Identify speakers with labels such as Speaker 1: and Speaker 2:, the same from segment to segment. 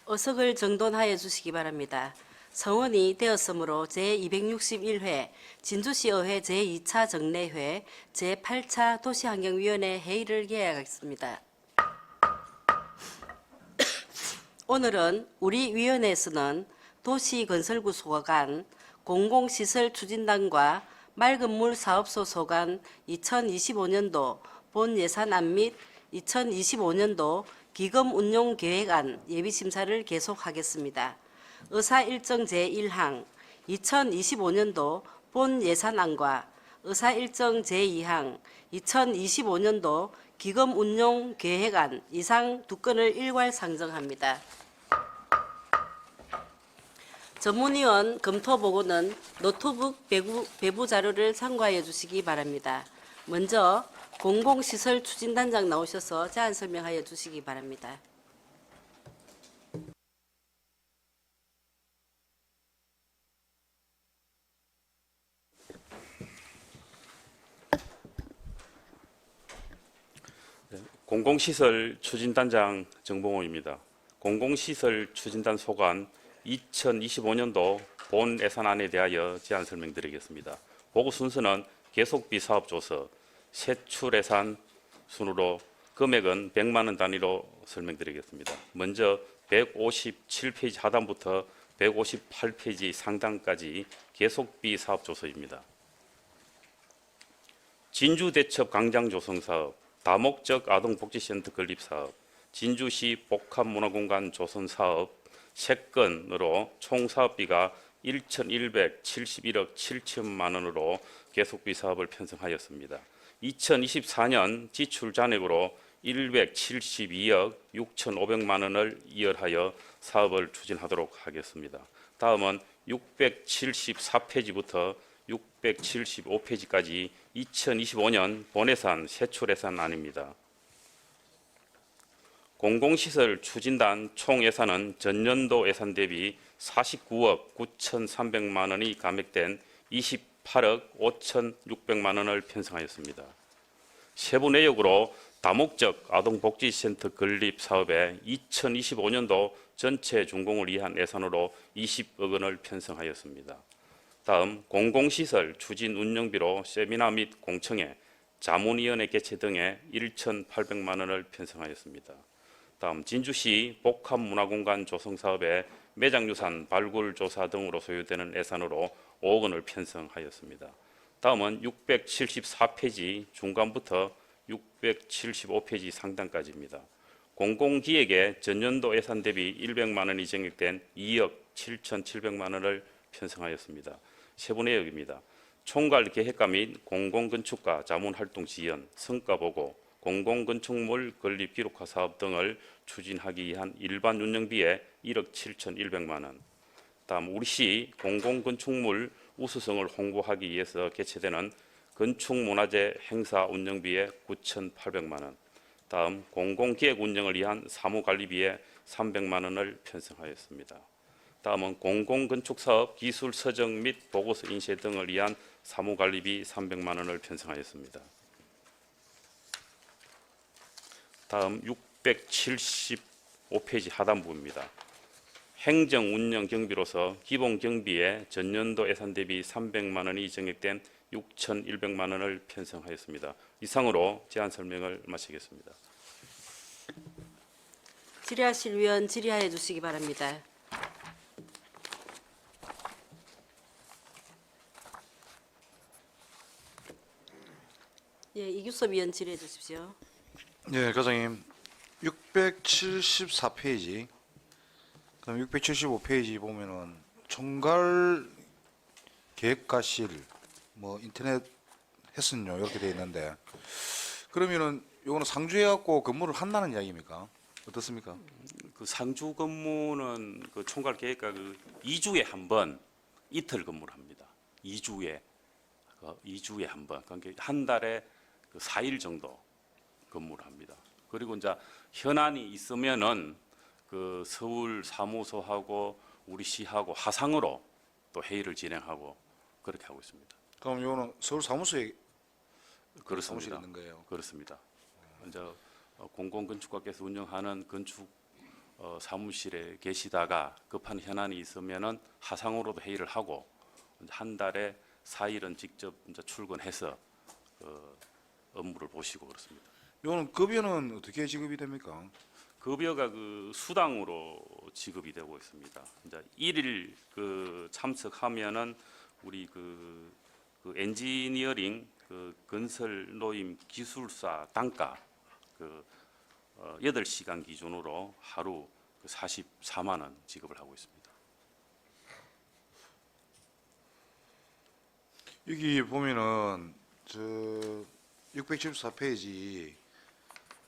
Speaker 1: 어석을 정돈하여 주시기 바랍니다. 성원이 되었으므로 제261회 진주시의회 제2차 정례회 제8차 도시환경위원회 회의를 개하겠습니다. 오늘은 우리 위원회에서는 도시건설구 소관, 공공시설 추진단과 맑은물 사업소 소관 2025년도 본예산안 및 2025년도 기금운용계획안 예비심사를 계속하겠습니다. 의사일정 제1항 2025년도 본예산안과 의사일정 제2항 2025년도 기금운용계획안 이상 두 건을 일괄 상정합니다. 전문위원 검토보고는 노트북 배부 자료를 참고하여 주시기 바랍니다. 먼저 공공시설 추진단장 나오셔서 제안 설명하여 주시기 바랍니다.
Speaker 2: 공공시설 추진단장 정봉호입니다. 공공시설 추진단 소관 2025년도 본 예산안에 대하여 제안 설명드리겠습니다. 보고 순서는 계속비 사업조서, 세출예산 순으로 금액은 100만 원 단위로 설명드리겠습니다. 먼저 157페이지 하단부터 158페이지 상단까지 계속비 사업조서입니다. 진주대첩 강장조성사업, 다목적 아동복지센터 건립사업, 진주시 복합문화공간 조성사업 3건으로 총 사업비가 1,171억 7천만 원으로 계속비 사업을 편성하였습니다. 2024년 지출 잔액으로 172억 6,500만 원을 이열하여 사업을 추진하도록 하겠습니다. 다음은 674페이지부터 675페이지까지 2025년 본예산 세출예산안입니다. 공공시설 추진단 총 예산은 전년도 예산 대비 49억 9,300만 원이 감액된 28억 5,600만 원을 편성하였습니다. 세부 내역으로 다목적 아동복지센터 건립 사업에 2025년도 전체 준공을 위한 예산으로 20억 원을 편성하였습니다. 다음 공공시설 추진 운영비로 세미나 및 공청회, 자문위원회 개최 등에 1,800만 원을 편성하였습니다. 다음 진주시 복합문화공간 조성사업에 매장유산 발굴조사 등으로 소요되는 예산으로 5억 원을 편성하였습니다. 다음은 674페이지 중간부터 675페이지 상단까지입니다. 공공기획에 전년도 예산 대비 100만 원이 증액된 2억 7,700만 원을 편성하였습니다. 세부 내역입니다. 총괄 계획과 및 공공건축과 자문활동 지연, 성과보고, 공공건축물 건립 기록화 사업 등을 추진하기 위한 일반 운영비에 1억 7,100만 원. 다음 우리시 공공건축물 우수성을 홍보하기 위해서 개최되는 건축문화재 행사 운영비에 9,800만 원. 다음 공공기획 운영을 위한 사무관리비에 300만 원을 편성하였습니다. 다음은 공공건축사업 기술 서정 및 보고서 인쇄 등을 위한 사무관리비 300만 원을 편성하였습니다. 다음 675페이지 하단부입니다. 행정운영 경비로서 기본 경비에 전년도 예산 대비 300만 원이 증액된 6,100만 원을 편성하였습니다. 이상으로 제안 설명을 마치겠습니다.
Speaker 1: 질의하실 위원 질의하여 주시기 바랍니다. 예, 이규섭 위원 질의해 주십시오.
Speaker 3: 네, 과장님. 674페이지, 그다음 675페이지 보면은 총괄 계획과실 뭐 인터넷 했은요 이렇게 돼 있는데 그러면은 요거는 상주해갖고 근무를 한다는 이야기입니까? 어떻습니까?
Speaker 2: 그 상주 근무는 그 총괄 계획과 그 2주에 한 번 이틀 근무를 합니다. 2주에 한 번. 그러니까 한 달에 그 4일 정도 근무를 합니다. 그리고 이제 현안이 있으면은 그 서울 사무소하고 우리 시하고 화상으로 또 회의를 진행하고 그렇게 하고 있습니다.
Speaker 3: 그럼 요거는 서울 사무소에
Speaker 2: 그렇습니다.
Speaker 3: 사무실이 있는 거예요?
Speaker 2: 그렇습니다. 이제 공공건축가께서 운영하는 건축 사무실에 계시다가 급한 현안이 있으면은 하상으로도 회의를 하고 이제 한 달에 4일은 직접 이제 출근해서 업무를 보시고 그렇습니다.
Speaker 3: 이거는 급여는 어떻게 지급이 됩니까?
Speaker 2: 급여가 그 수당으로 지급이 되고 있습니다. 이제 1일 그 참석하면은 우리 그 엔지니어링 그 건설 노임 기술사 단가 그 8시간 기준으로 하루 그 44만 원 지급을 하고 있습니다.
Speaker 3: 여기 보면은 저 674페이지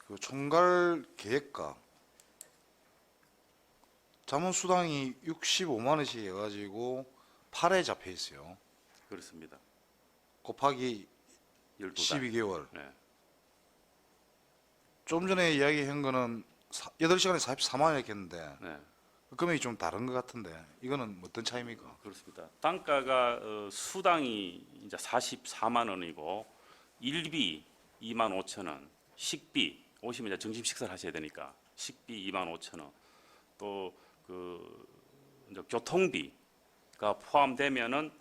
Speaker 3: 그 총괄 계획과 자문수당이 65만 원씩 해가지고 8회 잡혀 있어요.
Speaker 2: 그렇습니다.
Speaker 3: 곱하기
Speaker 2: 12달.
Speaker 3: 12개월.
Speaker 2: 네.
Speaker 3: 좀 전에 이야기한 거는 8시간에 44만 원 했겠는데
Speaker 2: 네.
Speaker 3: 금액이 좀 다른 것 같은데 이거는 어떤 차이입니까?
Speaker 2: 그렇습니다. 단가가 수당이 이제 44만 원이고 일비 2만 5천 원, 식비 오시면 이제 점심 식사를 하셔야 되니까 식비 2만 5천 원, 또 그 이제 교통비가 포함되면은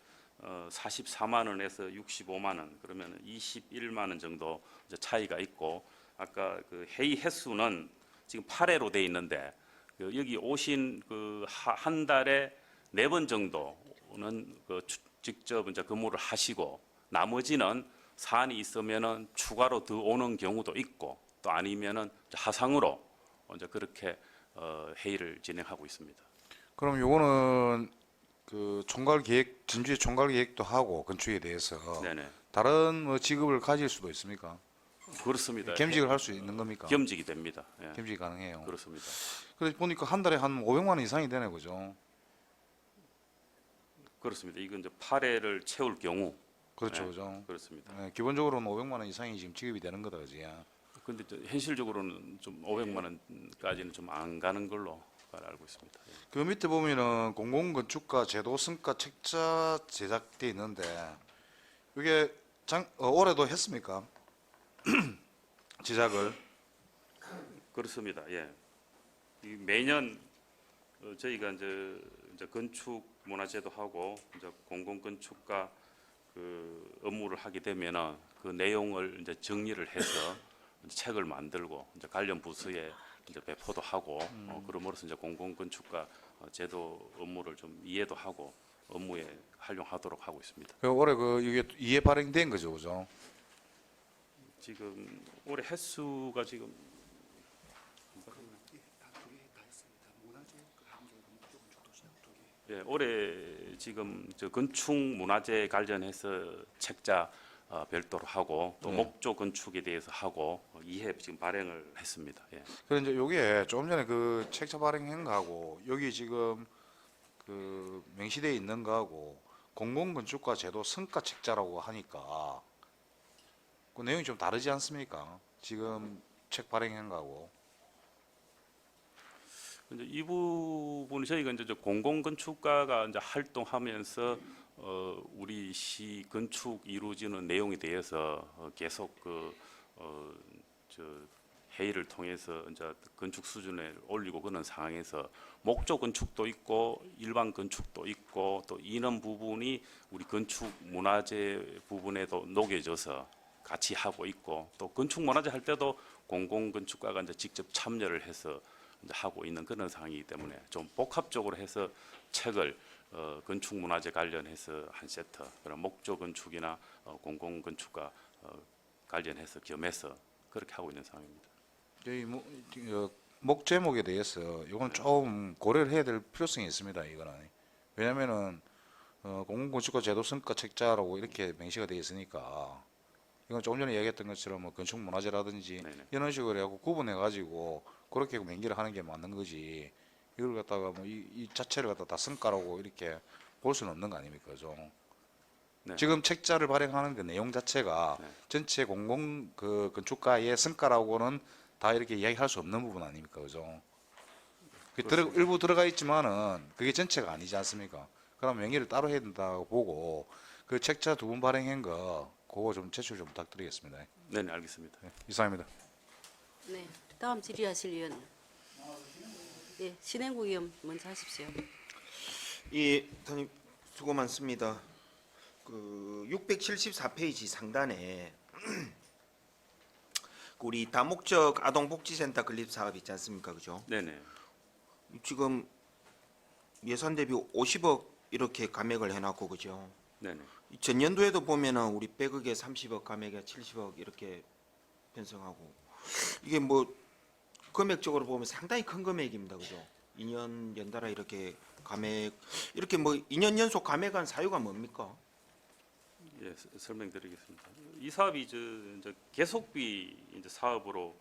Speaker 2: 44만 원에서 65만 원 그러면 21만 원 정도 이제 차이가 있고 아까 그 회의 횟수는 지금 8회로 돼 있는데 그 여기 오신 그 한 달에 4번 정도는 그 직접 이제 근무를 하시고 나머지는 사안이 있으면은 추가로 더 오는 경우도 있고 또 아니면은 하상으로 이제 그렇게 회의를 진행하고 있습니다.
Speaker 3: 그럼 요거는 그 총괄 계획 진주의 총괄 계획도 하고 건축에 대해서
Speaker 2: 네네.
Speaker 3: 다른 뭐 직업을 가질 수도 있습니까?
Speaker 2: 그렇습니다.
Speaker 3: 겸직을 할 수 있는 겁니까?
Speaker 2: 겸직이 됩니다. 예.
Speaker 3: 겸직이 가능해요.
Speaker 2: 그렇습니다.
Speaker 3: 그래서 보니까 한 달에 한 500만 원 이상이 되네 그죠?
Speaker 2: 그렇습니다. 이건 이제 8회를 채울 경우
Speaker 3: 그렇죠,
Speaker 2: 네.
Speaker 3: 그죠?
Speaker 2: 그렇습니다.
Speaker 3: 네, 기본적으로는 500만 원 이상이 지금 지급이 되는 거다, 그지?
Speaker 2: 근데 현실적으로는 좀 500만 원까지는 좀 안 가는 걸로 알고 있습니다. 예.
Speaker 3: 그 밑에 보면은 공공건축가 제도 성과 책자 제작돼 있는데 이게 올해도 했습니까? 제작을
Speaker 2: 그렇습니다. 예. 이 매년 저희가 이제 건축 문화제도 하고 이제 공공건축가 그 업무를 하게 되면은 그 내용을 이제 정리를 해서 이제 책을 만들고 이제 관련 부서에 이제 배포도 하고 그럼으로써 이제 공공건축가 제도 업무를 좀 이해도 하고 업무에 활용하도록 하고 있습니다.
Speaker 3: 그 올해 그 이게 이해 발행된 거죠, 그죠?
Speaker 2: 지금 올해 횟수가 지금 예, 올해 지금 저 건축 문화재 관련해서 책자 별도로 하고 또
Speaker 3: 네.
Speaker 2: 목조 건축에 대해서 하고 2회 지금 발행을 했습니다. 예.
Speaker 3: 그래 이제 요게 조금 전에 그 책자 발행한 거하고 여기 지금 그 명시되어 있는 거하고 공공건축가 제도 성과 책자라고 하니까 그 내용이 좀 다르지 않습니까? 지금 책 발행한 거하고.
Speaker 2: 이제 이 부분이 저희가 이제 공공건축가가 이제 활동하면서 우리 시 건축 이루어지는 내용에 대해서 계속 저 회의를 통해서 이제 건축 수준을 올리고 그런 상황에서 목조 건축도 있고 일반 건축도 있고 또 이런 부분이 우리 건축 문화재 부분에도 녹여져서 같이 하고 있고 또 건축 문화재 할 때도 공공건축가가 이제 직접 참여를 해서 이제 하고 있는 그런 상황이기 때문에 좀 복합적으로 해서 책을 건축 문화재 관련해서 한 세트 그런 목조 건축이나 공공건축과 관련해서 겸해서 그렇게 하고 있는 상황입니다.
Speaker 3: 저희 목 제목에 대해서 이건 좀 고려를 해야 될 필요성이 있습니다. 이거는 왜냐하면은 공공건축가 제도 성과 책자라고 이렇게 명시가 되어 있으니까 이건 조금 전에 이야기했던 것처럼 뭐 건축 문화재라든지
Speaker 2: 네네.
Speaker 3: 이런 식으로 해갖고 구분해 가지고 그렇게 명기를 하는 게 맞는 거지. 이걸 갖다가 뭐 이 자체를 갖다 다 성과라고 이렇게 볼 수는 없는 거 아닙니까, 그죠?
Speaker 2: 네.
Speaker 3: 지금 책자를 발행하는 그 내용 자체가
Speaker 2: 네.
Speaker 3: 전체 공공 그 건축가의 성과라고는 다 이렇게 이야기할 수 없는 부분 아닙니까, 그죠? 일부 들어가 있지만은 그게 전체가 아니지 않습니까? 그럼 명의를 따로 해야 된다고 보고 그 책자 2분 발행한 거 그거 좀 제출 좀 부탁드리겠습니다.
Speaker 2: 네, 알겠습니다.
Speaker 3: 네, 이상입니다.
Speaker 1: 네. 다음 질의하실 위원. 예, 신행국 의원 먼저 하십시오.
Speaker 4: 예, 단임 수고 많습니다. 그 674페이지 상단에 우리 다목적 아동복지센터 건립 사업 있지 않습니까, 그죠?
Speaker 2: 네네.
Speaker 4: 지금 예산 대비 50억 이렇게 감액을 해놨고, 그죠?
Speaker 2: 네네.
Speaker 4: 전년도에도 보면은 우리 100억에 30억 감액에 70억 이렇게 편성하고 이게 뭐 금액적으로 보면 상당히 큰 금액입니다, 그죠? 2년 연달아 이렇게 감액 이렇게 뭐 2년 연속 감액한 사유가 뭡니까?
Speaker 2: 예, 설명드리겠습니다. 이 사업이 이제 계속비 이제 사업으로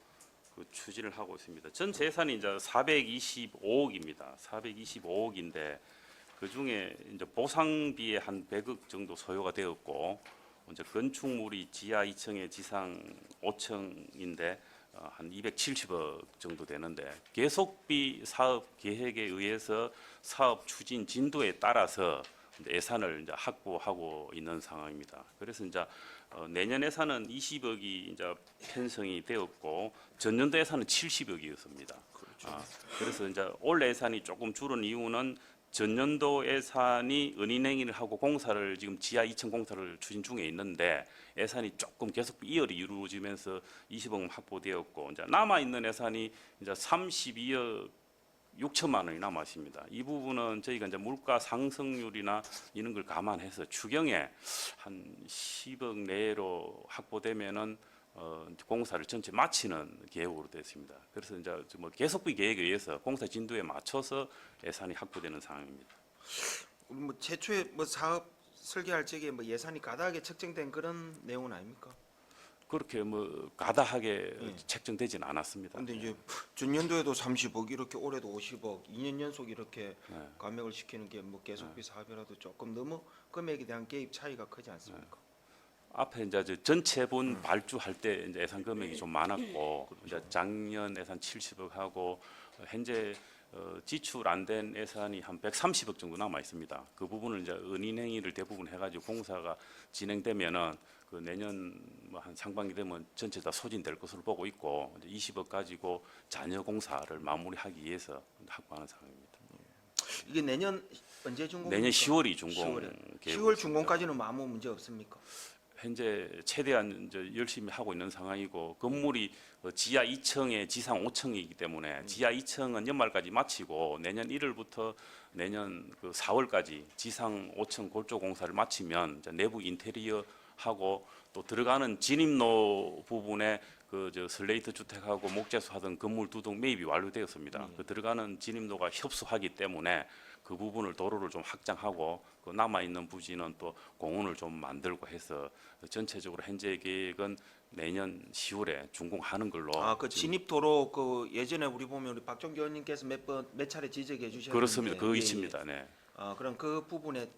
Speaker 2: 그 추진을 하고 있습니다. 전 재산이 이제 425억입니다. 425억인데 그 중에 이제 보상비에 한 100억 정도 소요가 되었고 이제 건축물이 지하 2층에 지상 5층인데 한 270억 정도 되는데 계속비 사업 계획에 의해서 사업 추진 진도에 따라서 예산을 이제 확보하고 있는 상황입니다. 그래서 이제 내년 예산은 20억이 이제 편성이 되었고 전년도 예산은 70억이었습니다. 그래서 이제 올해 예산이 조금 줄은 이유는 전년도 예산이 은인행위를 하고 공사를 지금 지하 2층 공사를 추진 중에 있는데 예산이 조금 계속 이열이 이루어지면서 20억 확보되었고 이제 남아 있는 예산이 이제 32억 6천만 원이 남아 있습니다. 이 부분은 저희가 이제 물가 상승률이나 이런 걸 감안해서 추경에 한 10억 내로 확보되면은 공사를 전체 마치는 계획으로 되어 있습니다. 그래서 이제 뭐 계속비 계획에 의해서 공사 진도에 맞춰서 예산이 확보되는 상황입니다.
Speaker 4: 뭐 최초에 뭐 사업 설계할 적에 뭐 예산이 가다하게 책정된 그런 내용은 아닙니까?
Speaker 2: 그렇게 뭐 가다하게 책정되지는 않았습니다.
Speaker 4: 근데 이제 전년도에도 30억 이렇게 올해도 50억 2년 연속 이렇게
Speaker 2: 네.
Speaker 4: 감액을 시키는 게 뭐 계속비 사업이라도 조금 너무 금액에 대한 개입 차이가 크지 않습니까?
Speaker 2: 앞에 이제 저 전체본 발주할 때 이제 예산 금액이 좀 많았고 이제 작년 예산 70억 하고 현재 지출 안 된 예산이 한 130억 정도 남아 있습니다. 그 부분을 이제 은인행위를 대부분 해가지고 공사가 진행되면은 그 내년 뭐 한 상반기 되면 전체 다 소진될 것으로 보고 있고 이제 20억 가지고 잔여 공사를 마무리하기 위해서 확보하는 상황입니다.
Speaker 4: 이게 내년 언제 준공?
Speaker 2: 내년 10월이 준공
Speaker 4: 10월에.
Speaker 2: 계획으로
Speaker 4: 10월 준공까지는 뭐 아무 문제 없습니까?
Speaker 2: 현재 최대한 이제 열심히 하고 있는 상황이고 건물이 지하 2층에 지상 5층이기 때문에 지하 2층은 연말까지 마치고 내년 1월부터 내년 그 4월까지 지상 5층 골조 공사를 마치면 이제 내부 인테리어 하고 또 들어가는 진입로 부분에 그 저 슬레이트 주택하고 목재수 하던 건물 두동 매입이 완료되었습니다. 그 들어가는 진입로가 협소하기 때문에 그 부분을 도로를 좀 확장하고 그 남아 있는 부지는 또 공원을 좀 만들고 해서 전체적으로 현재 계획은 내년 10월에 준공하는 걸로.
Speaker 4: 아, 그 진입도로 그 예전에 우리 보면 우리 박종기 의원님께서 몇 차례 지적해 주셨는데
Speaker 2: 그렇습니다. 그
Speaker 4: 예,
Speaker 2: 위치입니다. 네.
Speaker 4: 예. 아, 그럼 그 부분에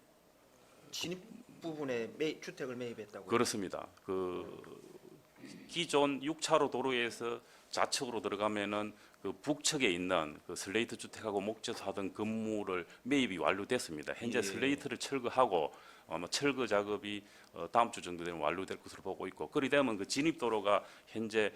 Speaker 4: 진입 부분에 주택을 매입했다고.
Speaker 2: 그렇습니다. 그 기존 6차로 도로에서 좌측으로 들어가면은 그 북측에 있는 그 슬레이트 주택하고 목재수 하던 건물을 매입이 완료됐습니다. 현재
Speaker 4: 예.
Speaker 2: 슬레이트를 철거하고 아마 철거 작업이 다음 주 정도 되면 완료될 것으로 보고 있고 그리 되면 그 진입도로가 현재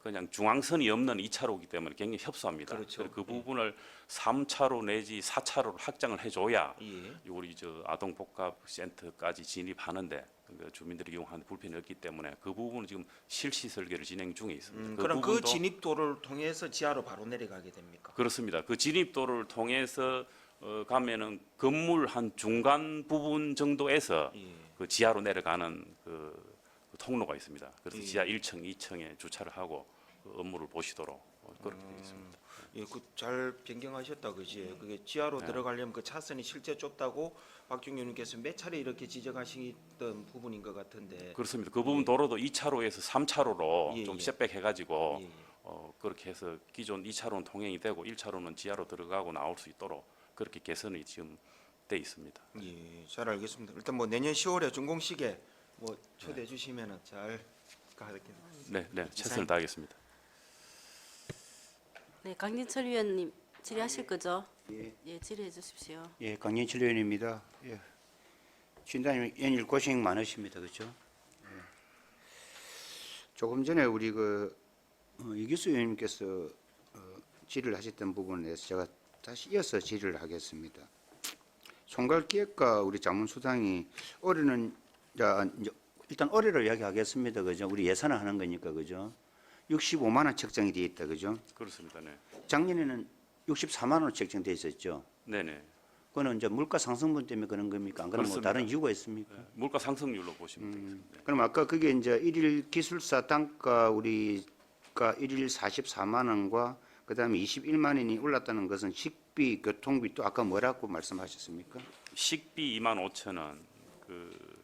Speaker 2: 그냥 중앙선이 없는 2차로이기 때문에 굉장히 협소합니다.
Speaker 4: 그렇죠.
Speaker 2: 그래서 그 부분을 3차로 내지 4차로로 확장을 해줘야
Speaker 4: 예.
Speaker 2: 우리 저 아동복합센터까지 진입하는데 그 주민들이 이용하는 불편이 없기 때문에 그 부분은 지금 실시 설계를 진행 중에 있습니다.
Speaker 4: 그럼 그
Speaker 2: 부분도
Speaker 4: 진입도를 통해서 지하로 바로 내려가게 됩니까?
Speaker 2: 그렇습니다. 그 진입도를 통해서 가면은 건물 한 중간 부분 정도에서
Speaker 4: 예.
Speaker 2: 그 지하로 내려가는 그 통로가 있습니다. 그래서
Speaker 4: 예.
Speaker 2: 지하 1층, 2층에 주차를 하고 그 업무를 보시도록 그렇게 되어 있습니다.
Speaker 4: 예, 그 잘 변경하셨다 그지? 그게 지하로 들어가려면 그 차선이 실제 좁다고 박종기 의원님께서 몇 차례 이렇게 지적하시던 부분인 것 같은데.
Speaker 2: 그렇습니다. 그 부분 도로도 2차로에서 3차로로
Speaker 4: 예,
Speaker 2: 좀
Speaker 4: 예.
Speaker 2: 셋백해가지고
Speaker 4: 예, 예.
Speaker 2: 그렇게 해서 기존 2차로는 통행이 되고 1차로는 지하로 들어가고 나올 수 있도록 그렇게 개선이 지금 돼 있습니다.
Speaker 4: 예, 잘 알겠습니다. 일단 뭐 내년 10월에 준공식에 뭐 초대해 주시면은 잘 가겠습니다.
Speaker 2: 네, 네, 최선을 다하겠습니다.
Speaker 1: 네, 강진철 위원님 질의하실 거죠?
Speaker 5: 예,
Speaker 1: 예, 질의해 주십시오.
Speaker 5: 예, 강진철 의원입니다. 예, 진단님 연일 고생 많으십니다, 그렇죠? 예. 조금 전에 우리 그 이규수 의원님께서 질의를 하셨던 부분에 대해서 제가 다시 이어서 질의를 하겠습니다. 총괄기획과 우리 자문수당이 올해는 이제 일단 올해로 이야기하겠습니다. 그죠? 우리 예산을 하는 거니까 그죠? 65만 원 책정이 돼 있다. 그죠?
Speaker 2: 그렇습니다. 네.
Speaker 5: 작년에는 64만 원 책정돼 있었죠.
Speaker 2: 네네.
Speaker 5: 그거는 이제 물가 상승분 때문에 그런 겁니까? 안 그러면 뭐
Speaker 2: 그렇습니다.
Speaker 5: 다른 이유가 있습니까?
Speaker 2: 네. 물가 상승률로 보시면 되겠습니다.
Speaker 5: 그럼 아까 그게 이제 일일 기술사 단가 우리가 일일 44만 원과 그다음에 21만 원이 올랐다는 것은 식비, 교통비 또 아까 뭐라고 말씀하셨습니까?
Speaker 2: 식비 25,000원, 그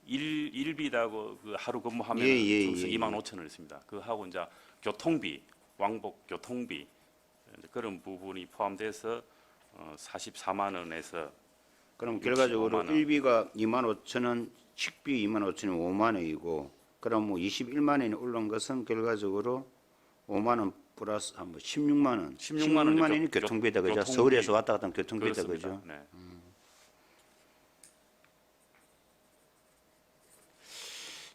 Speaker 2: 일비라고 그 하루 근무하면
Speaker 5: 예, 예,
Speaker 2: 점수
Speaker 5: 예,
Speaker 2: 25,000원 있습니다. 그 하고 이제 교통비, 왕복 교통비 이제 그런 부분이 포함돼서 44만 원에서
Speaker 5: 그럼
Speaker 2: 65만
Speaker 5: 결과적으로
Speaker 2: 원.
Speaker 5: 일비가 2만 5천 원, 식비 2만 5천 원 5만 원이고 그럼 뭐 21만 원이 올른 것은 결과적으로 5만 원 플러스 한뭐 16만 원.
Speaker 2: 16만 원이
Speaker 5: 원이 교통비다 그죠?
Speaker 2: 교통비.
Speaker 5: 서울에서 왔다 갔다 하면 교통비다
Speaker 2: 그렇습니다.
Speaker 5: 그죠?
Speaker 2: 네.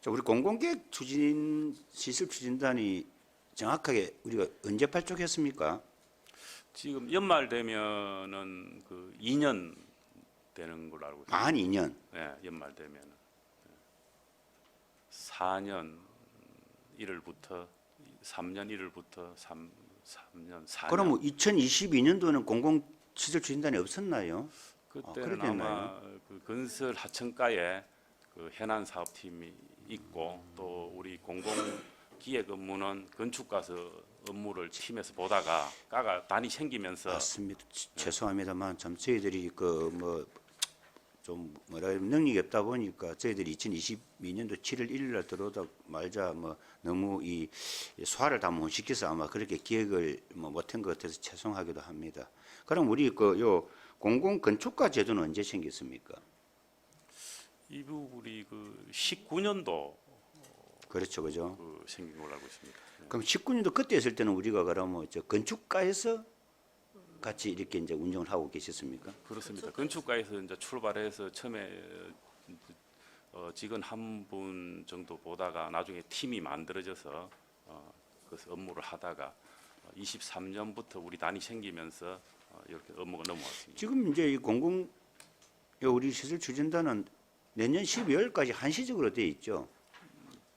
Speaker 5: 자, 우리 공공계획 추진 시설 추진단이 정확하게 우리가 언제 발족했습니까?
Speaker 2: 지금 연말 되면은 그 2년 되는 걸로 알고 있습니다.
Speaker 5: 만 2년.
Speaker 2: 네, 연말 되면은 4년 1월부터 3년 1월부터 3년 4년.
Speaker 5: 그럼 뭐 2022년도는 공공시설 추진단이 없었나요?
Speaker 2: 그때는
Speaker 5: 그렇겠나요?
Speaker 2: 아마 그 건설 하청가에 그 현안 사업팀이 있고 또 우리 공공기획 업무는 건축가서 업무를 팀에서 보다가 까가 단이 생기면서
Speaker 5: 맞습니다. 죄송합니다만 참 저희들이 그 뭐 좀 뭐라 해야 능력이 없다 보니까 저희들이 2022년도 7월 1일 날 들어오다 말자 뭐 너무 이 소화를 다 못 시켜서 아마 그렇게 기획을 뭐 못한 것 같아서 죄송하기도 합니다. 그럼 우리 그 요 공공 건축가 제도는 언제 생겼습니까?
Speaker 2: 이 부분이 그 19년도
Speaker 5: 그렇죠, 그죠?
Speaker 2: 그 생긴 걸로 알고 있습니다. 네.
Speaker 5: 그럼 19년도 그때 했을 때는 우리가 그러면 저 건축가에서 같이 이렇게 이제 운영을 하고 계셨습니까?
Speaker 2: 그렇습니다. 건축가에서 이제 출발해서 처음에 직원 한 분 정도 보다가 나중에 팀이 만들어져서 그래서 업무를 하다가 23년부터 우리 단이 생기면서 이렇게 업무가 넘어왔습니다.
Speaker 5: 지금 이제 이 공공 우리 시설 추진단은 내년 12월까지 한시적으로 돼 있죠.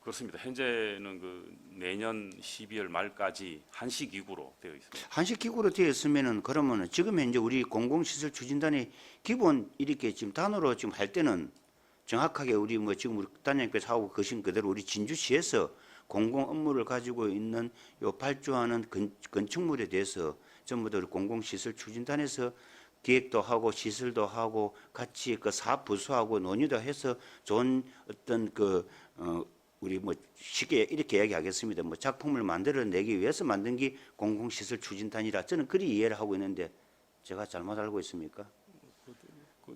Speaker 2: 그렇습니다. 현재는 그 내년 12월 말까지 한시 기구로 되어 있습니다.
Speaker 5: 한식 기구로 되어 있으면은 그러면은 지금 현재 우리 공공시설 추진단이 기본 이렇게 지금 단으로 지금 할 때는 정확하게 우리 뭐 지금 우리 단장님께서 하고 계신 그대로 우리 진주시에서 공공 업무를 가지고 있는 요 발주하는 건축물에 대해서 전부 다 우리 공공시설 추진단에서 기획도 하고 시설도 하고 같이 그 사업 부서하고 논의도 해서 좋은 어떤 우리 뭐 쉽게 이렇게 이야기하겠습니다. 뭐 작품을 만들어내기 위해서 만든 게 공공시설 추진단이라 저는 그리 이해를 하고 있는데 제가 잘못 알고 있습니까?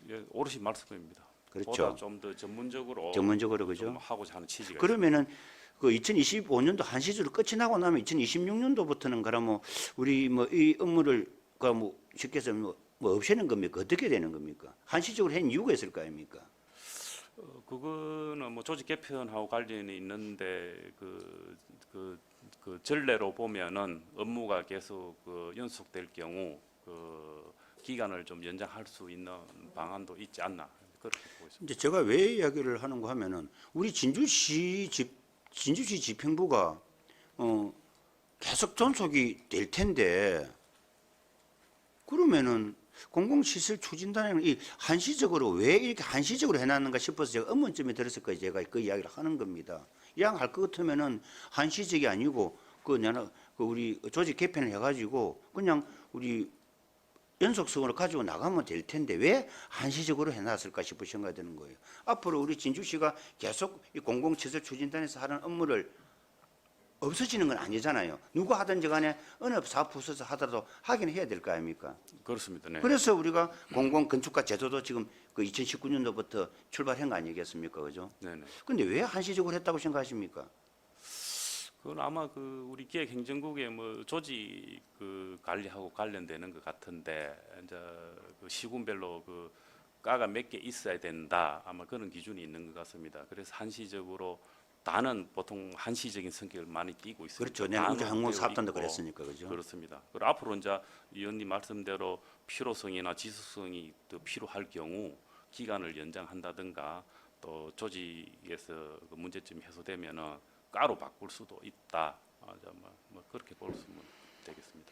Speaker 2: 예, 오롯이 말씀입니다.
Speaker 5: 그렇죠.
Speaker 2: 좀 더 전문적으로
Speaker 5: 그죠?
Speaker 2: 좀 하고자 하는 취지가
Speaker 5: 그러면은 그 2025년도 한시적으로 끝이 나고 나면 2026년도부터는 그러면 우리 뭐 이 업무를 그뭐 쉽게 해서 뭐 없애는 겁니까? 어떻게 되는 겁니까? 한시적으로 한 이유가 있을 거 아닙니까?
Speaker 2: 그거는 뭐 조직 개편하고 관련이 있는데 그 전례로 보면은 업무가 계속 연속될 경우 그 기간을 좀 연장할 수 있는 방안도 있지 않나 그렇게 보고 있습니다.
Speaker 5: 이제 제가 왜 이야기를 하는가 하면은 우리 진주시 집행부가 계속 존속이 될 텐데 그러면은 공공시설 추진단에는 이 한시적으로 왜 이렇게 한시적으로 해놨는가 싶어서 제가 의문점이 들었을 거예요. 제가 그 이야기를 하는 겁니다. 이왕할 것 같으면은 한시적이 아니고 우리 조직 개편을 해가지고 그냥 우리 연속성으로 가지고 나가면 될 텐데 왜 한시적으로 해놨을까 싶어 생각이 드는 거예요. 앞으로 우리 진주시가 계속 이 공공시설 추진단에서 하는 업무를 없어지는 건 아니잖아요. 누가 하든지 간에 어느 사업 부서에서 하더라도 하긴 해야 될 거 아닙니까?
Speaker 2: 그렇습니다. 네.
Speaker 5: 그래서 우리가 공공건축가 제도도 지금 그 2019년도부터 출발한 거 아니겠습니까? 그죠?
Speaker 2: 네네.
Speaker 5: 근데 왜 한시적으로 했다고 생각하십니까?
Speaker 2: 그건 아마 우리 기획행정국의 뭐 조직 관리하고 관련되는 것 같은데 이제 시군별로 과가 몇 개 있어야 된다 아마 그런 기준이 있는 것 같습니다. 그래서 한시적으로 다는 보통 한시적인 성격을 많이 띠고 있습니다.
Speaker 5: 그렇죠. 내가
Speaker 2: 다는
Speaker 5: 우주 항공
Speaker 2: 되어
Speaker 5: 사업단도
Speaker 2: 있고,
Speaker 5: 그랬으니까 그죠.
Speaker 2: 그렇습니다. 그리고 앞으로 이제 위원님 말씀대로 필요성이나 지속성이 더 필요할 경우 기간을 연장한다든가 또 조직에서 그 문제점이 해소되면은 까로 바꿀 수도 있다. 뭐 그렇게 볼 수 되겠습니다.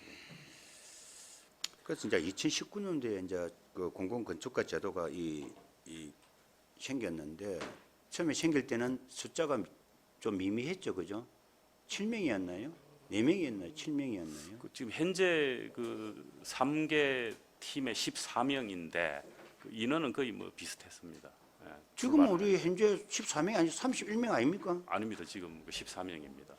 Speaker 5: 그래서 이제 2019년도에 이제 그 공공건축가 제도가 이 생겼는데 처음에 생길 때는 숫자가 좀 미미했죠, 그죠? 7명이었나요? 4명이었나요? 7명이었나요?
Speaker 2: 그 지금 현재 그 3개 팀에 14명인데 그 인원은 거의 뭐 비슷했습니다. 예,
Speaker 5: 지금
Speaker 2: 출발은.
Speaker 5: 우리 현재 14명이 아니고 31명 아닙니까?
Speaker 2: 아닙니다. 지금 그 14명입니다.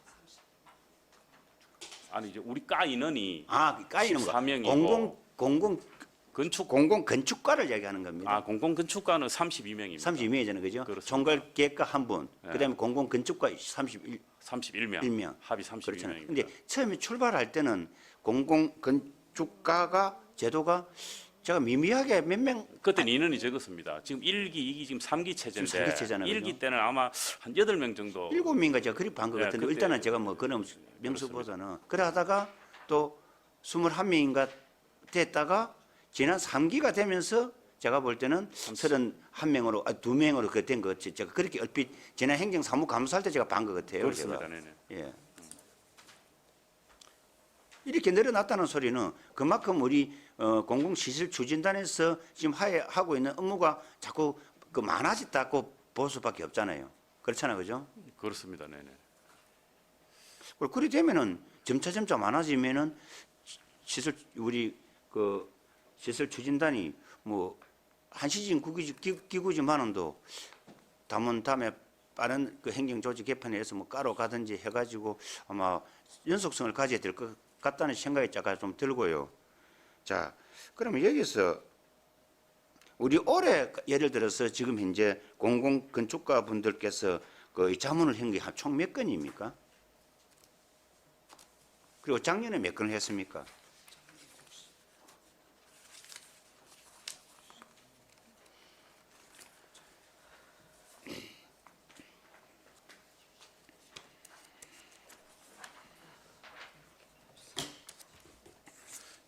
Speaker 2: 아니 이제 우리 까 인원이
Speaker 5: 아, 까이는 거.
Speaker 2: 14명이고
Speaker 5: 공공 건축가를 얘기하는 겁니다.
Speaker 2: 공공 건축가는 32명입니다.
Speaker 5: 32명이잖아요, 그죠?
Speaker 2: 그렇습니다.
Speaker 5: 총괄 계획가 한 분,
Speaker 2: 네.
Speaker 5: 그다음에 공공 건축가 31명.
Speaker 2: 31명. 합이 32명입니다.
Speaker 5: 그렇잖아요. 근데 처음에 출발할 때는 공공 건축가가 제도가 제가 미미하게 몇 명
Speaker 2: 그때는 인원이 적었습니다. 지금 1기, 2기, 지금 3기 체제인데
Speaker 5: 지금 3기 체제잖아요,
Speaker 2: 1기
Speaker 5: 그죠?
Speaker 2: 때는 아마 한 8명 정도
Speaker 5: 7명인가 제가 그립 한것
Speaker 2: 네,
Speaker 5: 같은데
Speaker 2: 그때-
Speaker 5: 일단은 제가 뭐 그런 명수보다는 그래 하다가 또 21명인가 됐다가 지난 3기가 되면서 제가 볼 때는 31명으로 2명으로 그된 것 같이 제가 그렇게 얼핏 지난 행정사무감사할 때 제가 본 것 같아요.
Speaker 2: 그렇습니다.
Speaker 5: 제가.
Speaker 2: 네네.
Speaker 5: 예. 이렇게 늘어났다는 소리는 그만큼 우리 공공시설 추진단에서 지금 하고 있는 업무가 자꾸 그 많아졌다고 볼 수밖에 없잖아요. 그렇잖아요, 그죠?
Speaker 2: 그렇습니다. 네네.
Speaker 5: 그리고 그리 되면은 점차 많아지면은 시설 우리 그 시설 추진단이 뭐 한시적인 기구지만은도 다음에 빠른 그 행정 조직 개편에 의해서 뭐 까로 가든지 해가지고 아마 연속성을 가져야 될 것 같다는 생각이 잠깐 좀 들고요. 자, 그러면 여기서 우리 올해 예를 들어서 지금 현재 공공 건축가 분들께서 그 자문을 한 게 총 몇 건입니까? 그리고 작년에 몇 건을 했습니까?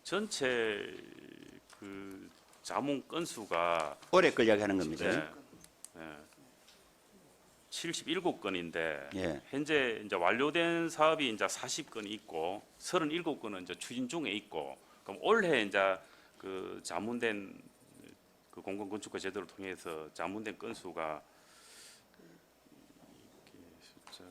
Speaker 2: 전체 그 자문 건수가
Speaker 5: 올해 걸 이야기하는 겁니다.
Speaker 2: 네. 77건인데
Speaker 5: 예.
Speaker 2: 현재 이제 완료된 사업이 이제 40건이 있고 37건은 이제 추진 중에 있고 그럼 올해 이제 그 자문된 그 공공건축가 제도를 통해서 자문된 건수가 이게 숫자가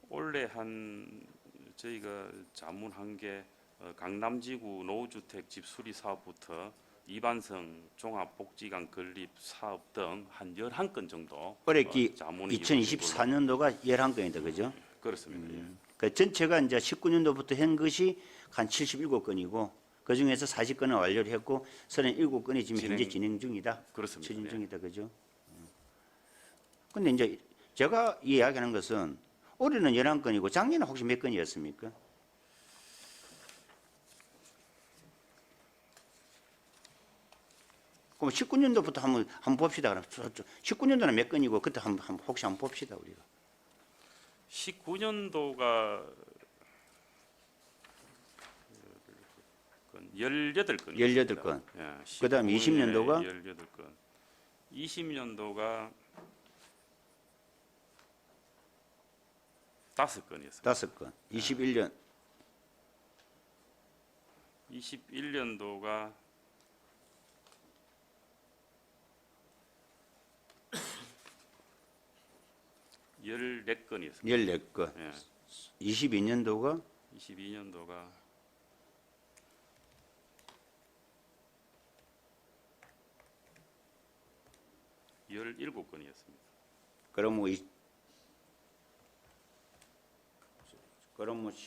Speaker 2: 올해 한 저희가 자문한 게 강남지구 노후주택 집 수리 사업부터 이반성 종합복지관 건립 사업 등 한 11건 정도
Speaker 5: 올해
Speaker 2: 자문이 이루어진 걸로.
Speaker 5: 2024년도가 11건이다, 그죠?
Speaker 2: 그렇습니다. 예.
Speaker 5: 그 전체가 이제 19년도부터 한 것이 한 77건이고 그 중에서 40건은 완료를 했고 37건이 지금 현재 진행 중이다.
Speaker 2: 그렇습니다.
Speaker 5: 추진
Speaker 2: 예.
Speaker 5: 중이다, 그죠? 근데 이제 제가 이야기하는 것은 올해는 11건이고 작년에 혹시 몇 건이었습니까? 그럼 19년도부터 한번 봅시다. 그럼 19년도는 몇 건이고 그때 혹시 한번 봅시다 우리가.
Speaker 2: 19년도가 18건.
Speaker 5: 18건.
Speaker 2: 예,
Speaker 5: 그다음 20년도가?
Speaker 2: 18건. 20년도가 5건이었습니다.
Speaker 5: 5건. 21년
Speaker 2: 21년도가 14건이었습니다.
Speaker 5: 14건.
Speaker 2: 예.
Speaker 5: 22년도가
Speaker 2: 22년도가 17건이었습니다.
Speaker 5: 그럼 뭐 18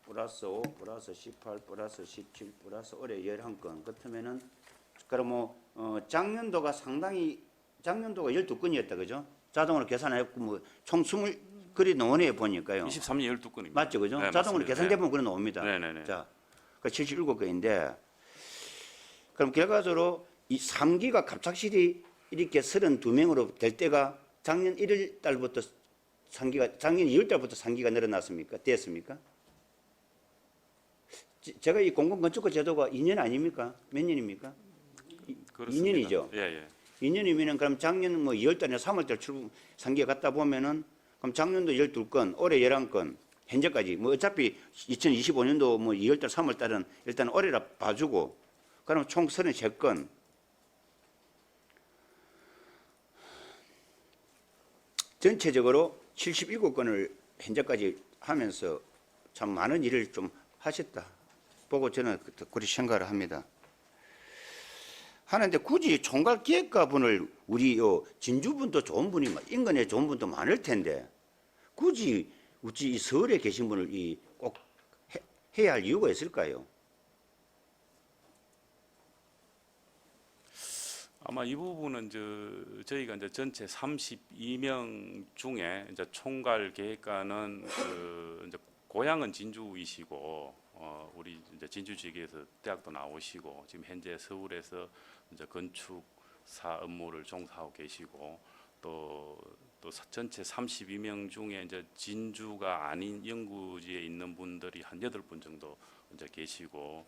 Speaker 5: 플러스 5 플러스 18 플러스 17 플러스 올해 11건 같으면은 그럼 작년도가 상당히 작년도가 12건이었다, 그죠? 자동으로 계산했고 뭐총 20 그리 논해 보니까요.
Speaker 2: 23년 12건입니다.
Speaker 5: 맞죠, 그죠?
Speaker 2: 네,
Speaker 5: 자동으로
Speaker 2: 맞습니다.
Speaker 5: 계산돼 보면 그래 나옵니다.
Speaker 2: 네네네.
Speaker 5: 자, 그 77건인데 그럼 결과적으로 이 3기가 갑작스레 이렇게 32명으로 될 때가 작년 1월 달부터 3기가 작년 2월 달부터 3기가 늘어났습니까? 됐습니까? 제가 이 공공건축과 제도가 2년 아닙니까? 몇 년입니까?
Speaker 2: 그렇습니다.
Speaker 5: 2년이죠.
Speaker 2: 예, 예.
Speaker 5: 2년이면은 그럼 작년 뭐 2월 달이나 3월 달 출범 3기가 갔다 보면은 그럼 작년도 12건, 올해 11건, 현재까지 뭐 어차피 2025년도 뭐 2월 달, 3월 달은 일단 올해라 봐주고 그럼 총 33건. 전체적으로 77건을 현재까지 하면서 참 많은 일을 좀 하셨다 보고 저는 그렇게 생각을 합니다. 하는데 굳이 총괄기획가분을 우리 요 진주분도 좋은 분이 인근에 좋은 분도 많을 텐데 굳이 우리 이 서울에 계신 분을 꼭 해야 할 이유가 있을까요?
Speaker 2: 아마 이 부분은 저희가 이제 전체 32명 중에 이제 총괄 계획관은 이제 고향은 진주이시고 우리 이제 진주 지역에서 대학도 나오시고 지금 현재 서울에서 이제 건축사 업무를 종사하고 계시고 또 전체 32명 중에 이제 진주가 아닌 영구지에 있는 분들이 한 8분 정도 이제 계시고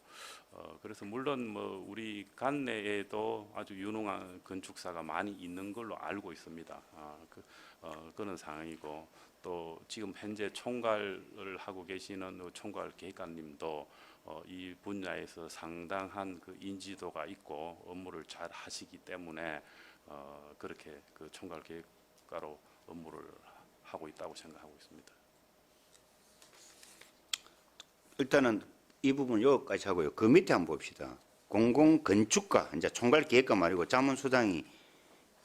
Speaker 2: 그래서 물론 뭐 우리 관내에도 아주 유능한 건축사가 많이 있는 걸로 알고 있습니다. 그런 상황이고 또 지금 현재 총괄을 하고 계시는 총괄 계획관님도 이 분야에서 상당한 그 인지도가 있고 업무를 잘 하시기 때문에 그렇게 그 총괄 계획가로 업무를 하고 있다고 생각하고 있습니다.
Speaker 5: 일단은 이 부분 여기까지 하고요. 그 밑에 한번 봅시다. 공공건축가 이제 총괄계획가 말이고 자문수당이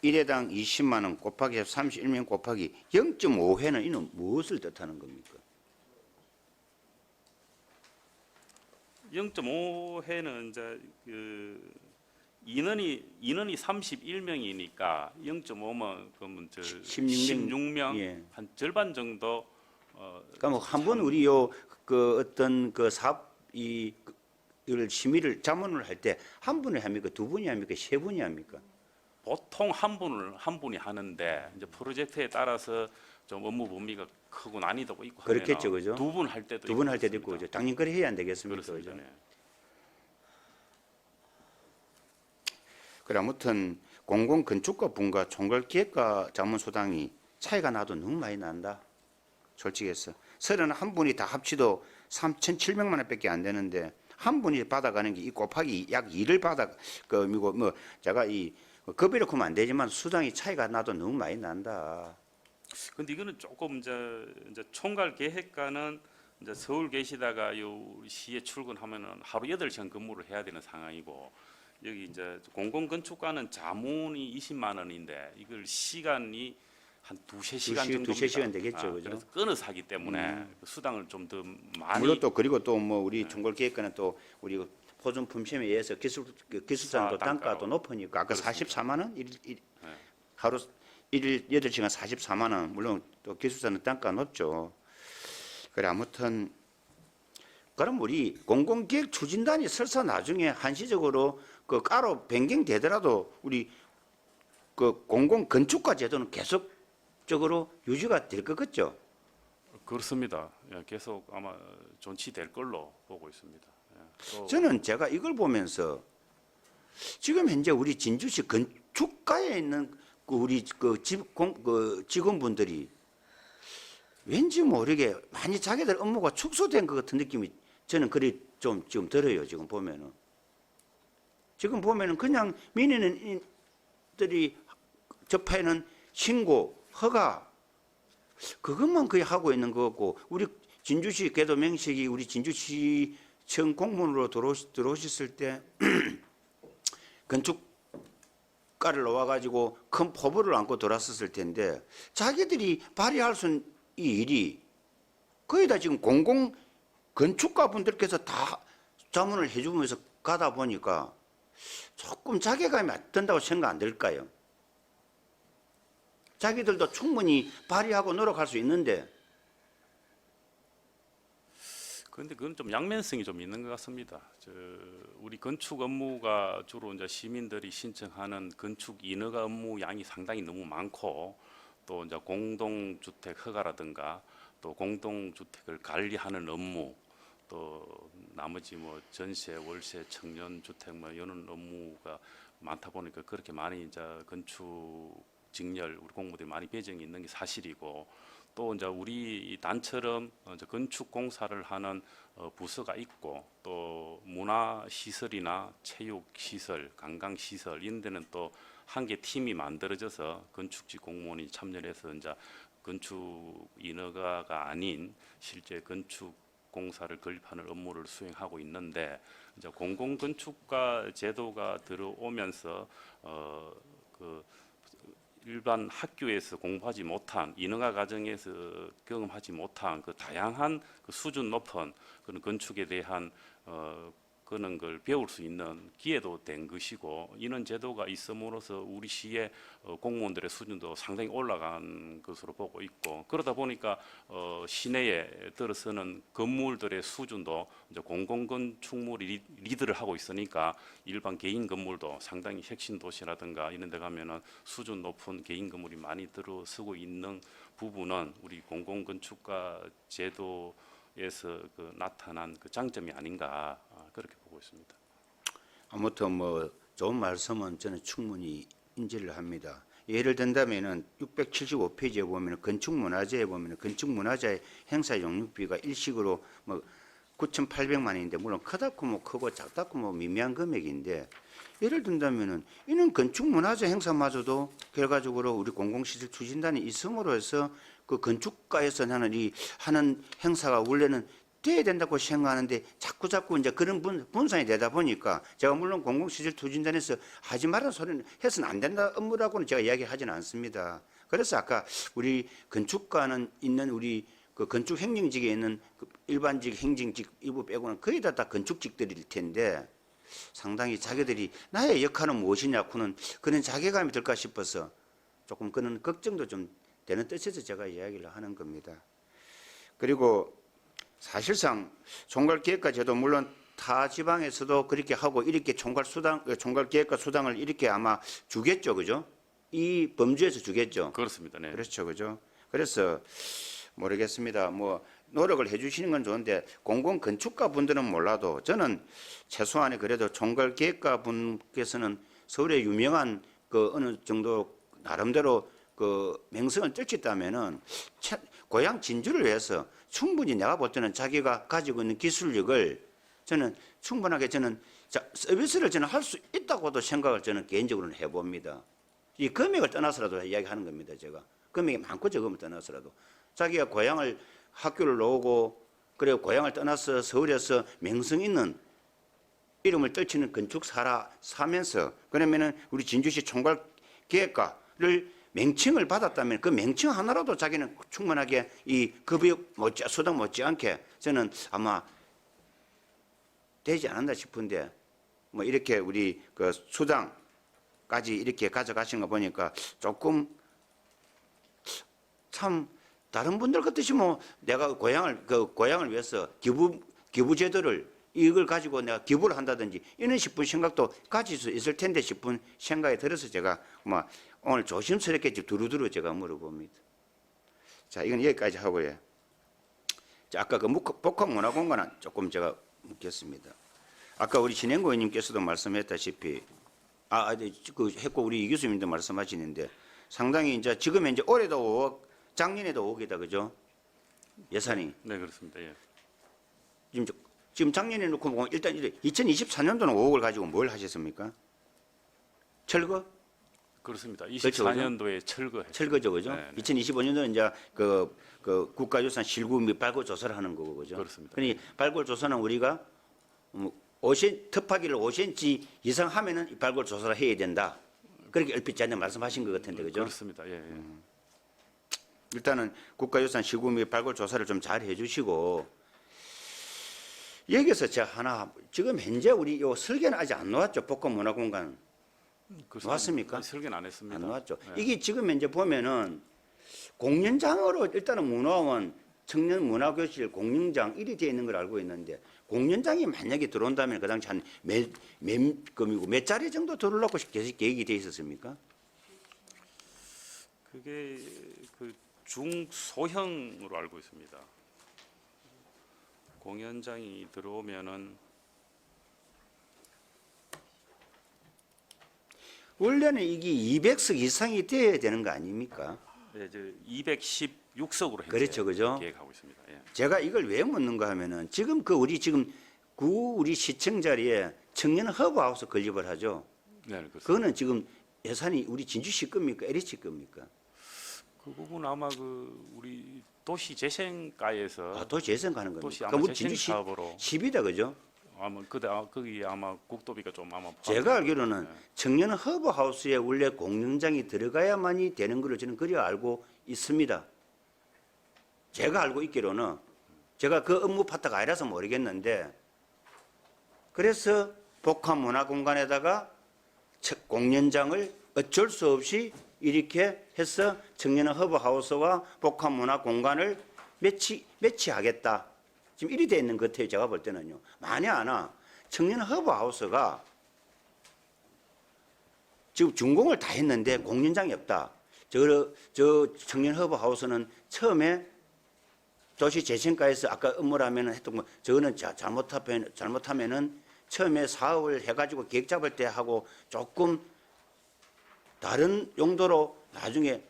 Speaker 5: 1회당 20만 원 곱하기 31명 곱하기 0.5회는 이는 무엇을 뜻하는 겁니까?
Speaker 2: 0.5회는 이제 그 인원이 31명이니까 0.5만 그러면 16명
Speaker 5: 예.
Speaker 2: 한 절반 정도
Speaker 5: 그러니까 한 번 우리 그 어떤 그 사업 이걸 심의를 자문을 할 때 한 분이 합니까? 두 분이 합니까? 세 분이 합니까?
Speaker 2: 보통 한 분이 하는데 이제 프로젝트에 따라서 좀 업무 범위가 크고 난이도가 있고
Speaker 5: 그렇겠죠, 그죠?
Speaker 2: 두 분 할 때도
Speaker 5: 두 분 할 때도 있고
Speaker 2: 그렇습니다.
Speaker 5: 그죠? 당연히 그래 해야 안 되겠습니까?
Speaker 2: 그렇습니다.
Speaker 5: 그죠?
Speaker 2: 네.
Speaker 5: 그래 아무튼 공공건축가 분과 총괄기획가 자문수당이 차이가 나도 너무 많이 난다. 솔직히 해서 31분이 다 합치도 3,700만 원밖에 안 되는데 한 분이 받아가는 게 이 곱하기 약 2를 받아 그리고 뭐 제가 이 급여로 하면 안 되지만 수당이 차이가 나도 너무 많이 난다.
Speaker 2: 근데 이거는 조금 이제 총괄 계획관은 이제 서울 계시다가 요 시에 출근하면은 하루 8시간 근무를 해야 되는 상황이고 여기 이제 공공건축관은 자문이 20만 원인데 이걸 시간이 한 두세 시간 정도
Speaker 5: 두세 시간 되겠죠, 그죠?
Speaker 2: 그래서 끊어서 하기 때문에 그 수당을 좀 더 많이
Speaker 5: 물론 또 그리고 또 뭐 우리 총괄기획관은 또 우리 포준 품심에 의해서 기술자도 단가도 높으니까 아까 44만 원 하루 1일 8시간 44만 원 물론 또 기술자는 단가 높죠. 그래 아무튼 그럼 우리 공공기획 추진단이 설사 나중에 한시적으로 그 따로 변경되더라도 우리 그 공공건축가 제도는 계속적으로 유지가 될 것 같죠?
Speaker 2: 그렇습니다. 예, 계속 아마 존치될 걸로 보고 있습니다. 예, 또
Speaker 5: 저는 제가 이걸 보면서 지금 현재 우리 진주시 건축가에 있는 그 우리 그 직원분들이 왠지 모르게 많이 자기들 업무가 축소된 것 같은 느낌이 저는 그리 좀 지금 들어요. 지금 보면은 그냥 민원인들이 접하는 신고, 허가 그것만 거의 하고 있는 것 같고 우리 진주시 궤도 명식이 우리 진주시청 공무원으로 들어오셨을 때 건축가를 놓아가지고 큰 포부를 안고 들어왔었을 텐데 자기들이 발휘할 수 있는 이 일이 거의 다 지금 공공 건축가 분들께서 다 자문을 해주면서 가다 보니까 조금 자괴감이 든다고 생각 안 들까요? 자기들도 충분히 발휘하고 노력할 수 있는데
Speaker 2: 근데 그건 좀 양면성이 좀 있는 것 같습니다. 우리 건축 업무가 주로 이제 시민들이 신청하는 건축 인허가 업무 양이 상당히 너무 많고, 또 이제 공동주택 허가라든가 또 공동주택을 관리하는 업무, 또 나머지 뭐 전세, 월세, 청년주택 뭐 이런 업무가 많다 보니까 그렇게 많이 이제 건축 직렬 우리 공무들이 많이 배정이 있는 게 사실이고, 또 이제 우리 단처럼 이제 건축 공사를 하는 부서가 있고, 또 문화 시설이나 체육 시설, 관광 시설 이런 데는 또 한 개 팀이 만들어져서 건축직 공무원이 참여해서 이제 건축 인허가가 아닌 실제 건축 공사를 건립하는 업무를 수행하고 있는데, 이제 공공건축가 제도가 들어오면서 그 일반 학교에서 공부하지 못한, 인허가 과정에서 경험하지 못한 그 다양한 그 수준 높은 그런 건축에 대한 그런 걸 배울 수 있는 기회도 된 것이고, 이런 제도가 있음으로써 우리 시의 공무원들의 수준도 상당히 올라간 것으로 보고 있고, 그러다 보니까 시내에 들어서는 건물들의 수준도 이제 공공건축물이 리드를 하고 있으니까 일반 개인 건물도 상당히 혁신 도시라든가 이런 데 가면은 수준 높은 개인 건물이 많이 들어서고 있는 부분은 우리 공공건축가 제도에서 그 나타난 그 장점이 아닌가, 그렇게 보고 있습니다.
Speaker 5: 아무튼 뭐 좋은 말씀은 저는 충분히 인지를 합니다. 예를 든다면은 675페이지에 보면 건축문화재에 보면 건축문화재 행사 용역비가 일식으로 뭐 9,800만원인데 물론 크다고 뭐 크고 작다고 뭐 미미한 금액인데, 예를 든다면은 이는 건축문화재 행사마저도 결과적으로 우리 공공시설 추진단이 있음으로 해서 그 건축가에서 하는 행사가 원래는 돼야 된다고 생각하는데 자꾸 이제 그런 분산이 되다 보니까, 제가 물론 공공시설 추진단에서 하지 말라는 소리는 해서는 안 된다 업무라고는 제가 이야기하지는 않습니다. 그래서 아까 우리 건축가는 있는 우리 그 건축 행정직에 있는 그 일반직 행정직 일부 빼고는 거의 다 건축직들일 텐데, 상당히 자기들이 나의 역할은 무엇이냐고는 그런 자괴감이 들까 싶어서 조금 그런 걱정도 좀 되는 뜻에서 제가 이야기를 하는 겁니다. 그리고 사실상 총괄기획과 제도 물론 타 지방에서도 그렇게 하고 이렇게 총괄기획과 수당을 이렇게 아마 주겠죠, 그죠? 이 범주에서 주겠죠.
Speaker 2: 그렇습니다. 네.
Speaker 5: 그렇죠, 그죠? 그래서 모르겠습니다. 뭐 노력을 해주시는 건 좋은데 공공건축가 분들은 몰라도 저는 최소한의 그래도 총괄기획가 분께서는 서울의 유명한 그 어느 정도 나름대로 그 명성을 떨쳤다면은 고향 진주를 위해서 충분히 내가 볼 때는 자기가 가지고 있는 기술력을 저는 충분하게 서비스를 저는 할 수 있다고도 생각을 저는 개인적으로는 해봅니다. 이 금액을 떠나서라도 이야기하는 겁니다. 제가 금액이 많고 적음을 떠나서라도 자기가 고향을 학교를 나오고 그리고 고향을 떠나서 서울에서 명성 있는 이름을 떨치는 건축사라 사면서, 그러면은 우리 진주시 총괄기획과를 맹칭을 받았다면 그 맹칭 하나라도 자기는 충분하게 이 급여 수당 못지않게 저는 아마 되지 않았나 싶은데, 뭐 이렇게 우리 그 수당까지 이렇게 가져가신 거 보니까 조금 참 다른 분들 같듯이 뭐 내가 고향을 위해서 기부 제도를 이걸 가지고 내가 기부를 한다든지 이런 싶은 생각도 가질 수 있을 텐데 싶은 생각이 들어서 제가 뭐 오늘 조심스럽게 두루두루 제가 물어봅니다. 자, 이건 여기까지 하고요. 자, 아까 그 복합문화공간은 조금 제가 묻겠습니다. 아까 우리 진행고 의원님께서도 말씀했다시피 그 했고 우리 이 교수님도 말씀하시는데 상당히 이제 지금 현재 올해도 5억, 작년에도 5억이다, 그죠? 예산이.
Speaker 2: 네, 그렇습니다. 예.
Speaker 5: 지금 작년에 놓고 보면 일단 2024년도는 5억을 가지고 뭘 하셨습니까? 철거?
Speaker 2: 그렇습니다.
Speaker 5: 그렇죠,
Speaker 2: 24년도에 철거했죠.
Speaker 5: 철거죠, 그죠?
Speaker 2: 네, 네.
Speaker 5: 2025년도는 이제 그 국가유산 실구 및 발굴 조사를 하는 거고, 그죠?
Speaker 2: 그렇습니다.
Speaker 5: 그러니 발굴 조사는 우리가 터파기를 5cm 이상 하면은 이 발굴 조사를 해야 된다. 그렇게 얼핏 전에 말씀하신 것 같은데, 그죠?
Speaker 2: 그렇습니다. 예, 예.
Speaker 5: 일단은 국가유산 실구 및 발굴 조사를 좀 잘 해주시고, 여기서 제가 하나 지금 현재 우리 요 설계는 아직 안 나왔죠, 복합문화공간. 나왔습니까?
Speaker 2: 아니, 설계는 안 했습니다.
Speaker 5: 안 나왔죠.
Speaker 2: 예.
Speaker 5: 이게 지금 현재 보면은 공연장으로 일단은 문화원 청년 문화교실, 공연장 이리 되어 있는 걸 알고 있는데 공연장이 만약에 들어온다면 그 당시 몇 자리 정도 들어오려고 계속 계획이 돼 있었습니까?
Speaker 2: 그게 그 중소형으로 알고 있습니다. 공연장이 들어오면은
Speaker 5: 원래는 이게 200석 이상이 돼야 되는 거 아닙니까?
Speaker 2: 예, 216석으로 현재
Speaker 5: 그렇죠, 그죠?
Speaker 2: 계획하고 있습니다. 예.
Speaker 5: 제가 이걸 왜 묻는가 하면은 지금 우리 시청 자리에 청년 허브하우스 건립을 하죠.
Speaker 2: 네, 그렇습니다.
Speaker 5: 그거는 지금 예산이 우리 진주시 겁니까? LH 겁니까?
Speaker 2: 그 부분 아마 그 우리 도시 재생가에서
Speaker 5: 또 재생 가는 겁니까?
Speaker 2: 도시 아마
Speaker 5: 그럼 우리
Speaker 2: 재생
Speaker 5: 진주시
Speaker 2: 사업으로
Speaker 5: 10이다 그죠?
Speaker 2: 아마 거기 아마 국도비가 좀 아마
Speaker 5: 제가 알기로는
Speaker 2: 네.
Speaker 5: 청년 허브하우스에 원래 공연장이 들어가야만이 되는 걸로 저는 그리 알고 있습니다. 제가 알고 있기로는 제가 그 업무 파트가 아니라서 모르겠는데 그래서 복합문화공간에다가 공연장을 어쩔 수 없이 이렇게 해서 청년 허브하우스와 복합문화공간을 매치하겠다. 지금 이리 돼 있는 것 같아요. 제가 볼 때는요. 만에 하나 청년 허브하우스가 지금 준공을 다 했는데 공연장이 없다. 저 청년 허브하우스는 처음에 도시 재생가에서 아까 업무를 하면은 했던 거 저거는 잘못하면은 처음에 사업을 해가지고 계획 잡을 때 하고 조금 다른 용도로 나중에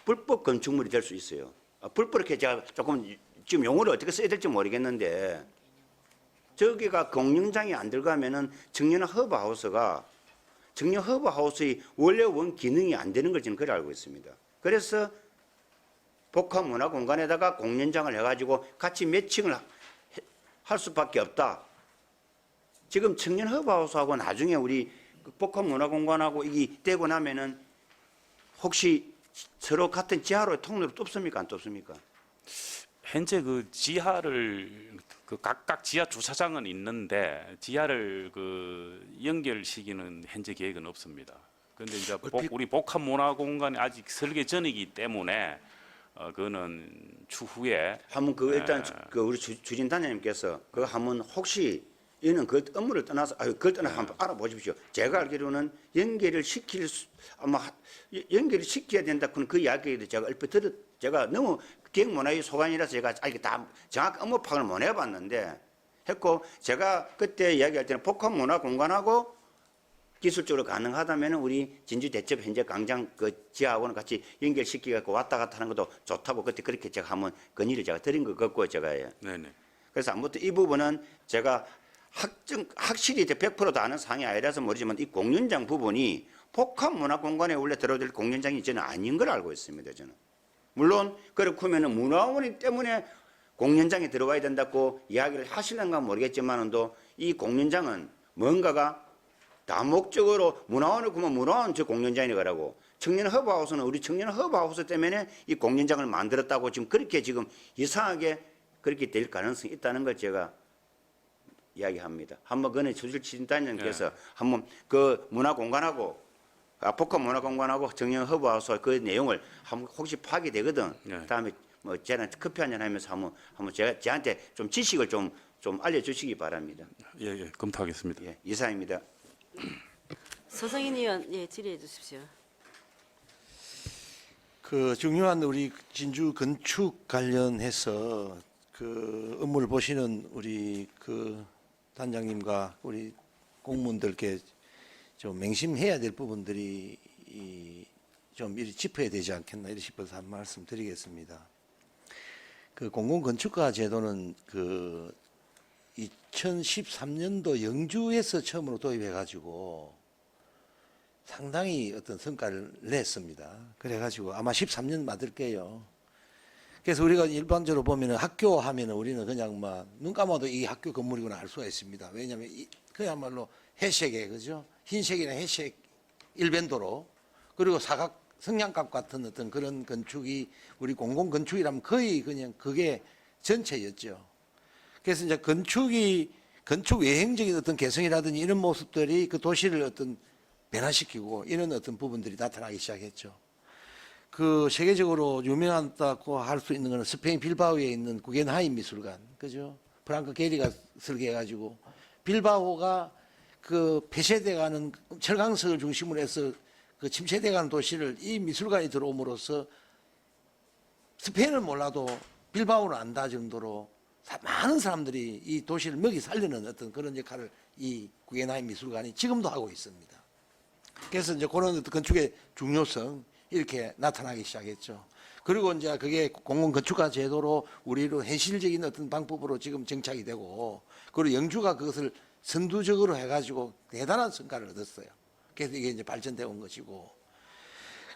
Speaker 5: 불법 건축물이 될 수 있어요. 불법 이렇게 제가 조금 지금 용어를 어떻게 써야 될지 모르겠는데 저기가 공연장이 안 들어가면은 청년 허브하우스의 원래 원 기능이 안 되는 걸 저는 그래 알고 있습니다. 그래서 복합문화공간에다가 공연장을 해가지고 같이 매칭을 할 수밖에 없다. 지금 청년 허브하우스하고 나중에 우리 복합문화공간하고 이게 되고 나면은 혹시 서로 같은 지하로 통로로 뚫습니까? 안 뚫습니까?
Speaker 2: 현재 그 지하를 그 각각 지하 주차장은 있는데 지하를 그 연결시키는 현재 계획은 없습니다. 그런데 이제 우리 복합문화공간이 아직 설계 전이기 때문에 그거는 추후에
Speaker 5: 한번 그 일단 그 우리 주진 단장님께서 그 한번 혹시 이는 그 업무를 떠나서 그걸 떠나 한번 알아보십시오. 제가 알기로는 연결을 시켜야 된다고는 그 이야기도 제가 얼핏 제가 너무 기획문화의 소관이라서 제가 아직 다 정확한 업무 파악을 못 해봤는데 했고 제가 그때 이야기할 때는 복합문화공간하고 기술적으로 가능하다면 우리 진주 대첩 현재 광장 그 지하하고는 같이 연결시키고 왔다 갔다 하는 것도 좋다고 그때 그렇게 제가 한번 건의를 제가 드린 것 같고 제가
Speaker 2: 네네.
Speaker 5: 그래서 아무튼 이 부분은 제가 확실히 100%도 아는 사항이 아니라서 모르지만 이 공연장 부분이 복합문화공간에 원래 들어야 될 공연장이 저는 아닌 걸 알고 있습니다. 저는 물론 그렇고 하면 문화원이 때문에 공연장에 들어가야 된다고 이야기를 하시는가 모르겠지만도 이 공연장은 뭔가가 다목적으로 문화원을 그러면 문화원 저 공연장이라고 청년 허브하우스는 우리 청년 허브하우스 때문에 이 공연장을 만들었다고 지금 그렇게 지금 이상하게 그렇게 될 가능성이 있다는 걸 제가 이야기합니다. 한번 그는 주실진단장님께서 한번 그 문화공간하고 복합문화공간하고 청년 허브하우스 그 내용을 한번 혹시 파악이 되거든. 다음에 뭐 저는 커피 한잔 하면서 한번 저한테 좀 지식을 좀 알려주시기 바랍니다.
Speaker 2: 예, 검토하겠습니다.
Speaker 5: 예, 이상입니다.
Speaker 1: 서성인 의원, 예, 질의해 주십시오.
Speaker 6: 그 중요한 우리 진주 건축 관련해서 그 업무를 보시는 우리 그 단장님과 우리 공무원들께 좀 맹심해야 될 부분들이 좀 미리 짚어야 되지 않겠나 이렇게 싶어서 한 말씀 드리겠습니다. 그 공공건축가 제도는 그 2013년도 영주에서 처음으로 도입해 가지고 상당히 어떤 성과를 냈습니다. 그래 가지고 아마 13년 맞을 게요. 그래서 우리가 일반적으로 보면은 학교 하면은 우리는 그냥 막 눈 감아도 이 학교 건물이구나 알 수가 있습니다. 왜냐하면 그야말로 회색에 그죠? 흰색이나 회색 일변도로 그리고 사각 성냥갑 같은 어떤 그런 건축이 우리 공공 건축이라면 거의 그냥 그게 전체였죠. 그래서 이제 건축 외형적인 어떤 개성이라든지 이런 모습들이 그 도시를 어떤 변화시키고 이런 어떤 부분들이 나타나기 시작했죠. 그 세계적으로 유명하다고 할 수 있는 거는 스페인 빌바오에 있는 구겐하임 미술관, 그죠? 프랑크 게리가 설계해가지고 빌바오가 그 폐쇄돼가는 철강석을 중심으로 해서 그 침체돼가는 도시를 이 미술관이 들어옴으로써 스페인을 몰라도 빌바오를 안다 정도로 많은 사람들이 이 도시를 먹이 살리는 어떤 그런 역할을 이 구겐하임 미술관이 지금도 하고 있습니다. 그래서 이제 그런 어떤 건축의 중요성 이렇게 나타나기 시작했죠. 그리고 이제 그게 공공건축가 제도로 우리로 현실적인 어떤 방법으로 지금 정착이 되고, 그리고 영주가 그것을 선두적으로 해가지고 대단한 성과를 얻었어요. 그래서 이게 이제 발전되어 온 것이고,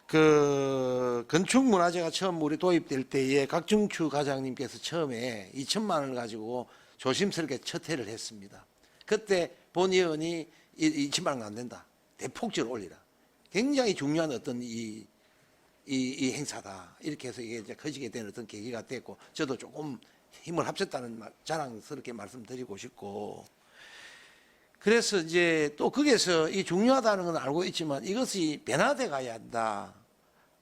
Speaker 6: 그 건축문화재가 처음 우리 도입될 때에 각중추 과장님께서 처음에 2천만 원을 가지고 조심스럽게 첫 해를 했습니다. 그때 본 의원이 2천만 원은 안 된다, 대폭적으로 올리라, 굉장히 중요한 어떤 이 행사다, 이렇게 해서 이게 이제 커지게 되는 어떤 계기가 됐고, 저도 조금 힘을 합쳤다는 자랑스럽게 말씀드리고 싶고, 그래서 이제 또 거기에서 이 중요하다는 건 알고 있지만 이것이 변화돼 가야 한다.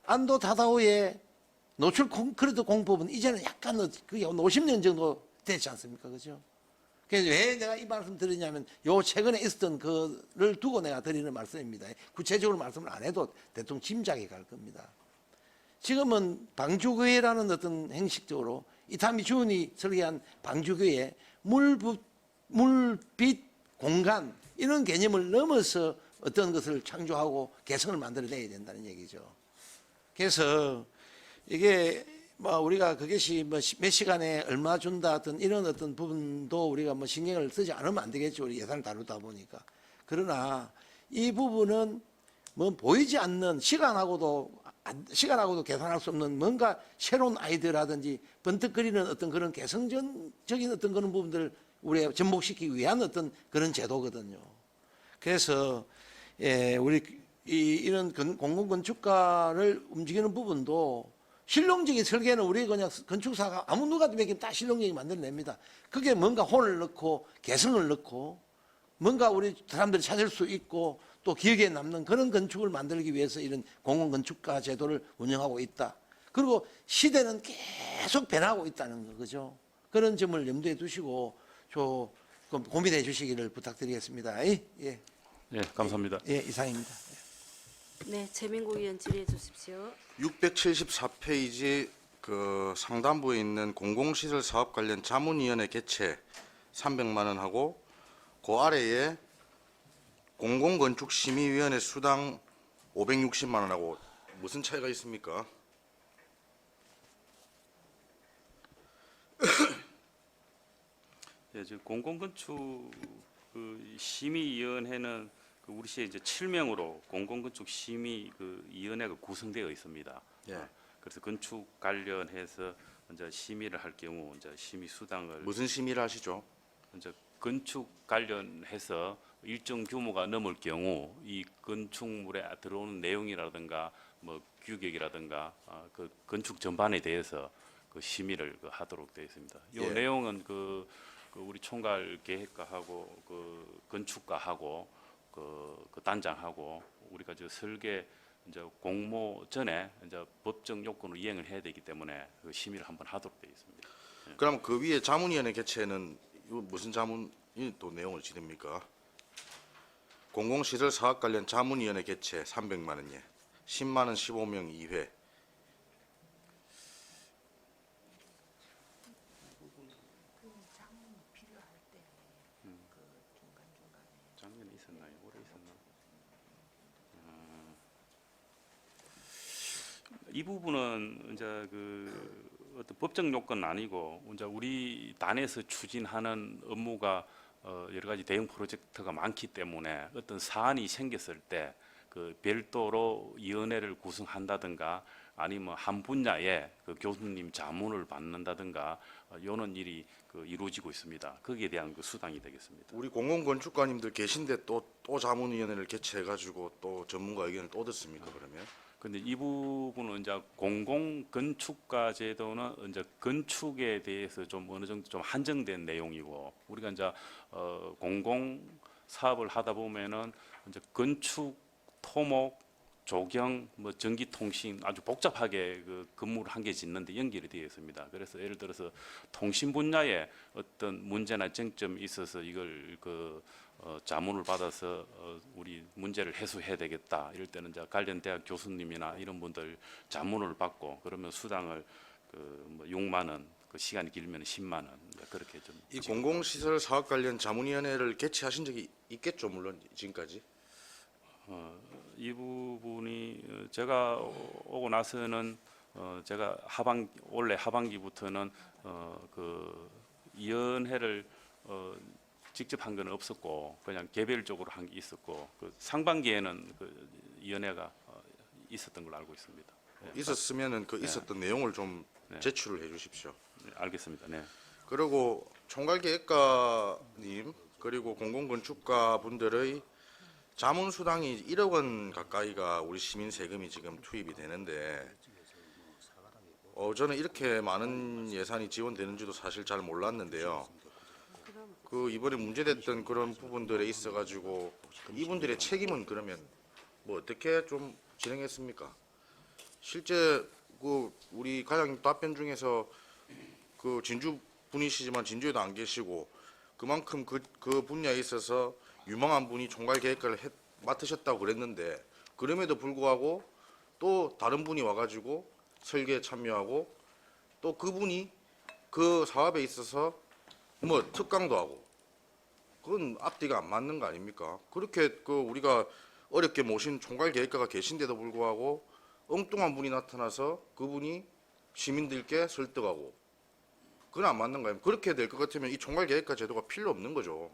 Speaker 6: 안도 다다오의 노출 콘크리트 공법은 이제는 약간 그게 50년 정도 됐지 않습니까, 그죠? 그래서 왜 내가 이 말씀 드리냐면, 요 최근에 있었던 그를 두고 내가 드리는 말씀입니다. 구체적으로 말씀을 안 해도 대충 짐작이 갈 겁니다. 지금은 방주교회라는 어떤 형식적으로 이타미 주은이 설계한 방주교회 물빛 공간 이런 개념을 넘어서 어떤 것을 창조하고 개성을 만들어내야 된다는 얘기죠. 그래서 이게 뭐 우리가 그것이 뭐 몇 시간에 얼마 준다 어떤 이런 어떤 부분도 우리가 뭐 신경을 쓰지 않으면 안 되겠죠. 우리 예산을 다루다 보니까. 그러나 이 부분은 뭐 보이지 않는 시간하고도 계산할 수 없는 뭔가 새로운 아이디어라든지 번뜩거리는 어떤 그런 개성적인 어떤 그런 부분들을 우리가 접목시키기 위한 어떤 그런 제도거든요. 그래서 우리 이런 공공건축가를 움직이는 부분도 실용적인 설계는 우리 그냥 건축사가 아무 누가 되면 다 실용적인 만들어냅니다. 그게 뭔가 혼을 넣고 개성을 넣고 뭔가 우리 사람들이 찾을 수 있고 또 기억에 남는 그런 건축을 만들기 위해서 이런 공공건축가 제도를 운영하고 있다. 그리고 시대는 계속 변하고 있다는 거죠. 그런 점을 염두에 두시고 고민해 주시기를 부탁드리겠습니다. 예,
Speaker 2: 예, 감사합니다.
Speaker 6: 예, 이상입니다.
Speaker 1: 네, 최민국 의원 질의해 주십시오.
Speaker 3: 674페이지 그 상단부에 있는 공공시설 사업 관련 자문위원회 개최 300만 원하고 그 아래에 공공건축심의위원회 수당 560만 원하고 무슨 차이가 있습니까?
Speaker 2: 예, 지금 공공건축 그 심의위원회는 그 우리 시에 이제 7명으로 공공건축 심의 그 위원회가 구성되어 있습니다.
Speaker 3: 예.
Speaker 2: 그래서 건축 관련해서 이제 심의를 할 경우 이제 심의 수당을
Speaker 3: 무슨 심의를 하시죠?
Speaker 2: 이제 건축 관련해서 일정 규모가 넘을 경우 이 건축물에 들어오는 내용이라든가 뭐 규격이라든가 그 건축 전반에 대해서 그 심의를 하도록 되어 있습니다. 이
Speaker 3: 예.
Speaker 2: 내용은 그 우리 총괄 계획과하고 그 건축과하고 그 단장하고 우리가 저 설계 이제 공모 전에 이제 법정 요건을 이행을 해야 되기 때문에 그 심의를 한번 하도록 되어 있습니다.
Speaker 3: 그럼 그 위에 자문위원회 개최는 이거 무슨 자문이 또 내용을 지릅니까? 공공시설 사업 관련 자문위원회 개최 300만 원에 10만 원 15명 2회.
Speaker 2: 작년에 있었나요? 올해 있었나? 이 부분은 이제 그 어떤 법적 요건은 아니고 이제 우리 단에서 추진하는 업무가 여러 가지 대형 프로젝트가 많기 때문에 어떤 사안이 생겼을 때 그 별도로 위원회를 구성한다든가 아니면 한 분야에 그 교수님 자문을 받는다든가 이런 일이 그 이루어지고 있습니다. 거기에 대한 그 수당이 되겠습니다.
Speaker 3: 우리 공공건축가님들 계신데 또 자문위원회를 개최해가지고 또 전문가 의견을 또 듣습니까 그러면?
Speaker 2: 근데 이 부분은 이제 공공건축가 제도는 이제 건축에 대해서 좀 어느 정도 좀 한정된 내용이고 우리가 이제 공공 사업을 하다 보면은 이제 건축, 토목, 조경, 뭐 전기통신 아주 복잡하게 그 건물을 한 개 짓는데 연결이 되어 있습니다. 그래서 예를 들어서 통신 분야에 어떤 문제나 쟁점이 있어서 이걸 자문을 받아서 우리 문제를 해소해야 되겠다. 이럴 때는 이제 관련 대학 교수님이나 이런 분들 자문을 받고 그러면 수당을 뭐 6만 원, 그 시간이 길면 10만 원 그렇게 좀.
Speaker 7: 이 공공시설 사업 관련 자문위원회를 개최하신 적이 있겠죠, 물론 지금까지.
Speaker 2: 이 부분이 제가 오고 나서는 제가 올해 하반기부터는 그 위원회를 직접 한 건 없었고 그냥 개별적으로 한 게 있었고 그 상반기에는 그 위원회가 있었던 걸로 알고 있습니다. 예.
Speaker 7: 있었으면은 그 있었던 내용을 좀
Speaker 2: 네.
Speaker 7: 제출을 해주십시오.
Speaker 2: 네, 알겠습니다. 네.
Speaker 7: 그리고 총괄계획가님 그리고 공공건축가 분들의 자문수당이 1억 원 가까이가 우리 시민 세금이 지금 투입이 되는데 저는 이렇게 많은 예산이 지원되는지도 사실 잘 몰랐는데요. 그 이번에 문제됐던 그런 부분들에 있어가지고 이분들의 책임은 그러면 뭐 어떻게 좀 진행했습니까? 실제 그 우리 과장님 답변 중에서 그 진주 분이시지만 진주에도 안 계시고 그만큼 그 분야에 있어서 유망한 분이 총괄계획과를 맡으셨다고 그랬는데 그럼에도 불구하고 또 다른 분이 와가지고 설계에 참여하고 또 그분이 그 사업에 있어서 뭐 특강도 하고 그건 앞뒤가 안 맞는 거 아닙니까? 그렇게 그 우리가 어렵게 모신 총괄계획과가 계신데도 불구하고 엉뚱한 분이 나타나서 그분이 시민들께 설득하고 그건 안 맞는 거예요. 그렇게 될 것 같으면 이 총괄계획과 제도가 필요 없는 거죠.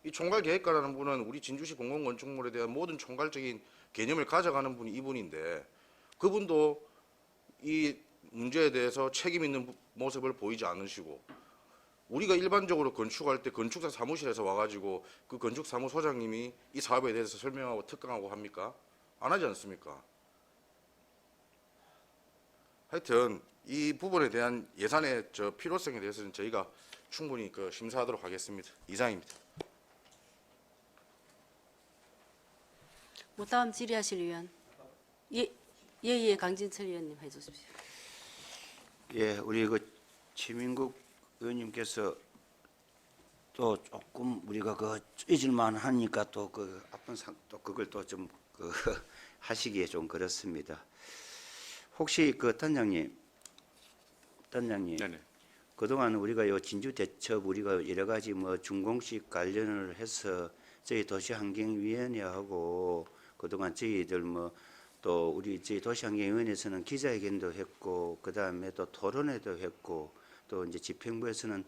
Speaker 7: 이 총괄계획과라는 분은 우리 진주시 공공건축물에 대한 모든 총괄적인 개념을 가져가는 분이 이분인데 그분도 이 문제에 대해서 책임 있는 모습을 보이지 않으시고 우리가 일반적으로 건축할 때 건축사 사무실에서 와가지고 그 건축사무소장님이 이 사업에 대해서 설명하고 특강하고 합니까? 안 하지 않습니까? 하여튼 이 부분에 대한 예산의 필요성에 대해서는 저희가 충분히 심사하도록 하겠습니다. 이상입니다.
Speaker 1: 뭐 다음 질의하실 의원. 예, 강진철 의원님 해주십시오.
Speaker 5: 예, 우리 그 최민국 의원님께서 또 조금 우리가 그 잊을만 하니까 또 그 아픈 또 그걸 또 좀 하시기에 좀 그렇습니다. 혹시 그 단장님,
Speaker 2: 네네.
Speaker 5: 그동안 우리가 요 진주 대첩 우리가 여러 가지 뭐 준공식 관련을 해서 저희 도시환경위원회하고 그동안 저희들 뭐 또 우리 저희 도시환경위원회에서는 기자회견도 했고 그 다음에 또 토론회도 했고 또 이제 집행부에서는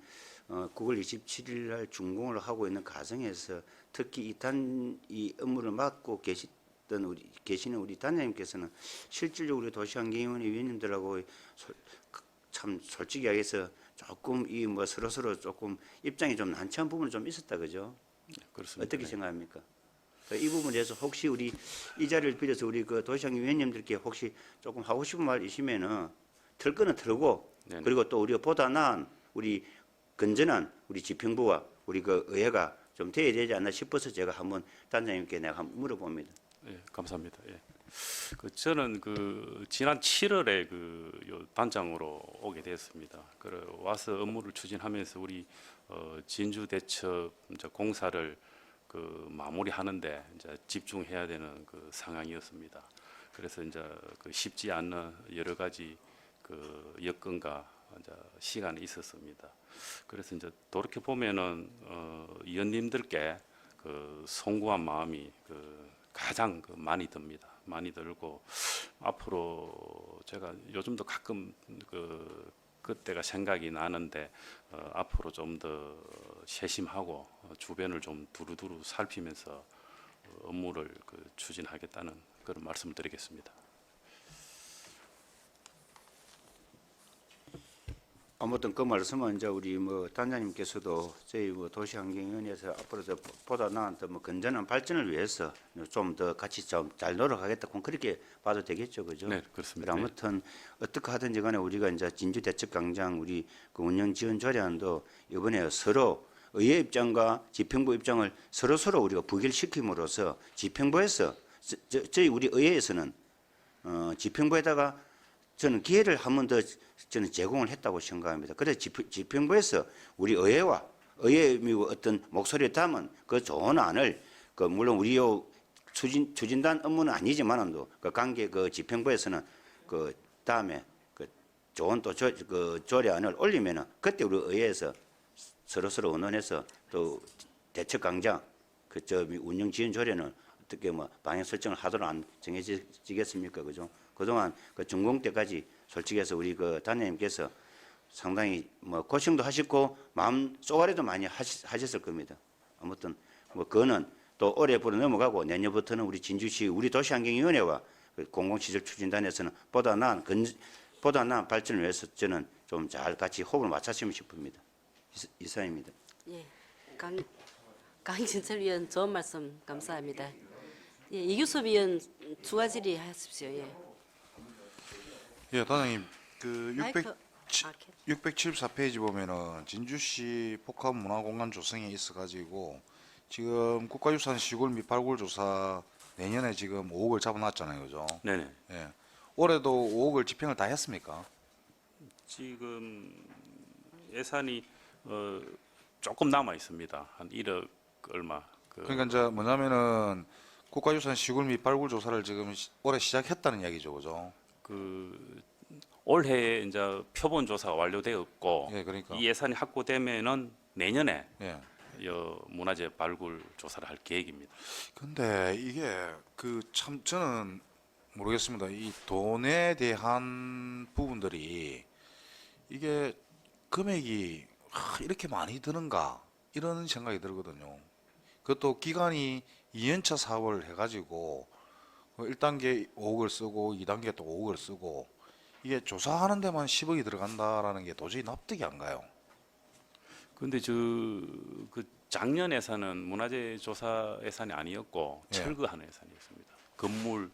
Speaker 5: 9월 27일 날 준공을 하고 있는 과정에서 특히 이 업무를 맡고 계시는 우리 단장님께서는 실질적으로 도시환경위원회 위원님들하고 참 솔직히 얘기해서 조금 이 뭐 서로 조금 입장이 좀 난처한 부분이 좀 있었다 그죠?
Speaker 2: 그렇습니다.
Speaker 5: 어떻게
Speaker 2: 네.
Speaker 5: 생각합니까? 이 부분에 대해서 혹시 우리 이 자리를 빌어서 우리 그 도시환경 위원님들께 혹시 조금 하고 싶은 말 있으면은 틀 거는 틀고
Speaker 2: 네네.
Speaker 5: 그리고 또 우리가 보다 나은 우리 건전한 우리 집행부와 우리 그 의회가 좀 돼야 되지 않나 싶어서 제가 한번 단장님께 내가 한번 물어봅니다.
Speaker 2: 예, 감사합니다. 예. 저는 지난 7월에 요 단장으로 오게 됐습니다. 그래 와서 업무를 추진하면서 우리 진주 대첩 이제 공사를 마무리하는데 이제 집중해야 되는 상황이었습니다. 그래서 이제 쉽지 않은 여러 가지 여건과 이제 시간이 있었습니다. 그래서 이제 돌이켜 보면은 위원님들께 송구한 마음이 가장 많이 듭니다. 많이 들고 앞으로 제가 요즘도 가끔 그때가 생각이 나는데 앞으로 좀 더 세심하고 주변을 좀 두루두루 살피면서 업무를 추진하겠다는 그런 말씀을 드리겠습니다.
Speaker 5: 아무튼 그 말씀은 이제 우리 뭐 단장님께서도 저희 뭐 도시환경위원회에서 앞으로 더 보다 나은 더 뭐 건전한 발전을 위해서 좀 더 같이 좀 잘 노력하겠다. 그렇게 봐도 되겠죠, 그죠?
Speaker 2: 네, 그렇습니다.
Speaker 5: 아무튼 어떻게 하든지 간에 우리가 이제 진주 대첩 광장 우리 그 운영 지원 조례안도 이번에 서로 의회 입장과 집행부 입장을 서로 우리가 부결시킴으로써 집행부에서 저희 우리 의회에서는 지평부에다가 저는 기회를 한 번 더 저는 제공을 했다고 생각합니다. 그래서 지평부에서 우리 의회와 의회의 어떤 목소리를 담은 그 좋은 안을 그 물론 우리 요 추진단 업무는 아니지만도 그 관계 그 지평부에서는 그 다음에 그 좋은 또 그 조례안을 올리면은 그때 우리 의회에서 서로 의논해서 또 대책 강장 그 저 운영 지원 조례는 어떻게 뭐 방향 설정을 하도록 안 정해지겠습니까, 그죠? 그동안 그 준공 때까지 솔직해서 우리 그 단장님께서 상당히 뭐 고생도 하셨고 마음 쏘가리도 많이 하셨을 겁니다. 아무튼 뭐 그거는 또 올해 불어 넘어가고 내년부터는 우리 진주시 우리 도시환경위원회와 그 공공시설 추진단에서는 보다 나은 발전을 위해서 저는 좀 잘 같이 호흡을 맞췄으면 싶습니다. 이상입니다.
Speaker 1: 예, 강진철 위원 좋은 말씀 감사합니다. 예, 이규섭 위원 추가 질의하십시오. 예.
Speaker 3: 예, 단장님 그
Speaker 1: 마이크,
Speaker 3: 674페이지 보면은 진주시 복합 문화공간 조성에 있어가지고 지금 국가유산 시골 및 발굴 조사 내년에 지금 5억을 잡아놨잖아요, 그죠?
Speaker 2: 네네.
Speaker 3: 예. 올해도 5억을 집행을 다 했습니까?
Speaker 2: 지금 예산이 조금 남아 있습니다. 한 1억 얼마.
Speaker 3: 그러니까 이제 뭐냐면은 국가유산 시골 및 발굴 조사를 지금 올해 시작했다는 이야기죠, 그죠?
Speaker 2: 그 올해 이제 표본 조사가 완료되었고
Speaker 3: 예, 그러니까.
Speaker 2: 이 예산이 확보되면은 내년에
Speaker 3: 예.
Speaker 2: 문화재 발굴 조사를 할 계획입니다.
Speaker 3: 근데 이게 그 참 저는 모르겠습니다. 이 돈에 대한 부분들이 이게 금액이 이렇게 많이 드는가 이런 생각이 들거든요. 그것도 기간이 2년차 사업을 해가지고 1단계 5억을 쓰고 2단계 또 5억을 쓰고 이게 조사하는 데만 10억이 들어간다라는 게 도저히 납득이 안 가요.
Speaker 2: 근데 그 작년 예산은 문화재 조사 예산이 아니었고
Speaker 3: 예.
Speaker 2: 철거하는 예산이었습니다. 건물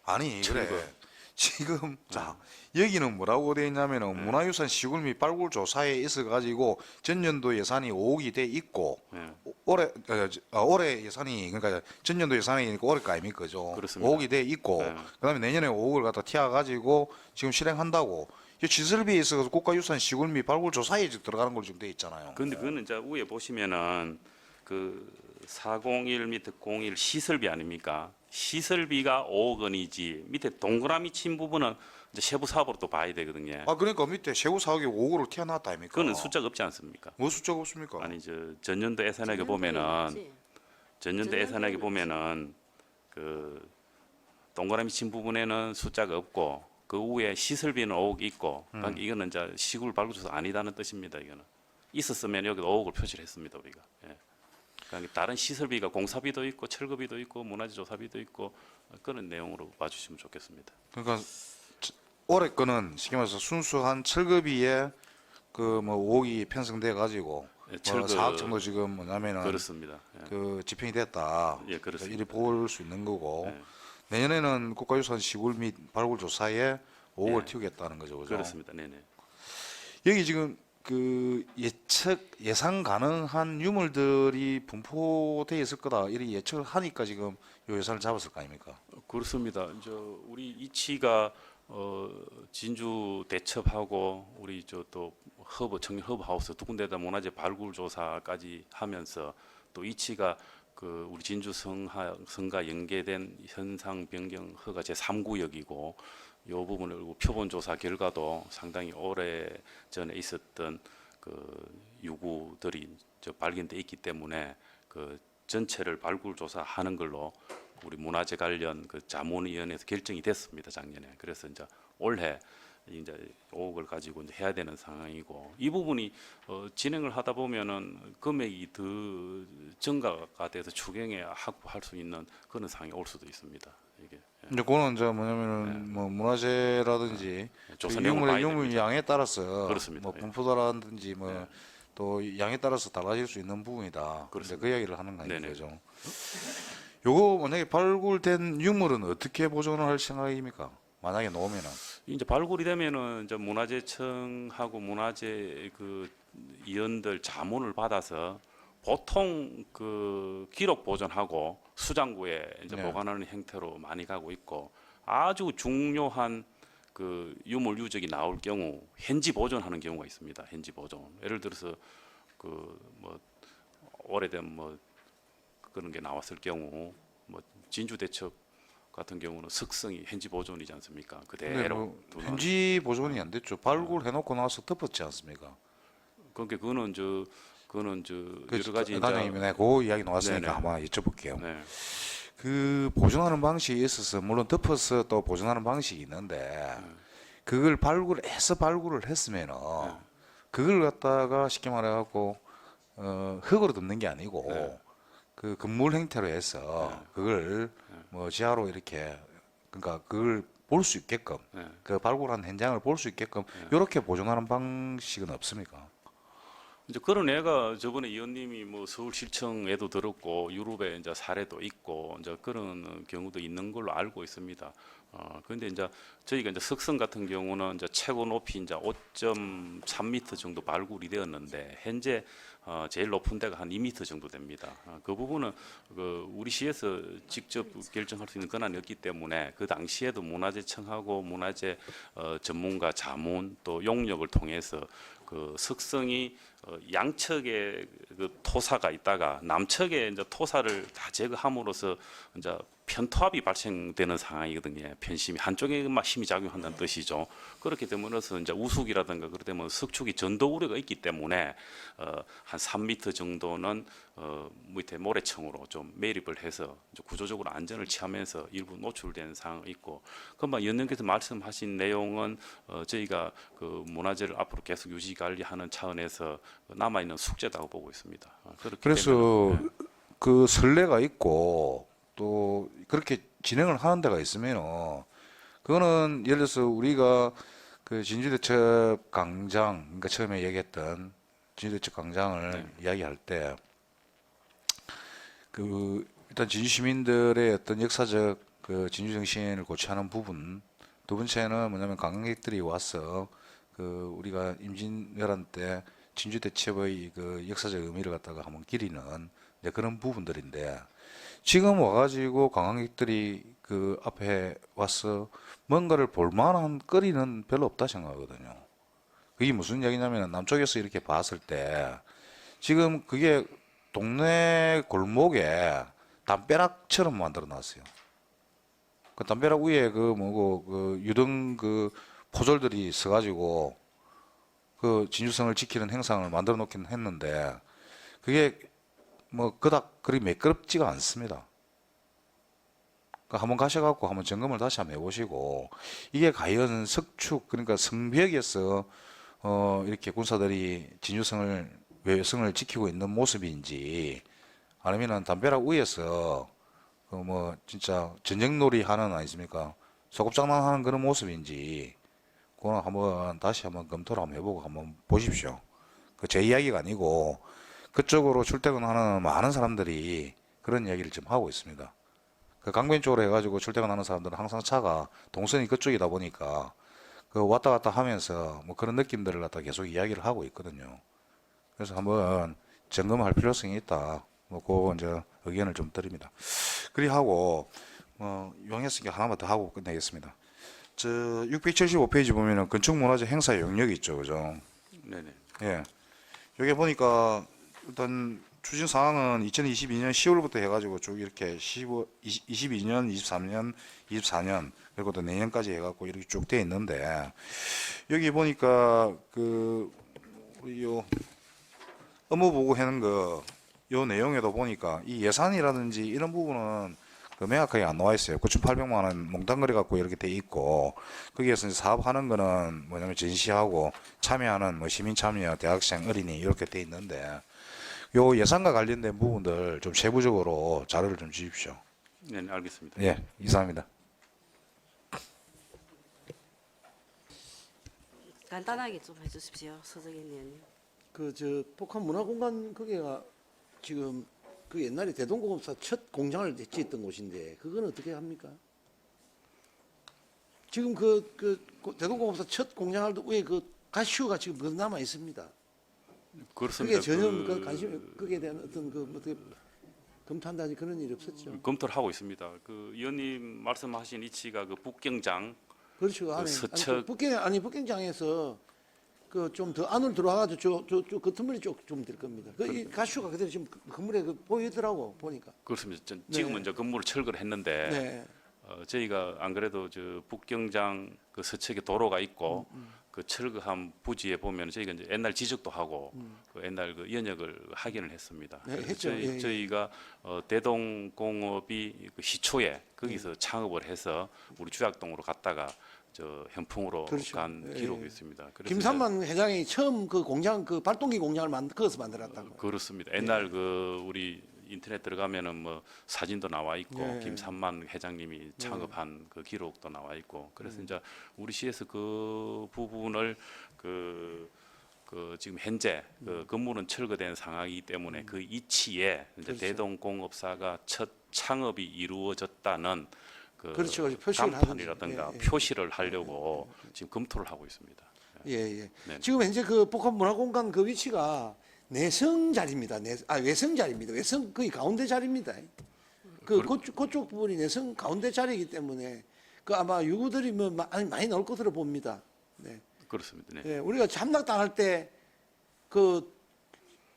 Speaker 3: 아니
Speaker 2: 철거.
Speaker 3: 그래 지금 자 여기는 뭐라고 돼 있냐면은 문화유산 시골 및 발굴 조사에 있어 가지고 전년도 예산이 5억이 돼 있고
Speaker 2: 예.
Speaker 3: 올해 예산이 그러니까 전년도 예산이 올해 거 아닙니까, 그죠?
Speaker 2: 그렇습니다.
Speaker 3: 5억이 돼 있고
Speaker 2: 네.
Speaker 3: 그다음에 내년에 5억을 갖다 튀어 가지고 지금 실행한다고. 이 시설비에 있어서 국가유산 시골 및 발굴 조사에 들어가는 걸로 지금 돼 있잖아요.
Speaker 2: 근데 그거는 이제 위에 보시면은 그 401 밑에 01 시설비 아닙니까? 시설비가 5억 원이지 밑에 동그라미 친 부분은 이제 세부 사업으로 또 봐야 되거든요.
Speaker 3: 아 그러니까 밑에 세부 사업이 5억으로 튀어나왔다 아닙니까?
Speaker 2: 그거는 숫자가 없지 않습니까?
Speaker 3: 뭐 숫자가 없습니까?
Speaker 2: 아니 저 전년도 예산액에 보면은
Speaker 1: 있지.
Speaker 2: 전년도
Speaker 1: 전년도에는
Speaker 2: 예산액에 보면은 그 동그라미 친 부분에는 숫자가 없고 그 위에 시설비는 5억 있고 그러니까 이거는 이제 시골 발굴조사 아니다는 뜻입니다. 이거는 있었으면 여기 5억을 표시를 했습니다 우리가. 예. 그러니까 다른 시설비가 공사비도 있고 철거비도 있고 문화재 조사비도 있고 그런 내용으로 봐주시면 좋겠습니다.
Speaker 3: 그러니까 올해 거는 쉽게 말해서 순수한 철거비에 그 뭐 5억이 편성돼 가지고
Speaker 2: 예,
Speaker 3: 뭐 4억 정도 지금 뭐냐면은
Speaker 2: 그렇습니다. 예.
Speaker 3: 그 집행이 됐다.
Speaker 2: 예, 그렇습니다.
Speaker 3: 이리 볼 수 있는 거고
Speaker 2: 예.
Speaker 3: 내년에는 국가유산 시골 및 발굴 조사에 5억을
Speaker 2: 예.
Speaker 3: 튀우겠다는 거죠, 그죠?
Speaker 2: 그렇습니다. 네네.
Speaker 3: 여기 지금 그 예상 가능한 유물들이 분포되어 있을 거다 이렇게 예측을 하니까 지금 요 예산을 잡았을 거 아닙니까?
Speaker 2: 그렇습니다. 우리 이치가 진주 대첩하고 우리 또 청년 허브 하우스 두 군데다 문화재 발굴 조사까지 하면서 또 이치가 그 우리 진주 성과 연계된 현상 변경 허가 제 3구역이고 이 부분을 표본 조사 결과도 상당히 오래 전에 있었던 그 유구들이 발견돼 있기 때문에 그 전체를 발굴 조사하는 걸로 우리 문화재 관련 그 자문위원회에서 결정이 됐습니다 작년에. 그래서 이제 올해 이제 5억을 가지고 이제 해야 되는 상황이고 이 부분이 진행을 하다 보면은 금액이 더 증가가 돼서 추경에 확보할 수 있는 그런 상황이 올 수도 있습니다. 이게
Speaker 3: 이제 그거는 이제 뭐냐면은 뭐 문화재라든지
Speaker 2: 조사
Speaker 3: 그
Speaker 2: 내용을 봐야
Speaker 3: 유물
Speaker 2: 됩니다.
Speaker 3: 양에 따라서
Speaker 2: 그렇습니다.
Speaker 3: 뭐
Speaker 2: 예.
Speaker 3: 분포도라든지 뭐 또 양에 따라서 달라질 수 있는 부분이다.
Speaker 2: 그렇습니다.
Speaker 3: 그 이야기를 하는 거 아니에요,
Speaker 2: 네네.
Speaker 3: 그죠? 요거 만약에 발굴된 유물은 어떻게 보존을 할 생각입니까? 만약에 놓으면은
Speaker 2: 이제 발굴이 되면은 이제 문화재청하고 문화재 그 위원들 자문을 받아서 보통 그 기록 보존하고 수장고에 이제
Speaker 3: 네.
Speaker 2: 보관하는 형태로 많이 가고 있고 아주 중요한 그 유물 유적이 나올 경우 현지 보존하는 경우가 있습니다. 현지 보존. 예를 들어서 그 뭐 오래된 뭐 그런 게 나왔을 경우 뭐 진주대첩 같은 경우는 석성이 현지 보존이지 않습니까?
Speaker 3: 근데
Speaker 2: 그대로
Speaker 3: 뭐
Speaker 2: 두는.
Speaker 3: 현지 보존이 안 됐죠. 발굴해놓고 나서 덮었지 않습니까?
Speaker 2: 그러니까 그거는 저
Speaker 3: 그
Speaker 2: 여러 가지
Speaker 3: 단장님이 그 이야기 나왔으니까
Speaker 2: 네네.
Speaker 3: 한번 여쭤볼게요.
Speaker 2: 네.
Speaker 3: 그 보존하는 방식에 있어서 물론 덮어서 또 보존하는 방식이 있는데 그걸 발굴을 했으면은 그걸 갖다가 쉽게 말해갖고 흙으로 덮는 게 아니고
Speaker 2: 네.
Speaker 3: 그 건물 형태로 해서 그걸 뭐 지하로 이렇게 그러니까 그걸 볼 수 있게끔
Speaker 2: 네.
Speaker 3: 그 발굴한 현장을 볼 수 있게끔 이렇게 보존하는 방식은 없습니까?
Speaker 2: 이제 그런 애가 저번에 의원님이 뭐 서울시청에도 들었고 유럽에 이제 사례도 있고 이제 그런 경우도 있는 걸로 알고 있습니다. 그런데 이제 저희가 이제 석성 같은 경우는 이제 최고 높이 이제 5.3m 정도 발굴이 되었는데 현재 제일 높은 데가 한 2m 정도 됩니다. 그 부분은 그 우리 시에서 직접 결정할 수 있는 권한이 없기 때문에 그 당시에도 문화재청하고 문화재 전문가 자문 또 용역을 통해서 그 석성이 양측에 그 토사가 있다가 남측에 이제 토사를 다 제거함으로써 이제 편토합이 발생되는 상황이거든요. 편심이 한쪽에만 힘이 작용한다는 뜻이죠. 그렇게 되면서 이제 우숙이라든가 그렇게 되면 석축이 전도 우려가 있기 때문에 한 3m 정도는 밑에 모래층으로 좀 매립을 해서 이제 구조적으로 안전을 취하면서 일부 노출된 상황이 있고, 금방 연님께서 말씀하신 내용은 저희가 그 문화재를 앞으로 계속 유지 관리하는 차원에서 남아 있는 숙제라고 보고 있습니다. 그렇기
Speaker 3: 그래서
Speaker 2: 때문에,
Speaker 3: 그 선례가 있고 또 그렇게 진행을 하는 데가 있으면 그거는 예를 들어서 우리가 그 진주대첩 광장 그러니까 처음에 얘기했던 진주대첩 광장을 이야기할 때 그 일단 진주 시민들의 어떤 역사적 그 진주 정신을 고취하는 부분, 두 번째는 뭐냐면 관광객들이 와서 그 우리가 임진왜란 때 진주 대첩의 그 역사적 의미를 갖다가 한번 기리는 이제 그런 부분들인데, 지금 와가지고 관광객들이 그 앞에 와서 뭔가를 볼 만한 거리는 별로 없다 생각하거든요. 그게 무슨 이야기냐면 남쪽에서 이렇게 봤을 때 지금 그게 동네 골목에 담벼락처럼 만들어 놨어요. 그 담벼락 위에 그 뭐고 그 유등 그 포졸들이 서가지고 그 진주성을 지키는 행상을 만들어 놓긴 했는데 그게 뭐 그닥 그리 매끄럽지가 않습니다. 그러니까 한번 가셔갖고 한번 점검을 다시 한번 해보시고 이게 과연 석축 그러니까 성벽에서 이렇게 군사들이 진주성을 외성을 지키고 있는 모습인지 아니면은 담벼락 위에서 그 뭐 진짜 전쟁놀이 하는 아니십니까? 소꿉장난하는 그런 모습인지 그거는 한번 다시 한번 검토를 한번 해보고 한번 보십시오. 그 제 이야기가 아니고 그쪽으로 출퇴근하는 많은 사람들이 그런 이야기를 지금 하고 있습니다. 그 강변 쪽으로 해가지고 출퇴근하는 사람들은 항상 차가 동선이 그쪽이다 보니까 그 왔다 갔다 하면서 뭐 그런 느낌들을 갖다 계속 이야기를 하고 있거든요. 그래서 한번 점검할 필요성이 있다. 뭐 그거 이제 의견을 좀 드립니다. 그리 하고 용했으니까 하나만 더 하고 끝내겠습니다. 저 675페이지 보면은 건축문화재 행사 영역이 있죠, 그죠?
Speaker 2: 네네.
Speaker 3: 예. 여기 보니까 일단 추진 사항은 2022년 10월부터 해가지고 쭉 이렇게 22년, 23년, 24년 그리고 또 내년까지 해갖고 이렇게 쭉 돼 있는데 여기 보니까 그 우리 요 업무 보고 하는 거 요 내용에도 보니까 이 예산이라든지 이런 부분은 그 명확하게 안 나와 있어요. 9,800만 원 몽땅거리 갖고 이렇게 돼 있고 거기에서 사업하는 거는 뭐냐면 전시하고 참여하는 뭐 시민 참여, 대학생, 어린이 이렇게 돼 있는데 요 예산과 관련된 부분들 좀 세부적으로 자료를 좀 주십시오.
Speaker 2: 네, 알겠습니다.
Speaker 3: 예, 이상입니다.
Speaker 1: 간단하게 좀 해주십시오, 서정현 의원님.
Speaker 6: 그 저 북한 문화공간 거기가 지금 그 옛날에 대동공업사 첫 공장을 짓던 곳인데 그건 어떻게 합니까? 지금 그 대동공업사 첫 공장할 때 위에 그 가시유가 지금 그 남아 있습니다.
Speaker 2: 그렇습니다.
Speaker 6: 그게 전혀 그 관심 거기에 대한 어떤 그 어떻게 검토한다니 그런 일이 없었죠.
Speaker 2: 검토를 하고 있습니다. 그 의원님 말씀하신 위치가 그 북경장
Speaker 6: 그렇죠. 안에
Speaker 2: 서척-
Speaker 6: 북경장에서 그 좀 더 안으로 들어와가지고 그 틈물이 좀 될 겁니다. 이 가슈가 그대로 지금 건물에 보이더라고 보니까.
Speaker 2: 그렇습니다. 지금은 이제 건물을 철거를 했는데
Speaker 6: 네.
Speaker 2: 저희가 안 그래도 저 북경장 그 서측에 도로가 있고 그 철거한 부지에 보면 저희가 이제 옛날 지적도 하고 그 옛날 그 연역을 확인을 했습니다.
Speaker 6: 네,
Speaker 2: 그래서
Speaker 6: 했죠. 예, 예.
Speaker 2: 저희가 대동공업이 그 시초에 거기서 창업을 해서 우리 주약동으로 갔다가 저 현풍으로
Speaker 6: 그렇죠.
Speaker 2: 간
Speaker 6: 예,
Speaker 2: 기록이
Speaker 6: 예.
Speaker 2: 있습니다. 그래서
Speaker 6: 김삼만 회장이 처음 그 공장 그 발동기 공장을 그것을 만들었다고.
Speaker 2: 그렇습니다. 옛날 그 우리 인터넷 들어가면은 뭐 사진도 나와 있고
Speaker 6: 네.
Speaker 2: 김삼만 회장님이 창업한 그 기록도 나와 있고 그래서 이제 우리 시에서 그 부분을 그 지금 현재 그 건물은 철거된 상황이기 때문에 그 이치에 이제
Speaker 6: 그렇죠.
Speaker 2: 대동공업사가 첫 창업이 이루어졌다는 그
Speaker 6: 그렇죠. 표시를
Speaker 2: 간판이라든가
Speaker 6: 하든지. 예, 예.
Speaker 2: 표시를 하려고 지금 검토를 하고 있습니다.
Speaker 6: 예, 예.
Speaker 2: 네.
Speaker 6: 지금 현재 그 복합문화공간 그 위치가 내성 자리입니다. 외성 자리입니다. 외성 거의 가운데 자리입니다. 그쪽 부분이 내성 가운데 자리이기 때문에 그 아마 유구들이 뭐 많이 나올 것으로 봅니다. 네.
Speaker 2: 그렇습니다. 네.
Speaker 6: 예, 우리가 함락당할 때 그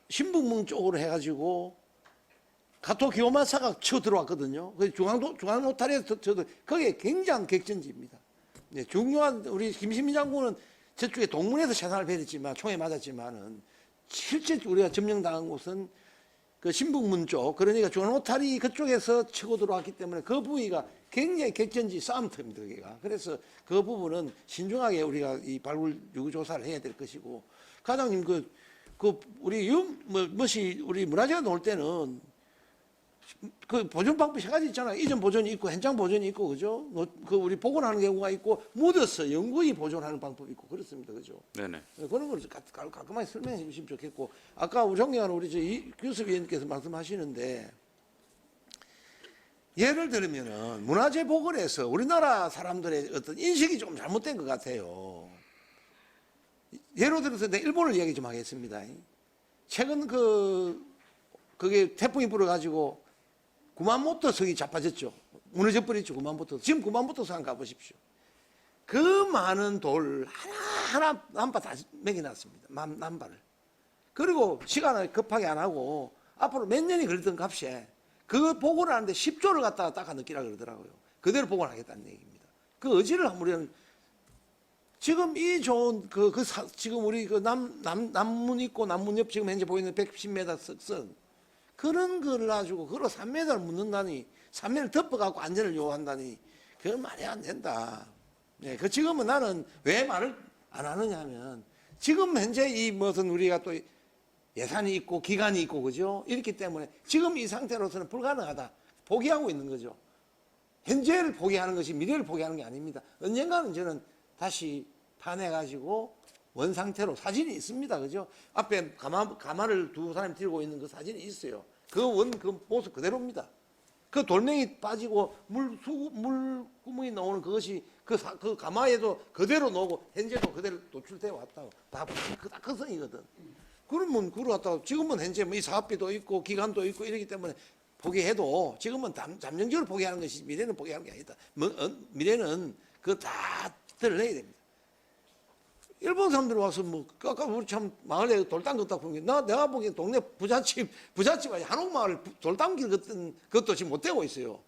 Speaker 6: 신북문 쪽으로 해가지고 가토 기요마사가 쳐 들어왔거든요. 그 중앙 노타리에서 저도 거기에 굉장한 객전지입니다. 네, 중요한 우리 김신미 장군은 저쪽에 동문에서 세상을 베렸지만 총에 맞았지만은 실제 우리가 점령당한 곳은 그 신북문 쪽 그러니까 중앙 노타리 그쪽에서 치고 들어왔기 때문에 그 부위가 굉장히 객전지 싸움터입니다. 거기가. 그래서 그 부분은 신중하게 우리가 이 발굴 유구 조사를 해야 될 것이고 과장님 우리 우리 문화재가 나올 때는 그 보존 방법이 세 가지 있잖아요. 이전 보존이 있고 현장 보존이 있고 그죠? 그 우리 복원하는 경우가 있고 묻어서 영구히 보존하는 방법이 있고 그렇습니다. 그죠?
Speaker 2: 네네.
Speaker 6: 그런 걸 깔끔하게 설명해 주시면 좋겠고 아까 존경하는 우리 교섭 위원님께서 말씀하시는데 예를 들면은 문화재 복원에서 우리나라 사람들의 어떤 인식이 좀 잘못된 것 같아요. 예를 들어서 내가 일본을 이야기 좀 하겠습니다. 최근 그게 태풍이 불어가지고 구만모토 성이 자빠졌죠. 무너져 버렸죠. 구만모토. 지금 구만모토 성 가보십시오. 그 많은 돌 하나하나 남바 다 매겨놨습니다. 남바를. 그리고 시간을 급하게 안 하고 앞으로 몇 년이 걸리던 값에 그 복원을 하는데 10조를 갖다가 딱 느끼라 그러더라고요. 그대로 복원하겠다는 얘기입니다. 그 의지를 우리는 지금 이 좋은 지금 우리 남문 있고 남문 옆 지금 현재 보이는 110m 선 그런 거를 가지고 그로 3m를 묻는다니 3m를 덮어갖고 안전을 요구한다니 그건 말이 안 된다. 네, 그 지금은 나는 왜 말을 안 하느냐면 지금 현재 이 무슨 우리가 또 예산이 있고 기간이 있고 그죠? 이렇기 때문에 지금 이 상태로서는 불가능하다. 포기하고 있는 거죠. 현재를 포기하는 것이 미래를 포기하는 게 아닙니다. 언젠가는 저는 다시 파내가지고 원상태로 사진이 있습니다. 그죠? 앞에 가마를 두 사람이 들고 있는 그 사진이 있어요. 그 모습 그대로입니다. 그 돌멩이 빠지고 물 구멍이 나오는 그것이 그 가마에도 그대로 나오고 현재도 그대로 노출되어 왔다고. 다 그 성이거든. 그러면 그러 갔다가 지금은 현재 이 사업비도 있고 기간도 있고 이러기 때문에 포기해도 지금은 잠정적으로 포기하는 것이 미래는 포기하는 게 아니다. 미래는 그거 다 드러내야 됩니다. 일본 사람들이 와서 아까 우리 참 마을에 돌담 걷다 보면 내가 보기엔 동네 부잣집 아니 한옥마을 돌담 길 같은 것도 지금 못 되고 있어요.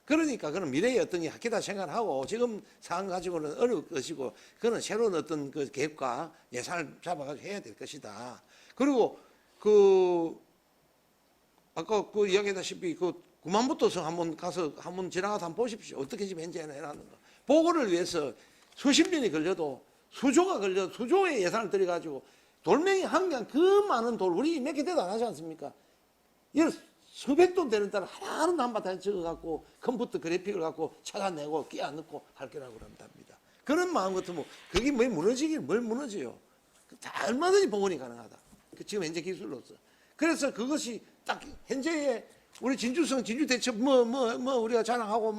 Speaker 6: 그러니까 그런 미래의 어떤 학기다 생각하고 지금 상황 가지고는 어려울 것이고 그는 새로운 어떤 그 계획과 예산을 잡아가지고 해야 될 것이다. 그리고 아까 이야기했다시피 구만부터서 한번 지나가서 한번 보십시오. 어떻게 지금 현재 해놨는가. 보고를 위해서 수십 년이 걸려도 수조의 예산을 들여가지고 돌멩이 그 많은 돌 우리 몇 개 대도 안 하지 않습니까? 이걸 수백 돈 되는 따라 하나하나 남바다에 적어갖고 컴퓨터 그래픽을 갖고 찾아내고 끼워 넣고 할 거라고 그런답니다. 그런 마음 같으면 그게 뭘 무너져요. 다 얼마든지 복원이 가능하다. 지금 현재 기술로서. 그래서 그것이 딱 현재의 우리 진주 대첩 우리가 자랑하고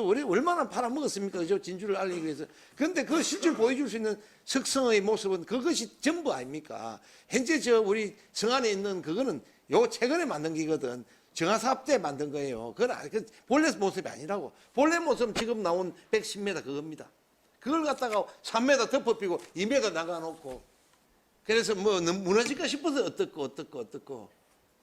Speaker 6: 우리 얼마나 팔아먹었습니까? 그죠? 진주를 알리기 위해서. 그런데 그 실제로 보여줄 수 있는 석성의 모습은 그것이 전부 아닙니까? 현재 우리 성 안에 있는 그거는 최근에 만든 기거든. 정화사업 때 만든 거예요. 그 본래 모습이 아니라고. 본래 모습은 지금 나온 110m 그겁니다. 그걸 갖다가 3m 덮어피고 2m 나가놓고 그래서 뭐 무너질까 싶어서 어떻고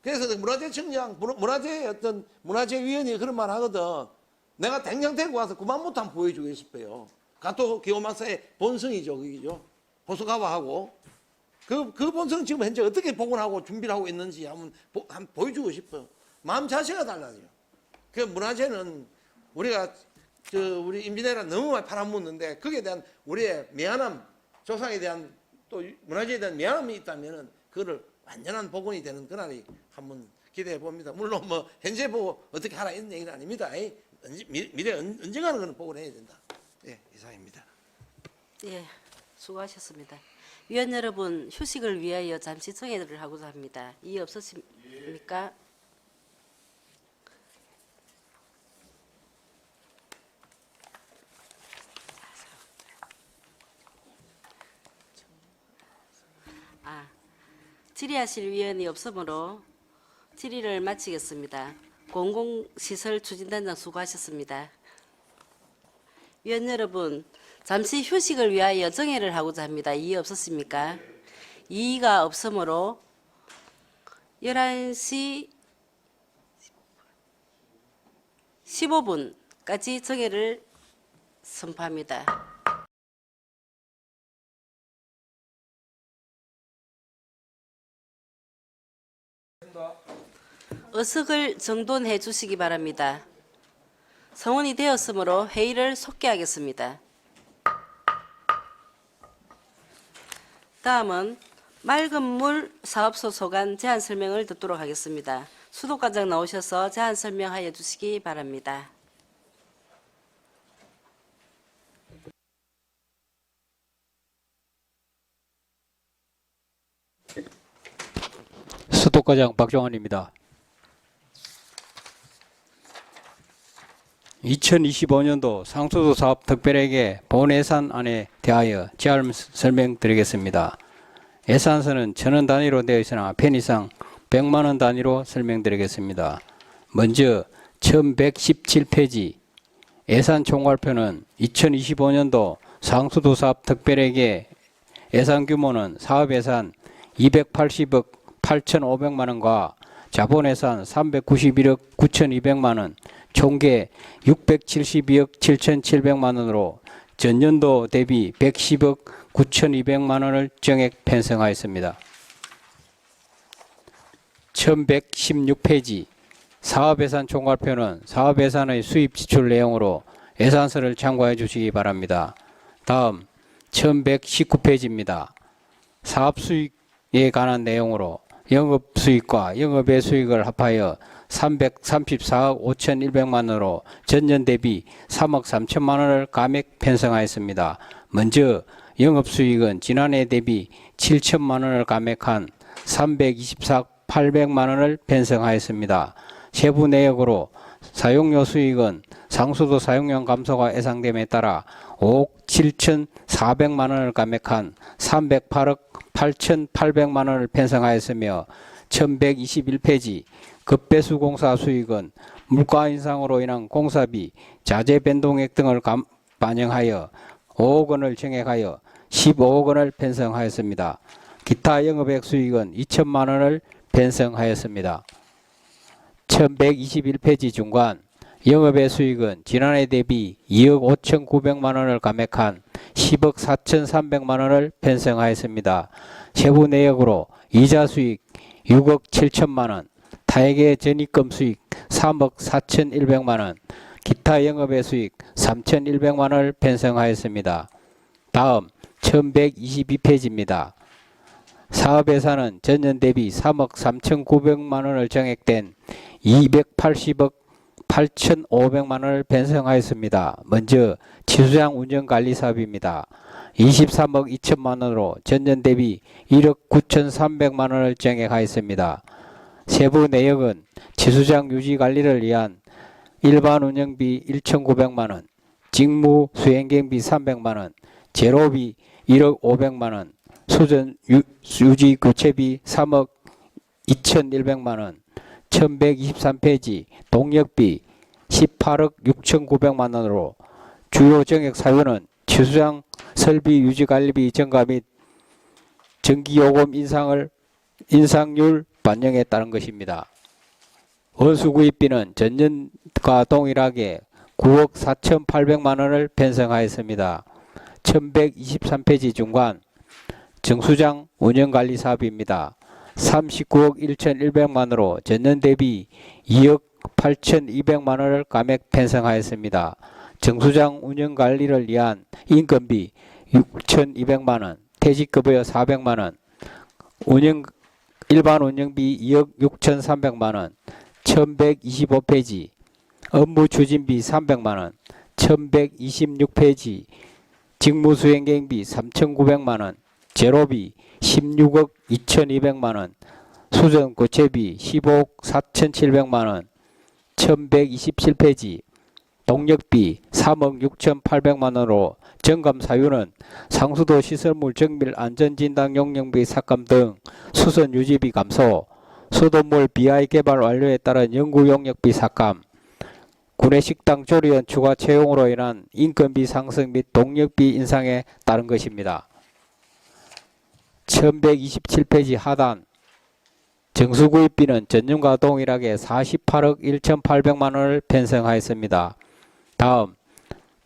Speaker 6: 그래서 문화재청장 문화재 어떤 문화재위원회 그런 말 하거든. 내가 당장 데리고 와서 그만 못하면 한번 보여주고 싶어요. 가토 기호막사의 본성이죠, 그게죠. 보수가와하고 그 본성 지금 현재 어떻게 복원하고 준비를 하고 있는지 한번 보여주고 싶어요. 마음 자체가 달라요. 그 문화재는 우리가 우리 임진왜란 너무 많이 팔아먹는데 거기에 대한 우리의 미안함, 조상에 대한 또 문화재에 대한 미안함이 있다면은 그거를 완전한 복원이 되는 그날이 한번 기대해 봅니다. 물론 뭐 현재 보고 어떻게 하라 이런 얘기는 아닙니다. 미래 언젠가는 그는 복원해야 된다. 예, 이상입니다.
Speaker 1: 예, 수고하셨습니다. 위원 여러분, 휴식을 위하여 잠시 정회를 하고자 합니다. 이의 없으십니까? 질의하실 위원이 없으므로 질의를 마치겠습니다. 공공시설 추진단장 수고하셨습니다. 위원 여러분, 잠시 휴식을 위하여 정회를 하고자 합니다. 이의 없으십니까? 이의가 없으므로 11시 15분까지 정회를 선포합니다. 의석을 정돈해 주시기 바랍니다. 성원이 되었으므로 회의를 속개하겠습니다. 다음은 맑은 물 사업소 소관 제안 설명을 듣도록 하겠습니다. 수도과장 나오셔서 제안 설명하여 주시기 바랍니다.
Speaker 8: 수도과장 박종환입니다. 2025년도 상수도 사업 특별회계 본 예산안에 대하여 제안 설명드리겠습니다. 예산서는 1000원 단위로 되어 있으나 편의상 100만 원 단위로 설명드리겠습니다. 먼저 1117페이지 예산 총괄표는 2025년도 상수도 사업 특별회계 예산 규모는 사업예산 280억 8,500만 원과 자본예산 391억 9,200만 원, 총계 672억 7,700만 원으로 전년도 대비 110억 9,200만 원을 정액 편성하였습니다. 1116페이지 사업예산 총괄표는 사업예산의 수입 지출 내용으로 예산서를 참고해 주시기 바랍니다. 다음 1119페이지입니다. 사업 수익에 관한 내용으로 영업수익과 영업외 수익을 합하여 334억 5,100만 원으로 전년 대비 3억 3천만 원을 감액 편성하였습니다. 먼저 영업수익은 지난해 대비 7천만 원을 감액한 324억 800만 원을 편성하였습니다. 세부 내역으로 사용료 수익은 상수도 사용량 감소가 예상됨에 따라 5억 7,400만 원을 감액한 308억 8,800만 원을 편성하였으며 1121페이지 급배수공사 수익은 물가 인상으로 인한 공사비, 자재 변동액 등을 반영하여 5억 원을 정액하여 15억 원을 편성하였습니다. 기타 영업액 수익은 2천만 원을 편성하였습니다. 1121페이지 중간 영업외 수익은 지난해 대비 2억 5,900만 원을 감액한 10억 4,300만 원을 편성하였습니다. 세부 내역으로 이자 수익 6억 7천만 원, 타액의 전입금 수익 3억 4,100만 원, 기타 영업외 수익 3,100만 원을 편성하였습니다. 다음 1122페이지입니다. 사업예산은 전년 대비 3억 3,900만 원을 정액된 280억 8,500만 원을 편성하였습니다. 먼저 치수장 운영관리 사업입니다. 23억 2천만 원으로 전년 대비 1억 9,300만 원을 정액하였습니다. 세부 내역은 치수장 유지관리를 위한 일반 운영비 1,900만 원, 직무 수행경비 300만 원, 제로비 1억 500만 원, 수전 유지 교체비 3억 2,100만 원, 1123페이지 동력비 18억 6,900만 원으로 주요 정액 사유는 취수장 설비 유지관리비 증가 및 전기요금 인상률 반영에 따른 것입니다. 원수구입비는 전년과 동일하게 9억 4,800만 원을 편성하였습니다. 1123페이지 중간 정수장 운영관리 사업입니다. 39억 1,100만원으로 전년 대비 2억 8,200만 원을 감액 편성하였습니다. 정수장 운영관리를 위한 인건비 6,200만 원, 퇴직급여 400만 원, 일반 운영비 2억 6,300만 원, 1125페이지 업무 추진비 300만 원, 1126페이지 직무수행경비 3,900만 원, 제로비 16억 2,200만 원, 수전 고체비 15억 4,700만 원, 1127페이지 동력비 3억 6,800만 원으로 점검 사유는 상수도 시설물 정밀 안전진단 용역비 삭감 등 수선 유지비 감소, 수돗물 BI 개발 완료에 따른 연구 용역비 삭감, 구내식당 조리원 추가 채용으로 인한 인건비 상승 및 동력비 인상에 따른 것입니다. 1127페이지 하단 정수구입비는 전년과 동일하게 48억 1,800만 원을 편성하였습니다. 다음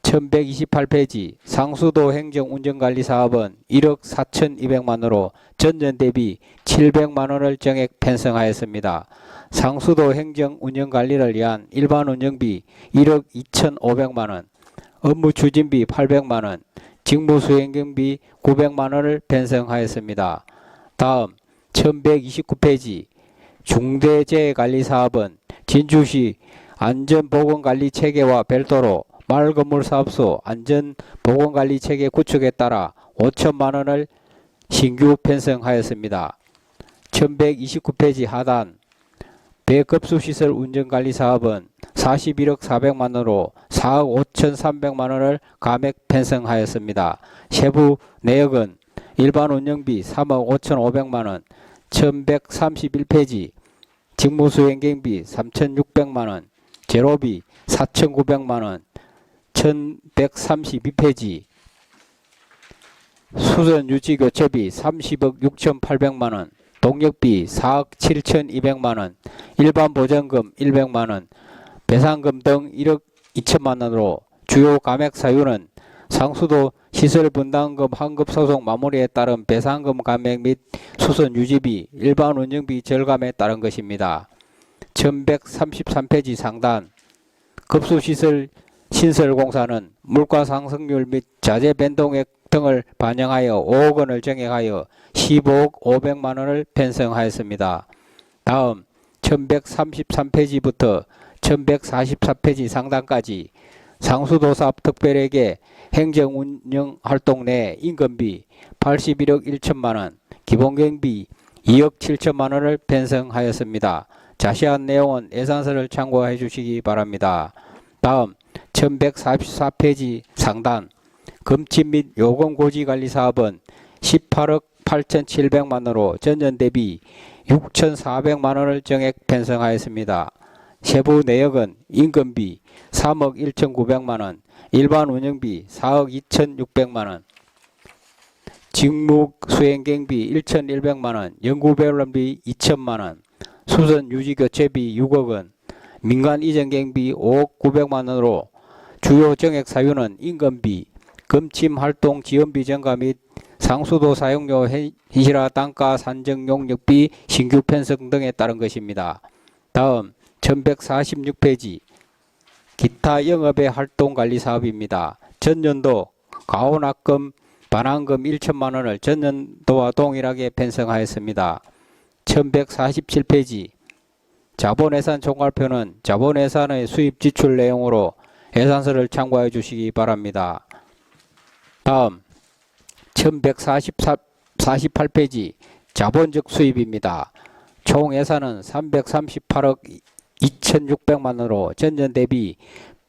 Speaker 8: 1128페이지 상수도 행정운전관리사업은 1억 4,200만 원으로 전년 대비 700만 원을 정액 편성하였습니다. 상수도 행정운영관리를 위한 일반 운영비 1억 2,500만 원, 업무 추진비 800만 원, 직무수행경비 900만 원을 편성하였습니다. 다음 1129페이지 중대재해관리사업은 진주시 안전보건관리체계와 별도로 마을건물사업소 안전보건관리체계 구축에 따라 5천만 원을 신규 편성하였습니다. 1129페이지 하단 배급수시설 운전관리사업은 41억 400만 원으로 4억 5,300만 원을 감액 편성하였습니다. 세부 내역은 일반 운영비 3억 5,500만 원, 1131페이지 직무수행경비 3,600만 원, 제로비 4,900만 원, 1132페이지 수전 유지 교체비 30억 6,800만 원, 동력비 4억 7,200만 원, 일반 보전금 100만 원, 배상금 등 1억 2천만 원으로 주요 감액 사유는 상수도 시설 분담금 환급 소송 마무리에 따른 배상금 감액 및 수선 유지비, 일반 운영비 절감에 따른 것입니다. 1133페이지 상단 급수시설 신설공사는 물가 상승률 및 자재 변동액 등을 반영하여 5억 원을 정액하여 15억 500만 원을 편성하였습니다. 다음 1133페이지부터 1144페이지 상단까지 상수도 사업 특별회계 행정운영활동 내 인건비 81억 1천만 원, 기본경비 2억 7천만 원을 편성하였습니다. 자세한 내용은 예산서를 참고해 주시기 바랍니다. 다음 1144페이지 상단 금치 및 요금 고지 관리 사업은 18억 8,700만 원으로 전년 대비 6,400만 원을 정액 편성하였습니다. 세부 내역은 인건비 3억 1,900만 원, 일반 운영비 4억 2,600만 원, 직무 수행경비 1,100만 원, 연구배울비 2천만 원, 수선 유지교체비 6억 원, 민간 이전경비 5억 900만 원으로 주요 정액 사유는 인건비, 금침 활동 지원비 증가 및 상수도 사용료 현실화 단가 산정 용역비 신규 편성 등에 따른 것입니다. 다음 1146페이지 기타 영업의 활동 관리 사업입니다. 전년도 가온학금 반환금 1천만 원을 전년도와 동일하게 편성하였습니다. 1147페이지 자본예산 총괄표는 자본예산의 수입 지출 내용으로 예산서를 참고해 주시기 바랍니다. 다음 1148페이지 자본적 수입입니다. 총 예산은 338억 2,600만 원으로 전년 대비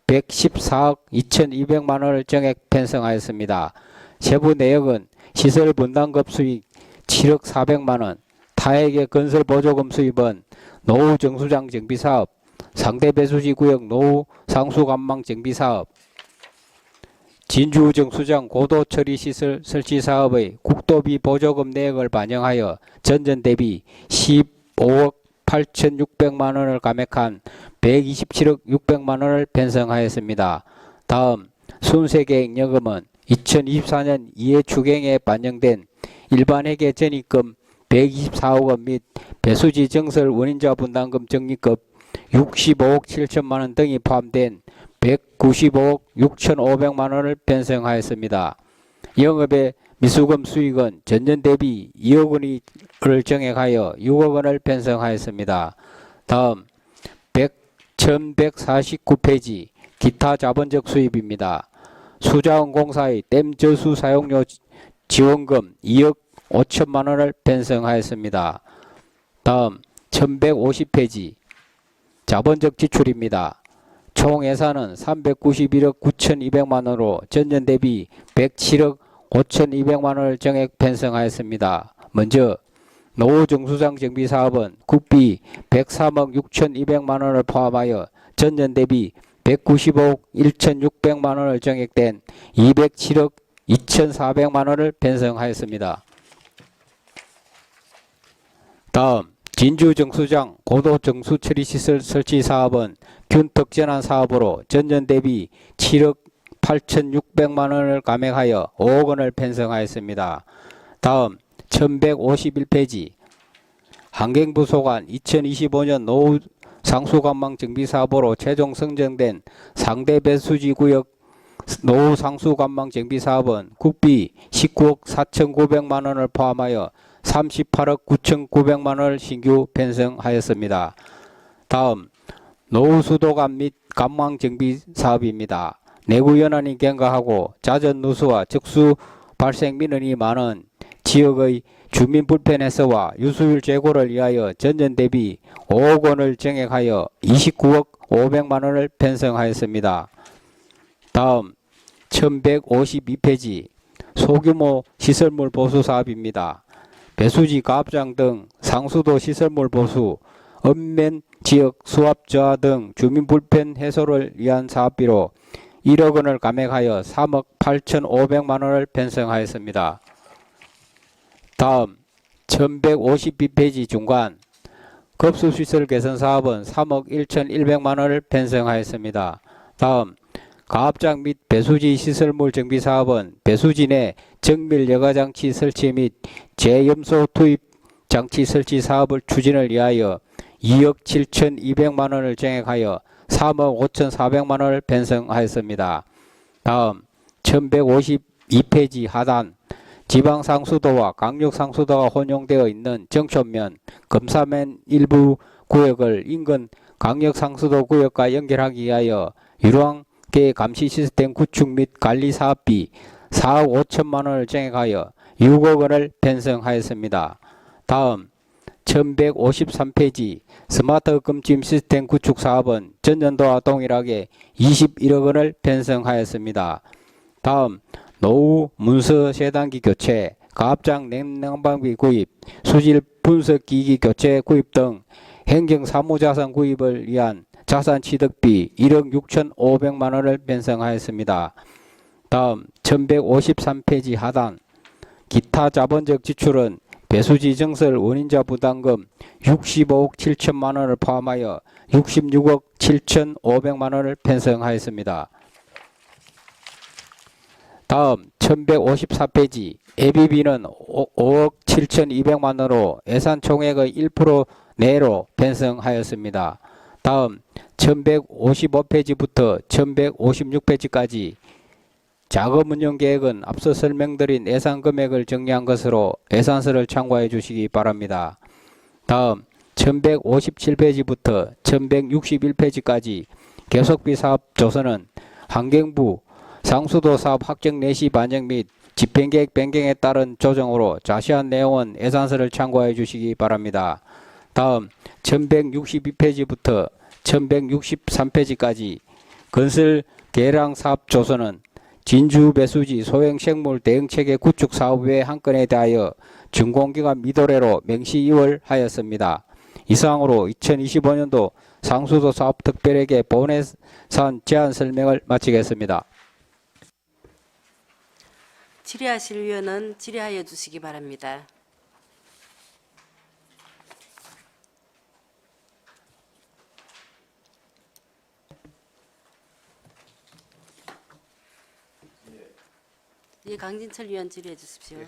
Speaker 8: 114억 2,200만 원을 정액 편성하였습니다. 세부 내역은 시설 분담금 수익 7억 400만 원, 타액의 건설 보조금 수입은 노후 정수장 정비 사업, 상대 배수지 구역 노후 상수 관망 정비 사업, 진주 정수장 고도 처리 시설 설치 사업의 국도비 보조금 내역을 반영하여 전년 대비 15억 8,600만 원을 감액한 127억 600만 원을 편성하였습니다. 다음 순세계획여금은 2024년 이해 추경에 반영된 일반 회계 전입금 124억 원 및 배수지 정설 원인자 분담금 적립금 65억 7천만 원 등이 포함된 195억 6,500만 원을 편성하였습니다. 영업의 미수금 수익은 전년 대비 2억 원을 정액하여 6억 원을 편성하였습니다. 다음 1149페이지 기타 자본적 수입입니다. 수자원공사의 댐 저수 사용료 지원금 2억 5천만 원을 편성하였습니다. 다음 1150페이지 자본적 지출입니다. 총 예산은 391억 9,200만 원으로 전년 대비 107억 5,200만 원을 정액 편성하였습니다. 먼저 노후 정수장 정비 사업은 국비 103억 6,200만 원을 포함하여 전년 대비 195억 1,600만 원을 정액된 207억 2,400만 원을 편성하였습니다. 다음 진주 정수장 고도 정수 처리 시설 설치 사업은 균특전환 사업으로 전년 대비 7억 8,600만 원을 감액하여 5억 원을 편성하였습니다. 다음 1151페이지 환경부 소관 2025년 노후 상수관망 정비 사업으로 최종 선정된 상대 배수지 구역 노후 상수관망 정비 사업은 국비 19억 4,900만 원을 포함하여 38억 9,900만 원을 신규 편성하였습니다. 다음 노후 수도관 및 관망 정비 사업입니다. 내구 연안이 경과하고 잦은 누수와 적수 발생 민원이 많은 지역의 주민 불편 해소와 유수율 제고를 위하여 전년 대비 5억 원을 정액하여 29억 500만 원을 편성하였습니다. 다음 1152페이지 소규모 시설물 보수 사업입니다. 배수지 가압장 등 상수도 시설물 보수, 읍면 지역 수압 저하 등 주민 불편 해소를 위한 사업비로 1억 원을 감액하여 3억 8,500만 원을 편성하였습니다. 다음 1152페이지 중간 급수시설 개선 사업은 3억 1,100만 원을 편성하였습니다. 다음 가압장 및 배수지 시설물 정비 사업은 배수지 내 정밀 여과장치 설치 및 재염소 투입 장치 설치 사업을 추진을 위하여 2억 7,200만 원을 정액하여 3억 5,400만 원을 편성하였습니다. 다음 1152페이지 하단 지방상수도와 강력상수도가 혼용되어 있는 정촌면, 검사면 일부 구역을 인근 강력상수도 구역과 연결하기 위하여 유랑계 감시 시스템 구축 및 관리 사업비 4억 5천만 원을 정액하여 6억 원을 편성하였습니다. 다음 1153페이지 스마트 금찜 시스템 구축 사업은 전년도와 동일하게 21억 원을 편성하였습니다. 다음 노후 문서 세단기 교체, 가압장 냉난방비 구입, 수질 분석 기기 교체 구입 등 행정 사무자산 구입을 위한 자산 취득비 1억 6,500만 원을 편성하였습니다. 다음 1153페이지 하단 기타 자본적 지출은 배수지 정설 원인자 부담금 65억 7천만 원을 포함하여 66억 7,500만 원을 편성하였습니다. 다음 1154페이지 예비비는 5억 7,200만 원으로 예산 총액의 1% 내로 편성하였습니다. 다음 1155페이지부터 1156페이지까지 자금운용계획은 앞서 설명드린 예산 금액을 정리한 것으로 예산서를 참고해 주시기 바랍니다. 다음 1157페이지부터 1161페이지까지 계속비 사업 조서는 환경부 상수도 사업 확정 내시 반영 및 집행계획 변경에 따른 조정으로 자세한 내용은 예산서를 참고해 주시기 바랍니다. 다음 1162페이지부터 1163페이지까지 건설 계량 사업 조서는 진주 배수지 소형 생물 대응체계 구축 사업 외 한 건에 대하여 준공기간 미도래로 명시 이월하였습니다. 이상으로 2025년도 상수도 사업 특별회계 본예산 제안 설명을 마치겠습니다.
Speaker 1: 질의하실 위원은 질의하여 주시기 바랍니다. 예, 강진철 위원 질의해 주십시오.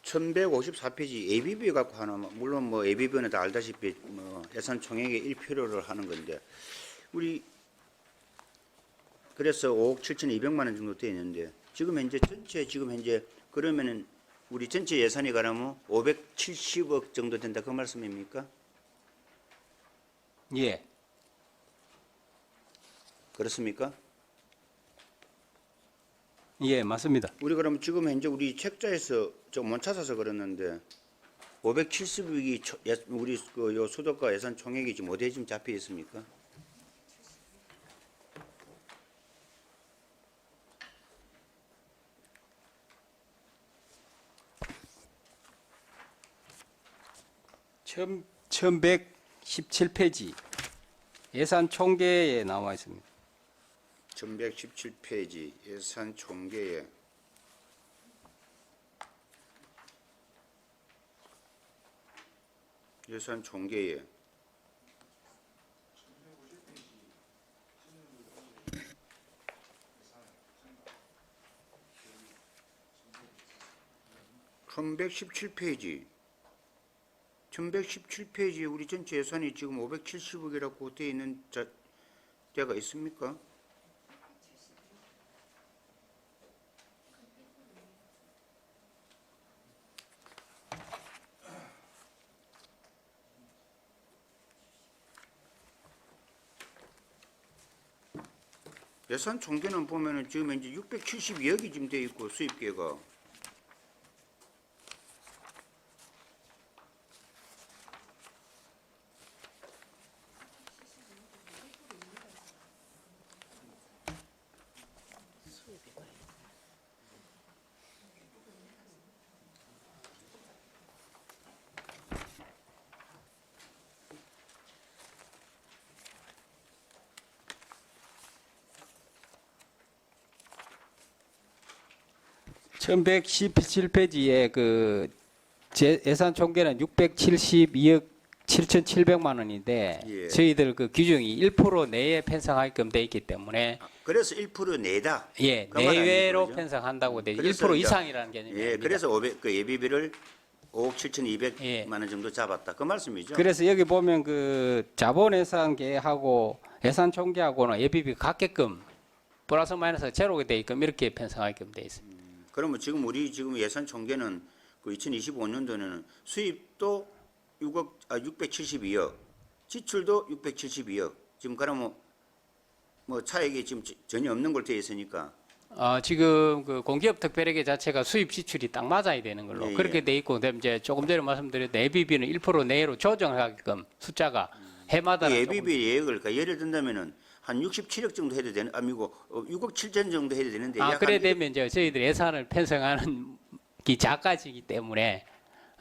Speaker 5: 1154페이지 ABB 갖고 하나 물론 뭐 ABB는 다 알다시피 뭐 예산 총액의 1%를 하는 건데 우리 그래서 5억 7,200만 원 정도 돼 있는데 지금 현재 전체 지금 현재 그러면은 우리 전체 예산이 가려면 570억 정도 된다 그 말씀입니까?
Speaker 8: 예.
Speaker 5: 그렇습니까?
Speaker 8: 예, 맞습니다.
Speaker 5: 우리 그럼 지금 현재 우리 책자에서 저 못 찾아서 그랬는데 570억이 우리 그 요 수도가 예산 총액이 지금 어디에 지금 잡혀 있습니까?
Speaker 8: 처음 1117페이지 예산 총계에 나와 있습니다.
Speaker 5: 1117페이지 예산 총계에 예산 총계에 (1117페이지) 1117페이지에 우리 전체 예산이 지금 570억이라고 되어 있는 데가 있습니까? 예산 총계는 보면은 지금 현재 672억이 지금 돼 있고 수입계가
Speaker 8: 천 1117페이지에 그 예산 총계는 672억 7,700만 원인데
Speaker 5: 예.
Speaker 8: 저희들 그 규정이 1% 내에 편성하게끔 돼 있기 때문에
Speaker 5: 그래서 1% 내다.
Speaker 8: 예,
Speaker 5: 그 말 아닙니까,
Speaker 8: 내외로
Speaker 5: 그죠?
Speaker 8: 편성한다고 돼.
Speaker 5: 그래서
Speaker 8: 1%
Speaker 5: 이제-
Speaker 8: 이상이라는 개념이
Speaker 5: 예,
Speaker 8: 아닙니다.
Speaker 5: 그래서 500, 그 예비비를 5억 7,200만
Speaker 8: 예.
Speaker 5: 원 정도 잡았다. 그 말씀이죠?
Speaker 8: 그래서 여기 보면 그 자본 예산계하고 예산 총계하고는 예비비 같게끔 플러스 마이너스 제로가 돼 있게끔 이렇게 편성하게끔 돼 있습니다.
Speaker 5: 그러면 지금 우리 지금 예산 총계는 그 2025년도에는 수입도 672억, 지출도 672억. 지금 그러면 뭐 차액이 지금 전혀 없는 걸 되어 있으니까
Speaker 8: 지금 그 공기업 특별회계 자체가 수입 지출이 딱 맞아야 되는 걸로
Speaker 5: 예,
Speaker 8: 그렇게
Speaker 5: 예.
Speaker 8: 돼 있고 그다음에 이제 조금 전에 말씀드렸던 예비비는 1% 내로 조정하게끔 숫자가 해마다
Speaker 5: 그 예비비 예액을 그러니까 예를 든다면은 한 67억 정도 해도 되는 아니고 6억 7천 정도 해도 되는데 약
Speaker 8: 그래
Speaker 5: 한
Speaker 8: 되면 이제 저희들 예산을 편성하는 기 작가지기 때문에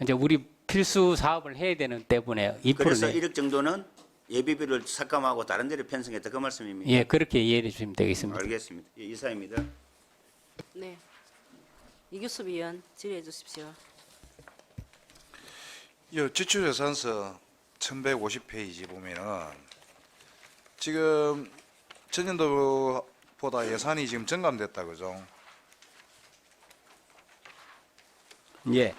Speaker 8: 이제 우리 필수 사업을 해야 되는 때문에 2%
Speaker 5: 그래서
Speaker 8: 내.
Speaker 5: 1억 정도는 예비비를 삭감하고 다른 데를 편성했다 그 말씀입니까?
Speaker 8: 예, 그렇게 이해해 주시면 되겠습니다.
Speaker 5: 알겠습니다. 예, 이사입니다.
Speaker 1: 네. 이규섭 위원 질의해 주십시오.
Speaker 3: 이 지출예산서 1150페이지 보면은 지금 전년도보다 예산이 지금 증감됐다 그죠?
Speaker 8: 예.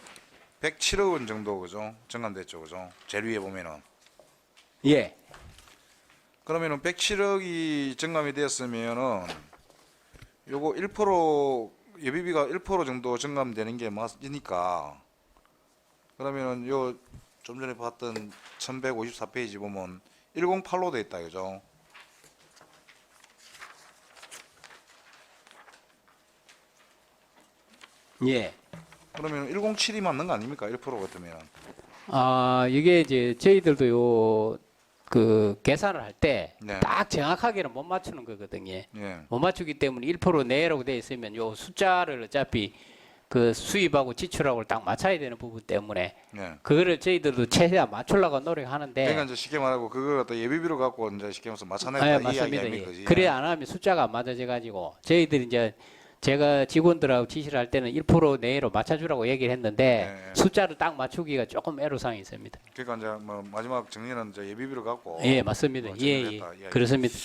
Speaker 3: 107억 원 정도 그죠? 증감됐죠 그죠? 제일 위에 보면은
Speaker 8: 예.
Speaker 3: 그러면은 107억이 증감이 됐으면은 요거 1% 예비비가 1% 정도 증감되는 게 맞으니까 그러면은 요 좀 전에 봤던 1154페이지 보면 108로 돼 있다 그죠?
Speaker 8: 예.
Speaker 3: 그러면 107이 맞는 거 아닙니까? 1% 같으면.
Speaker 8: 이게 이제 저희들도 요 그 계산을 할 때
Speaker 3: 네.
Speaker 8: 딱 정확하게는 못 맞추는 거거든요.
Speaker 3: 예.
Speaker 8: 못 맞추기 때문에 1% 내라고 돼 있으면 요 숫자를 어차피 그 수입하고 지출하고 딱 맞춰야 되는 부분 때문에
Speaker 3: 네.
Speaker 8: 그거를 저희들도 최대한 맞추려고 노력하는데
Speaker 3: 그러니까 이제 쉽게 말하고 그걸 갖다 예비비로 갖고 이제 쉽게 말해서 맞춰낸다
Speaker 8: 네,
Speaker 3: 이 이야기
Speaker 8: 맞습니다.
Speaker 3: 아닙니까?
Speaker 8: 예.
Speaker 3: 그지?
Speaker 8: 그래 안 하면 숫자가 안 맞아져 가지고 저희들이 이제 제가 직원들하고 지시를 할 때는 1% 내로 맞춰주라고 얘기를 했는데
Speaker 3: 네.
Speaker 8: 숫자를 딱 맞추기가 조금 애로사항이 있습니다.
Speaker 3: 그러니까 이제 뭐 마지막 정리는 이제 예비비로 갖고
Speaker 8: 예, 맞습니다.
Speaker 3: 뭐
Speaker 8: 예,
Speaker 3: 정리를
Speaker 8: 예.
Speaker 3: 했다, 이야기.
Speaker 8: 그렇습니다.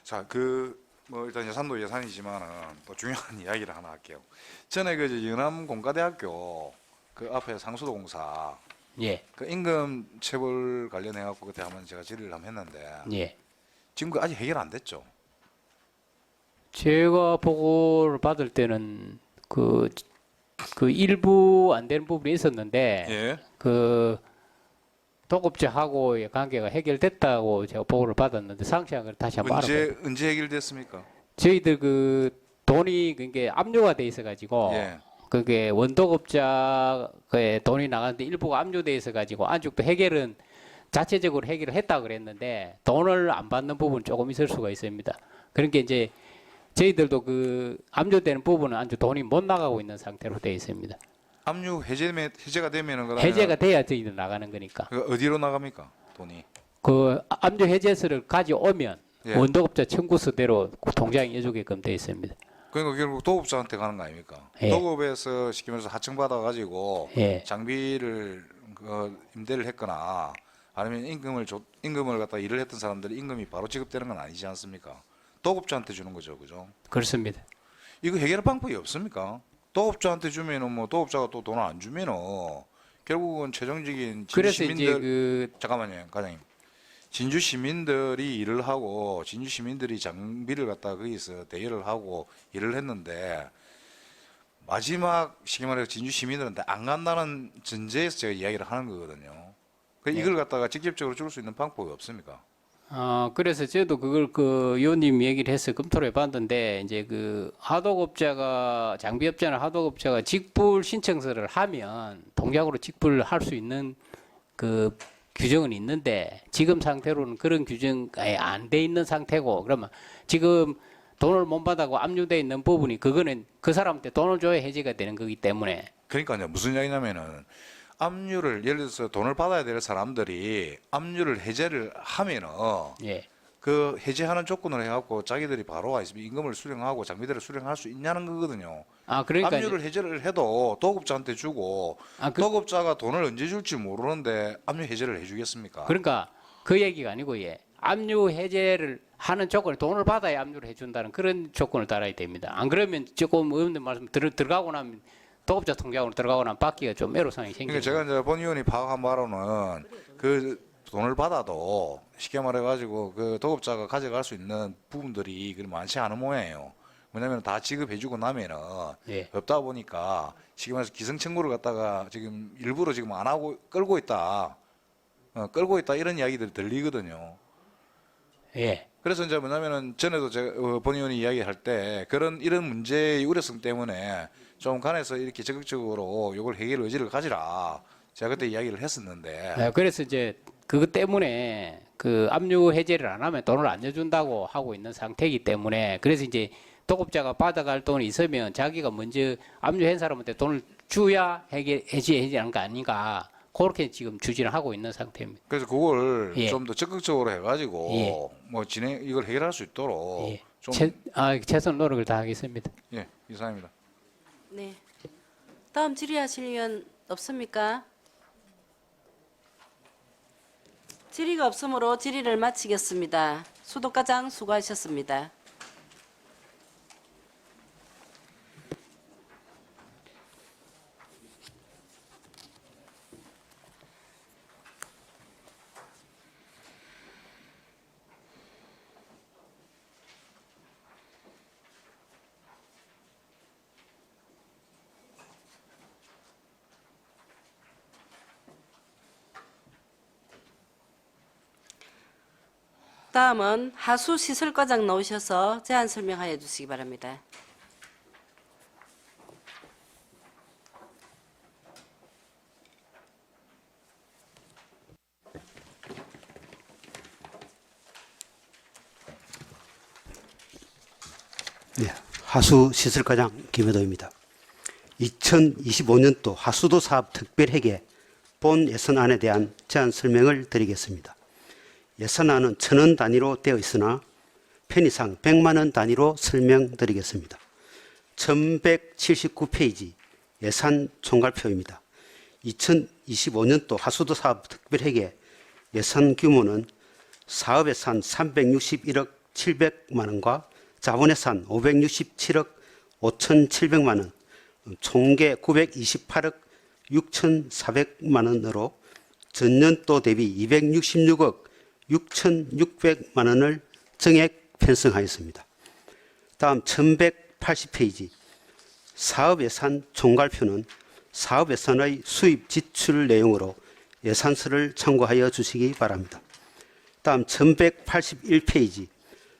Speaker 3: 자, 그 뭐 일단 예산도 예산이지만은 또 중요한 이야기를 하나 할게요. 전에 그 이제 영남 공가대학교 그 앞에 상수도 공사
Speaker 8: 예,
Speaker 3: 그 임금 체불 관련해 갖고 그때 한번 제가 질의를 한번 했는데
Speaker 8: 예.
Speaker 3: 지금 그 아직 해결 안 됐죠.
Speaker 8: 제가 보고를 받을 때는 그 일부 안 되는 부분이 있었는데
Speaker 3: 예.
Speaker 8: 그 도급자하고의 관계가 해결됐다고 제가 보고를 받았는데 상세한 걸 다시 한번 알아봐요.
Speaker 3: 언제 해결됐습니까?
Speaker 8: 저희들 그 돈이 그게 압류가 돼 있어 가지고
Speaker 3: 예.
Speaker 8: 그게 원도급자의 돈이 나가는데 일부가 압류돼 있어 가지고 안쪽도 해결은 자체적으로 해결을 했다 그랬는데 돈을 안 받는 부분 조금 있을 수가 있습니다. 그러니까 이제 저희들도 그 압류되는 부분은 아주 돈이 못 나가고 있는 상태로 되어 있습니다.
Speaker 3: 압류 해제가 되면은 그러면
Speaker 8: 해제가 돼야 저희들 나가는 거니까.
Speaker 3: 그 어디로 나갑니까? 돈이?
Speaker 8: 그 압류 해제서를 가져오면
Speaker 3: 예.
Speaker 8: 원도급자 청구서대로 통장에 해주게끔 되어 있습니다.
Speaker 3: 그러니까 결국 도급자한테 가는 거 아닙니까?
Speaker 8: 예.
Speaker 3: 도급에서 쉽게 말해서 하청받아 가지고
Speaker 8: 예.
Speaker 3: 장비를 그 임대를 했거나 아니면 임금을 갖다 일을 했던 사람들이 임금이 바로 지급되는 건 아니지 않습니까? 도급자한테 주는 거죠, 그죠?
Speaker 8: 그렇습니다.
Speaker 3: 이거 해결 방법이 없습니까? 도급자한테 주면은 뭐 도급자가 또 돈을 안 주면은 결국은 최종적인 진주
Speaker 8: 그래서 이제
Speaker 3: 시민들
Speaker 8: 그
Speaker 3: 잠깐만요, 과장님. 진주 시민들이 일을 하고 진주 시민들이 장비를 갖다 거기서 대여를 하고 일을 했는데 마지막 쉽게 말해서 진주 시민들한테 안 간다는 전제에서 제가 이야기를 하는 거거든요. 그 이걸 갖다가 직접적으로 줄 수 있는 방법이 없습니까?
Speaker 8: 그래서 저도 그걸 그 의원님 얘기를 해서 검토를 해봤는데 이제 그 하도급자가 장비업자나 하도급자가 직불 신청서를 하면 동작으로 직불할 수 있는 그 규정은 있는데 지금 상태로는 그런 규정이 안 돼 있는 상태고 그러면 지금 돈을 못 받아고 압류돼 있는 부분이 그거는 그 사람한테 돈을 줘야 해제가 되는 거기 때문에
Speaker 3: 그러니까요. 무슨 이야기냐면은 압류를 예를 들어서 돈을 받아야 될 사람들이 압류를 해제를 하면은
Speaker 8: 예.
Speaker 3: 그 해제하는 조건을 해갖고 자기들이 바로 와 있으면 임금을 수령하고 장비들을 수령할 수 있냐는 거거든요.
Speaker 8: 그러니까
Speaker 3: 압류를 해제를 해도 도급자한테 주고 도급자가 돈을 언제 줄지 모르는데 압류 해제를 해주겠습니까?
Speaker 8: 그러니까 그 얘기가 아니고 예. 압류 해제를 하는 조건을 돈을 받아야 압류를 해준다는 그런 조건을 따라야 됩니다. 안 그러면 조금 의원님 말씀 들어가고 나면 도급자 통장으로 들어가고 나면 받기가 좀 애로사항이
Speaker 3: 그러니까
Speaker 8: 생깁니다.
Speaker 3: 제가 이제 본 의원이 파악한 바로는 그 돈을 받아도 쉽게 말해가지고 그 도급자가 가져갈 수 있는 부분들이 그리 많지 않은 모양이에요. 왜냐하면 다 지급해주고 나면은
Speaker 8: 예.
Speaker 3: 없다 보니까 쉽게 말해서 기성청구를 갖다가 지금 일부러 지금 안 하고 끌고 있다, 이런 이야기들이 들리거든요.
Speaker 8: 예.
Speaker 3: 그래서 이제 뭐냐면은 전에도 제가 본 의원이 이야기할 때 이런 문제의 우려성 때문에 좀 간에서 이렇게 적극적으로 이걸 해결 의지를 가지라. 제가 그때 이야기를 했었는데.
Speaker 8: 네, 그래서 이제 그것 때문에 그 압류 해제를 안 하면 돈을 안 내준다고 하고 있는 상태이기 때문에 그래서 이제 도급자가 받아갈 돈이 있으면 자기가 먼저 압류한 사람한테 돈을 줘야 해제하는 거 아닌가 그렇게 지금 추진을 하고 있는 상태입니다.
Speaker 3: 그래서 그걸
Speaker 8: 예.
Speaker 3: 좀 더 적극적으로 해가지고
Speaker 8: 예.
Speaker 3: 뭐 이걸 해결할 수 있도록
Speaker 8: 예.
Speaker 3: 좀
Speaker 8: 최선 노력을 다하겠습니다.
Speaker 3: 예, 이상입니다.
Speaker 1: 네. 다음 질의하실 의원 없습니까? 질의가 없으므로 질의를 마치겠습니다. 수도과장 수고하셨습니다. 다음은 하수시설과장 나오셔서 제안 설명하여 주시기 바랍니다.
Speaker 9: 네, 하수시설과장 김여도입니다. 2025년도 하수도 사업 특별회계 본 예산안에 대한 제안 설명을 드리겠습니다. 예산안은 1,000원 단위로 되어 있으나 편의상 100만 원 단위로 설명드리겠습니다. 1179페이지 예산 총괄표입니다. 2025년도 하수도 사업 특별회계 예산 규모는 사업 예산 361억 700만 원과 자본 예산 567억 5,700만 원, 총계 928억 6,400만 원으로 전년도 대비 266억 6,600만 원을 증액 편성하였습니다. 다음 1180페이지 사업 예산 총괄표는 사업 예산의 수입 지출 내용으로 예산서를 참고하여 주시기 바랍니다. 다음 1181페이지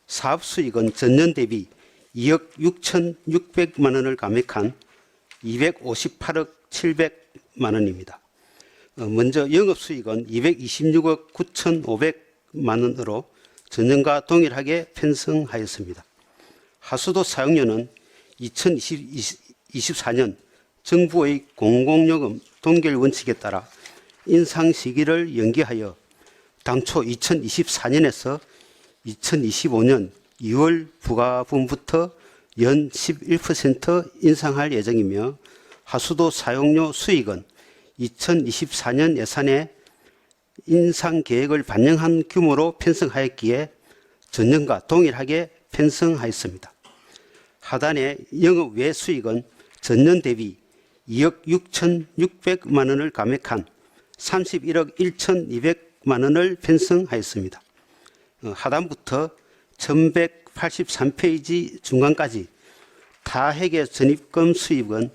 Speaker 9: 사업 수익은 전년 대비 2억 6,600만 원을 감액한 258억 700만 원입니다. 먼저 영업수익은 226억 9,500만 원으로 전년과 동일하게 편성하였습니다. 하수도 사용료는 2024년 정부의 공공요금 동결 원칙에 따라 인상 시기를 연기하여 당초 2024년에서 2025년 2월 부가분부터 연 11% 인상할 예정이며 하수도 사용료 수익은 2024년 예산에 인상 계획을 반영한 규모로 편성하였기에 전년과 동일하게 편성하였습니다. 하단의 영업 외 수익은 전년 대비 2억 6,600만 원을 감액한 31억 1,200만 원을 편성하였습니다. 하단부터 1183페이지 중간까지 타회계 전입금 수입은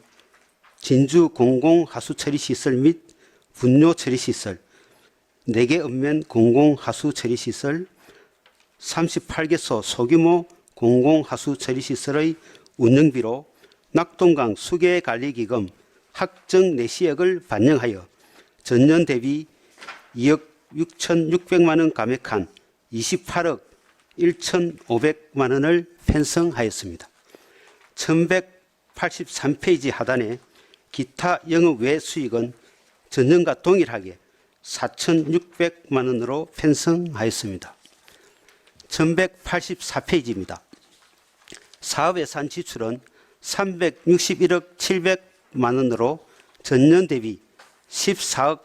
Speaker 9: 진주 공공하수처리시설 및 분뇨처리시설, 4개 읍면 공공하수처리시설, 38개소 소규모 공공하수처리시설의 운영비로 낙동강 수계관리기금 확정 내시액을 반영하여 전년 대비 2억 6,600만 원 감액한 28억 1,500만 원을 편성하였습니다. 1183페이지 하단에 기타 영업 외 수익은 전년과 동일하게 4,600만 원으로 편성하였습니다. 1184페이지입니다. 사업예산 지출은 361억 700만 원으로 전년 대비 14억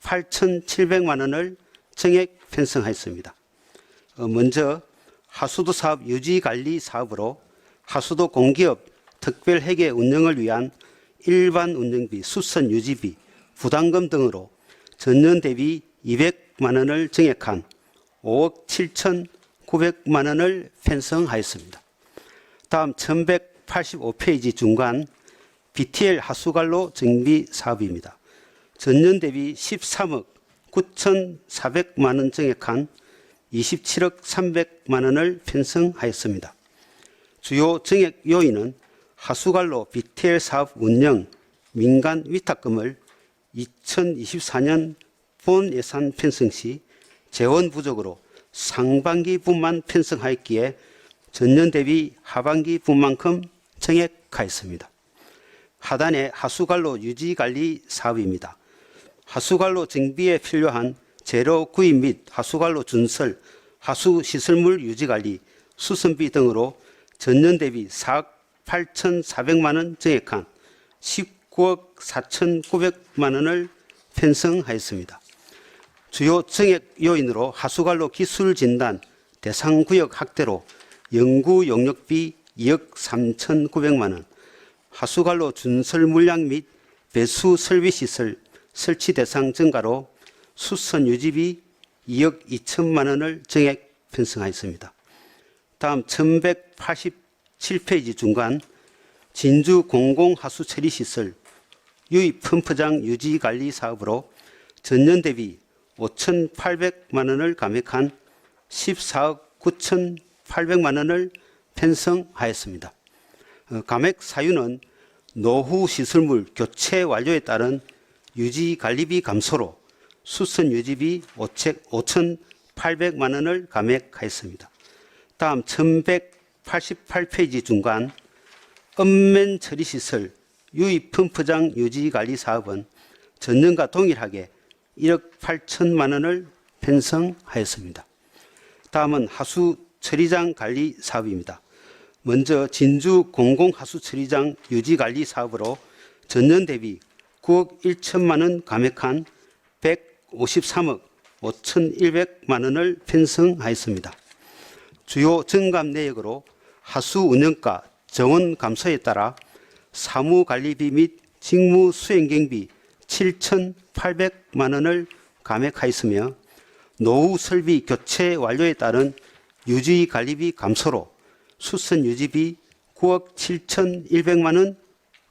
Speaker 9: 8,700만 원을 증액 편성하였습니다. 먼저 하수도 사업 유지관리 사업으로 하수도 공기업 특별회계 운영을 위한 일반 운영비, 수선 유지비, 부담금 등으로 전년 대비 200만 원을 증액한 5억 7,900만 원을 편성하였습니다. 다음 1185페이지 중간 BTL 하수관로 정비 사업입니다. 전년 대비 13억 9,400만 원 증액한 27억 300만 원을 편성하였습니다. 주요 증액 요인은 하수관로 BTL 사업 운영 민간 위탁금을 2024년 본 예산 편성 시 재원 부족으로 상반기분만 편성하였기에 전년 대비 하반기분만큼 증액하였습니다. 하단에 하수관로 유지관리 사업입니다. 하수관로 정비에 필요한 재료 구입 및 하수관로 준설, 하수시설물 유지관리, 수선비 등으로 전년 대비 4억 8,400만 원 증액한 19억 4,900만 원을 편성하였습니다. 주요 증액 요인으로 하수관로 기술 진단 대상구역 확대로 연구 용역비 2억 3,900만 원, 하수관로 준설 물량 및 배수 설비 시설 설치 대상 증가로 수선 유지비 2억 2천만 원을 증액 편성하였습니다. 다음 1187페이지 중간 진주 공공하수처리시설 유입 펌프장 유지관리 사업으로 전년 대비 5,800만 원을 감액한 14억 9,800만 원을 편성하였습니다. 감액 사유는 노후 시설물 교체 완료에 따른 유지관리비 감소로 수선 유지비 5,800만 원을 감액하였습니다. 다음 1188페이지 중간 읍면 처리시설 유입 펌프장 유지 관리 사업은 전년과 동일하게 1억 8천만 원을 편성하였습니다. 다음은 하수 처리장 관리 사업입니다. 먼저 진주 공공하수처리장 유지관리 사업으로 전년 대비 9억 1천만 원 감액한 153억 5,100만 원을 편성하였습니다. 주요 증감 내역으로 하수 운영가 정원 감소에 따라 사무관리비 및 직무 수행경비 7,800만 원을 감액하였으며 노후 설비 교체 완료에 따른 유지관리비 감소로 수선 유지비 9억 7,100만 원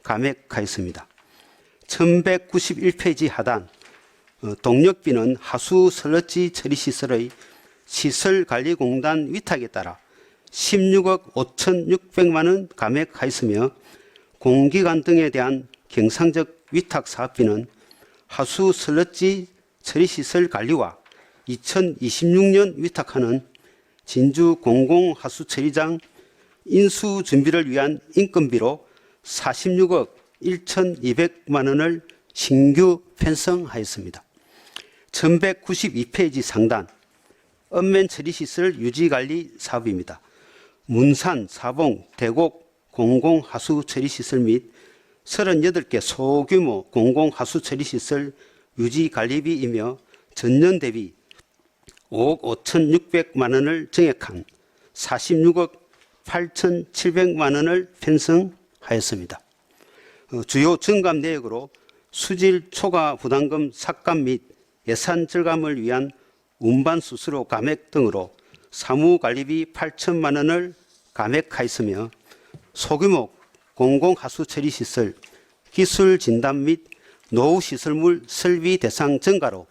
Speaker 9: 감액하였습니다. 1191페이지 하단 동력비는 하수 슬러지 처리시설의 시설관리공단 위탁에 따라 16억 5,600만 원 감액하였으며 공기관 등에 대한 경상적 위탁 사업비는 하수 슬러지 처리시설 관리와 2026년 위탁하는 진주 공공하수처리장 인수 준비를 위한 인건비로 46억 1,200만 원을 신규 편성하였습니다. 1192페이지 상단 언면 처리시설 유지관리 사업입니다. 문산, 사봉, 대곡 공공하수처리시설 및 38개 소규모 공공하수처리시설 유지관리비이며 전년 대비 5억 5,600만 원을 증액한 46억 8,700만 원을 편성하였습니다. 주요 증감 내역으로 수질 초과 부담금 삭감 및 예산 절감을 위한 운반 수수료 감액 등으로 사무관리비 8천만 원을 감액하였으며 소규모 공공하수처리시설 기술 진단 및 노후시설물 설비 대상 증가로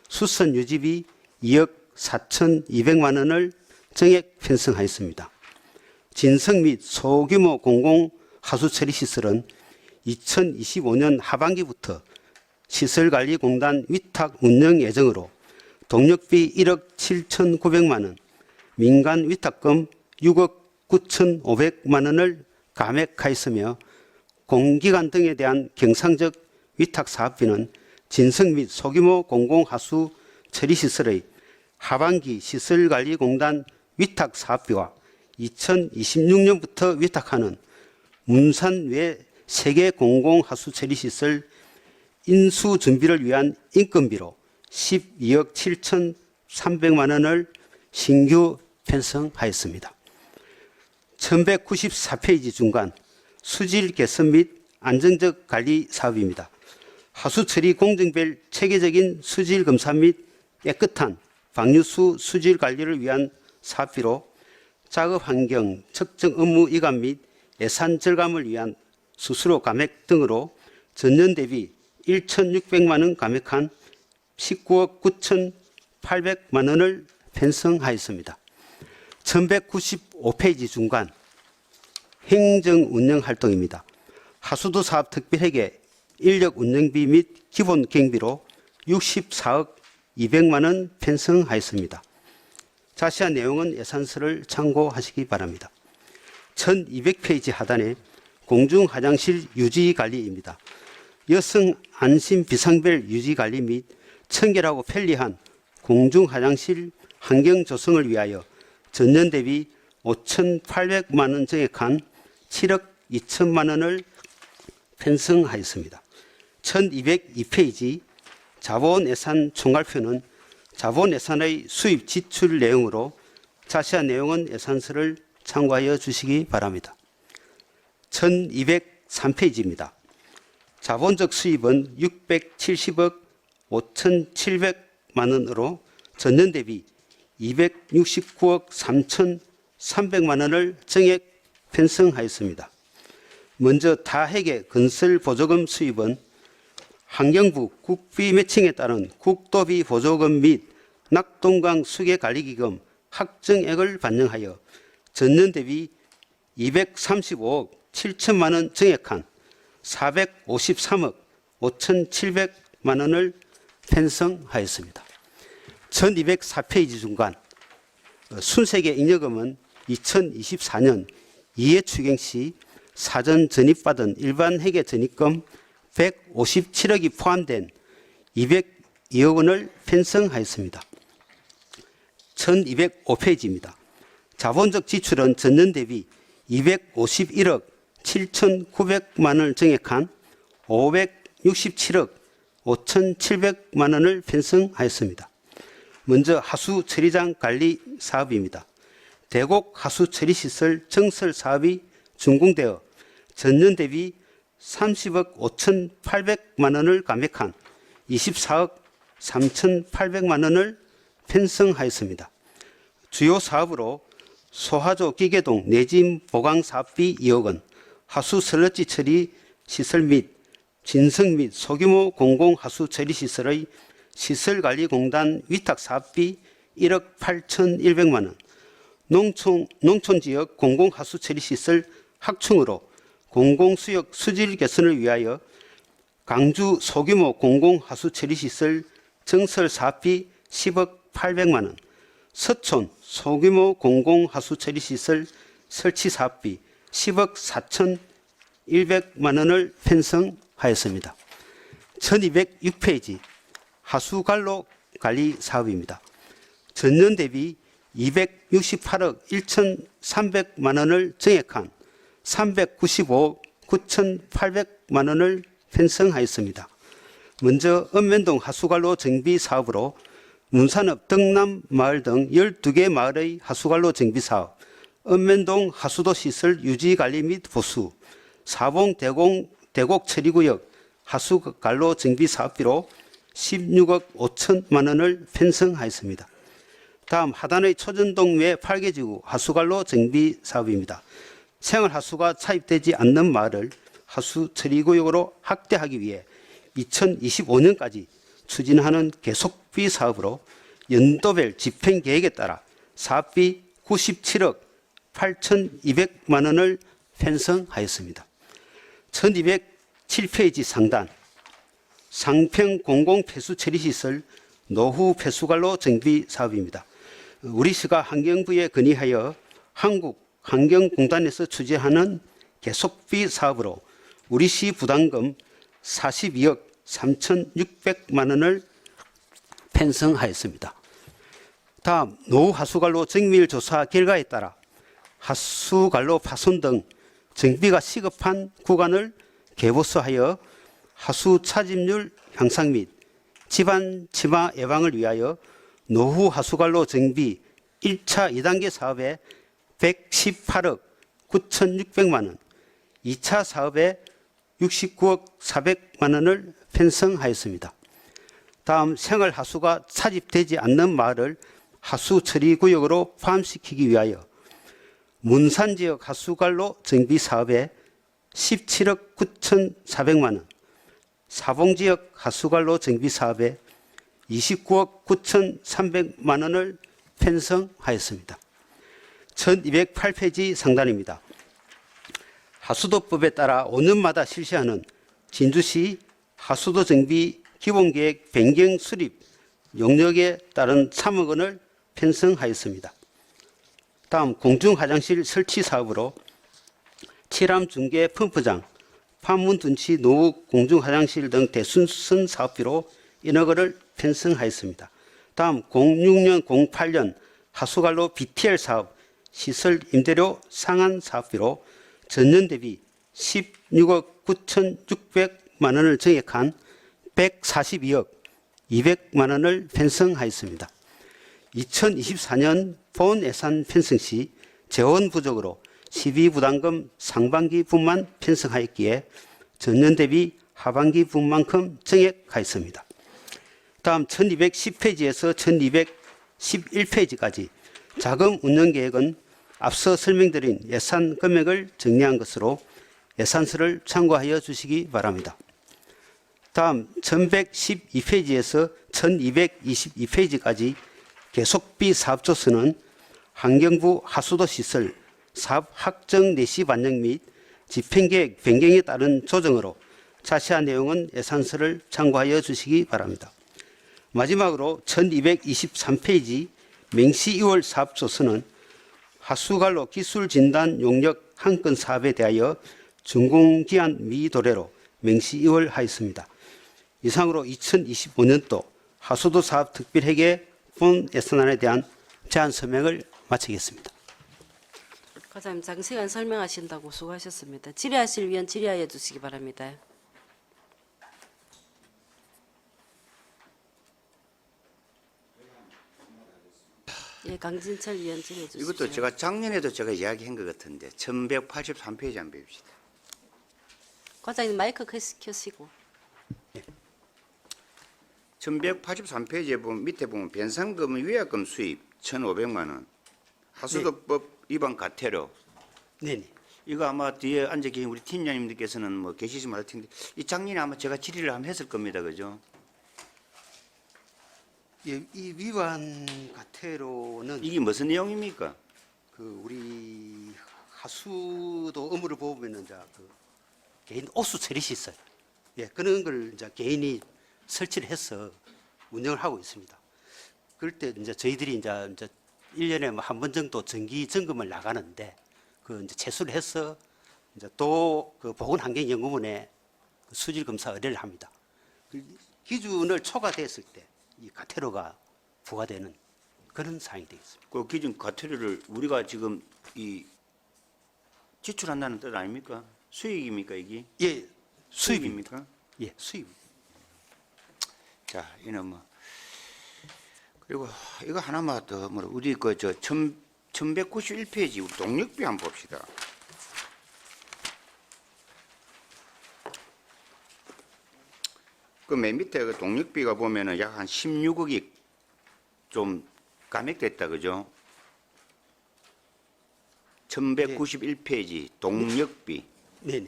Speaker 9: 수선 유지비 2억 4,200만 원을 증액 편성하였습니다. 진성 및 소규모 공공하수처리시설은 2025년 하반기부터 시설관리공단 위탁 운영 예정으로 동력비 1억 7,900만 원, 민간 위탁금 6억 9,500만 원을 감액하였으며 공기관 등에 대한 경상적 위탁 사업비는 진성 및 소규모 공공하수 처리시설의 하반기 시설관리공단 위탁 사업비와 2026년부터 위탁하는 문산 외 세계 공공하수처리시설 인수 준비를 위한 인건비로 12억 7,300만 원을 신규 편성하였습니다. 1194페이지 중간 수질 개선 및 안정적 관리 사업입니다. 하수처리 공정별 체계적인 수질 검사 및 깨끗한 방류수 수질 관리를 위한 사업비로 작업 환경 측정 업무 이관 및 예산 절감을 위한 수수료 감액 등으로 전년 대비 1,600만 원 감액한 19억 9,800만 원을 편성하였습니다. 1195페이지 중간 행정 운영 활동입니다. 하수도 사업 특별회계 인력 운영비 및 기본 경비로 64억 200만 원 편성하였습니다. 자세한 내용은 예산서를 참고하시기 바랍니다. 1200페이지 하단에 공중화장실 유지관리입니다. 여성 안심 비상벨 유지관리 및 청결하고 편리한 공중화장실 환경 조성을 위하여 전년 대비 5,800만 원 증액한 7억 2천만 원을 편성하였습니다. 1202페이지 자본예산 총괄표는 자본예산의 수입 지출 내용으로 자세한 내용은 예산서를 참고하여 주시기 바랍니다. 1203페이지입니다. 자본적 수입은 670억 5,700만 원으로 전년 대비 269억 3,300만 원을 증액 편성하였습니다. 먼저 다회계 건설 보조금 수입은 환경부 국비 매칭에 따른 국도비 보조금 및 낙동강 수계관리기금 확정액을 반영하여 전년 대비 235억 7천만 원 증액한 453억 5,700만 원을 편성하였습니다. 1204페이지 중간 순세계 잉여금은 2024년 이해 추경 시 사전 전입받은 일반 회계 전입금 157억이 포함된 202억 원을 편성하였습니다. 1205페이지입니다. 자본적 지출은 전년 대비 251억 7,900만 원을 증액한 567억 5,700만 원을 편성하였습니다. 먼저 하수 처리장 관리 사업입니다. 대곡 하수 처리 시설 정설 사업이 준공되어 전년 대비 30억 5,800만 원을 감액한 24억 3,800만 원을 편성하였습니다. 주요 사업으로 소하조 기계동 내진 보강 사업비 2억 원, 하수 슬러지 처리 시설 및 진성 및 소규모 공공 하수 처리 시설의 시설관리공단 위탁 사업비 1억 8,100만 원, 농촌지역 공공 하수 처리 시설 확충으로 공공수역 수질 개선을 위하여 강주 소규모 공공 하수 처리 시설 정설 사업비 10억 800만 원, 서촌 소규모 공공 하수 처리 시설 설치 사업비 10억 4,100만 원을 편성하였습니다. 1206페이지 하수관로 관리 사업입니다. 전년 대비 268억 1,300만 원을 증액한 395억 9,800만 원을 편성하였습니다. 먼저 읍면동 하수관로 정비 사업으로 문산읍 덕남마을 등 12개 마을의 하수관로 정비 사업, 읍면동 하수도 시설 유지관리 및 보수, 사봉 대곡 처리구역 하수관로 정비 사업비로 16억 5천만 원을 편성하였습니다. 다음 하단의 초전동 외 8개 지구 하수관로 정비 사업입니다. 생활하수가 차입되지 않는 마을을 하수 처리구역으로 확대하기 위해 2025년까지 추진하는 계속비 사업으로 연도별 집행계획에 따라 사업비 97억 8,200만 원을 편성하였습니다. 1207페이지 상단 상평 공공폐수처리시설 노후 폐수관로 정비 사업입니다. 우리 시가 환경부에 건의하여 한국환경공단에서 추진하는 계속비 사업으로 우리 시 부담금 42억 3,600만 원을 편성하였습니다. 다음 노후 하수관로 정밀 조사 결과에 따라 하수관로 파손 등 정비가 시급한 구간을 개보수하여 하수 차집률 향상 및 집안 침하 예방을 위하여 노후 하수관로 정비 1차 2단계 사업에 118억 9,600만 원, 2차 사업에 69억 400만 원을 편성하였습니다. 다음 생활하수가 차집되지 않는 마을을 하수처리구역으로 포함시키기 위하여 문산지역 하수관로 정비 사업에 17억 9,400만 원, 사봉지역 하수관로 정비 사업에 29억 9,300만 원을 편성하였습니다. 1208페이지 상단입니다. 하수도법에 따라 5년마다 실시하는 진주시 하수도 정비 기본계획 변경 수립 용역에 따른 3억 원을 편성하였습니다. 다음 공중화장실 설치 사업으로 칠암 중계 펌프장, 판문 둔치 노후 공중화장실 등 대순선 사업비로 1억 원을 편성하였습니다. 다음 06년 08년 하수관로 BTL 사업 시설 임대료 상한 사업비로 전년 대비 16억 9,600만 원을 증액한 142억 200만 원을 편성하였습니다. 2024년 본 예산 편성 시 재원 부족으로 12부담금 상반기 분만 편성하였기에 전년 대비 하반기 분만큼 증액하였습니다. 다음 1210페이지에서 1211페이지까지 자금 운영 계획은 앞서 설명드린 예산 금액을 정리한 것으로 예산서를 참고하여 주시기 바랍니다. 다음 1112페이지에서 1222페이지까지 계속비 사업조서는 환경부 하수도 시설 사업 확정 내시 반영 및 집행계획 변경에 따른 조정으로 자세한 내용은 예산서를 참고하여 주시기 바랍니다. 마지막으로 1223페이지 맹시 2월 사업조서는 하수관로 기술진단 용역 한 건 사업에 대하여 준공기한 미도래로 명시 이월하였습니다. 이상으로 2025년도 하수도 사업 특별회계 본 예산안에 대한 제안 설명을 마치겠습니다.
Speaker 1: 과장님 장시간 설명하신다고 수고하셨습니다. 질의하실 위원 질의하여 주시기 바랍니다. 예, 강진철 위원 질의해 주십시오.
Speaker 5: 이것도 제가 작년에도 제가 이야기한 것 같은데 1183페이지 한번 배웁시다.
Speaker 1: 과장님 마이크 켜시고.
Speaker 5: 1183페이지에 보면 밑에 보면 변상금 위약금 수입 1,500만 원. 하수도법 위반 과태료.
Speaker 9: 네네.
Speaker 5: 이거 아마 뒤에 앉아 계신 우리 팀장님들께서는 뭐 계시지 말 텐데 이 작년에 아마 제가 질의를 한번 했을 겁니다. 그죠?
Speaker 9: 예, 이 위반 과태료는
Speaker 5: 이게 무슨 내용입니까?
Speaker 9: 그 우리 하수도 업무를 보면은 이제 그 개인 옥수 처리시 있어요. 예, 그런 걸 이제 개인이 설치를 해서 운영을 하고 있습니다. 그럴 때 이제 저희들이 이제 1년에 뭐 한 번 정도 정기 점검을 나가는데 그 이제 채수를 해서 이제 또 그 보건환경연구원에 수질 검사 의뢰를 합니다. 그 기준을 초과됐을 때 이 과태료가 부과되는 그런 사항이 되겠습니다.
Speaker 5: 그 기준 과태료를 우리가 지금 이 지출한다는 뜻 아닙니까? 수익입니까 이게?
Speaker 9: 예, 수입입니다.
Speaker 5: 수입입니까?
Speaker 9: 예, 수입.
Speaker 5: 자, 이는 뭐 그리고 이거 하나만 더 뭐 우리 그저 1191페이지 우리 동력비 한번 봅시다. 그 맨 밑에 그 동력비가 보면은 약 한 16억이 좀 감액됐다 그죠? 1191페이지 동력비.
Speaker 9: 네네.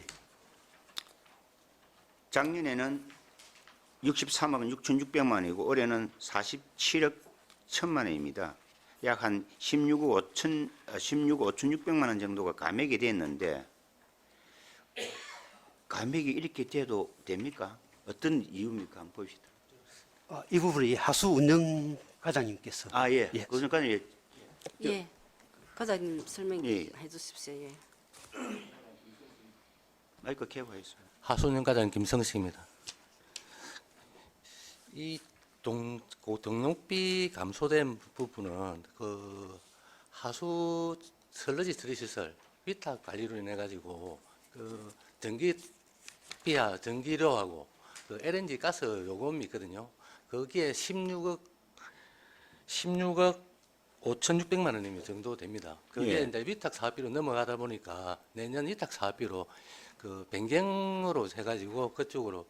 Speaker 5: 작년에는 63억 6,600만 원이고 올해는 47억 1천만 원입니다. 약 한 16억 5,600만 원 정도가 감액이 됐는데 감액이 이렇게 돼도 됩니까? 어떤 이유입니까? 한번 봅시다.
Speaker 9: 이 부분은 이 하수 운영 과장님께서
Speaker 5: 아 예.
Speaker 9: 예.
Speaker 5: 그러니까 예.
Speaker 1: 예, 과장님 설명해
Speaker 5: 예.
Speaker 1: 주십시오. 예.
Speaker 5: 마이크 켜고 있습니다.
Speaker 10: 하수운영과장 김성식입니다. 이 등록비 감소된 부분은 그 하수 슬러지 처리 시설 위탁 관리로 인해 가지고 그 전기비와 전기료하고 그 LNG 가스 요금이 있거든요. 거기에 16억 5,600만 원이면 정도 됩니다. 그게
Speaker 5: 예.
Speaker 10: 이제 위탁 사업비로 넘어가다 보니까 내년 위탁 사업비로 그 변경으로 해가지고 그쪽으로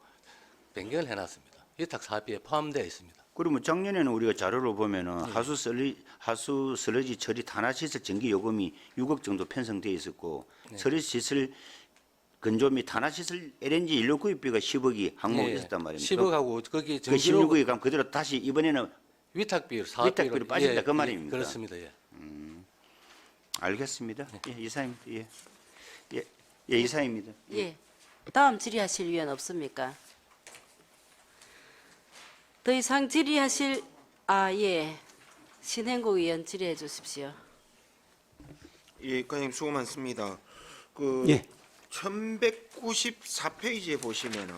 Speaker 10: 변경을 해놨습니다. 위탁 사업비에 포함되어 있습니다.
Speaker 5: 그러면 작년에는 우리가 자료를 보면은 하수 슬러지 처리 탄화 시설 전기 요금이 6억 정도 편성돼 있었고 처리 시설 건조 및 탄화 시설 LNG 연료 구입비가 10억이 항목이 있었단 말입니다.
Speaker 10: 10억하고 거기
Speaker 5: 그
Speaker 10: 전기료
Speaker 5: 16억이 그럼 그대로 다시 이번에는
Speaker 10: 위탁비로 사업비로
Speaker 5: 위탁비로 빠진다 그 말입니까?
Speaker 10: 그렇습니다. 예.
Speaker 5: 알겠습니다. 예, 이사입니다. 예. 예, 예, 이사입니다.
Speaker 1: 예. 다음 질의하실 위원 없습니까? 더 이상 질의하실 예. 신행국 의원 질의해 주십시오.
Speaker 4: 예, 과장님 수고 많습니다. 그
Speaker 9: 예.
Speaker 4: 1194페이지에 보시면은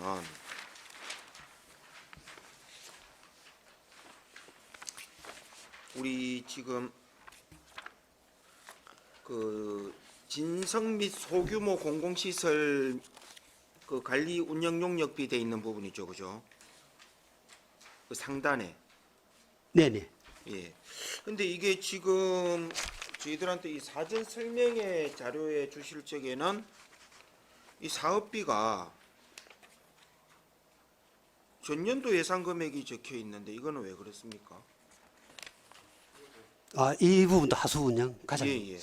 Speaker 4: 우리 지금 그 진성 및 소규모 공공시설 그 관리 운영 용역비 돼 있는 부분이죠, 그죠? 그 상단에.
Speaker 9: 네네.
Speaker 4: 예. 근데 이게 지금 저희들한테 이 사전 설명회 자료에 주실 적에는 이 사업비가 전년도 예산 금액이 적혀 있는데 이거는 왜 그렇습니까?
Speaker 9: 이 부분도 하수 운영 과장님.
Speaker 4: 예, 예.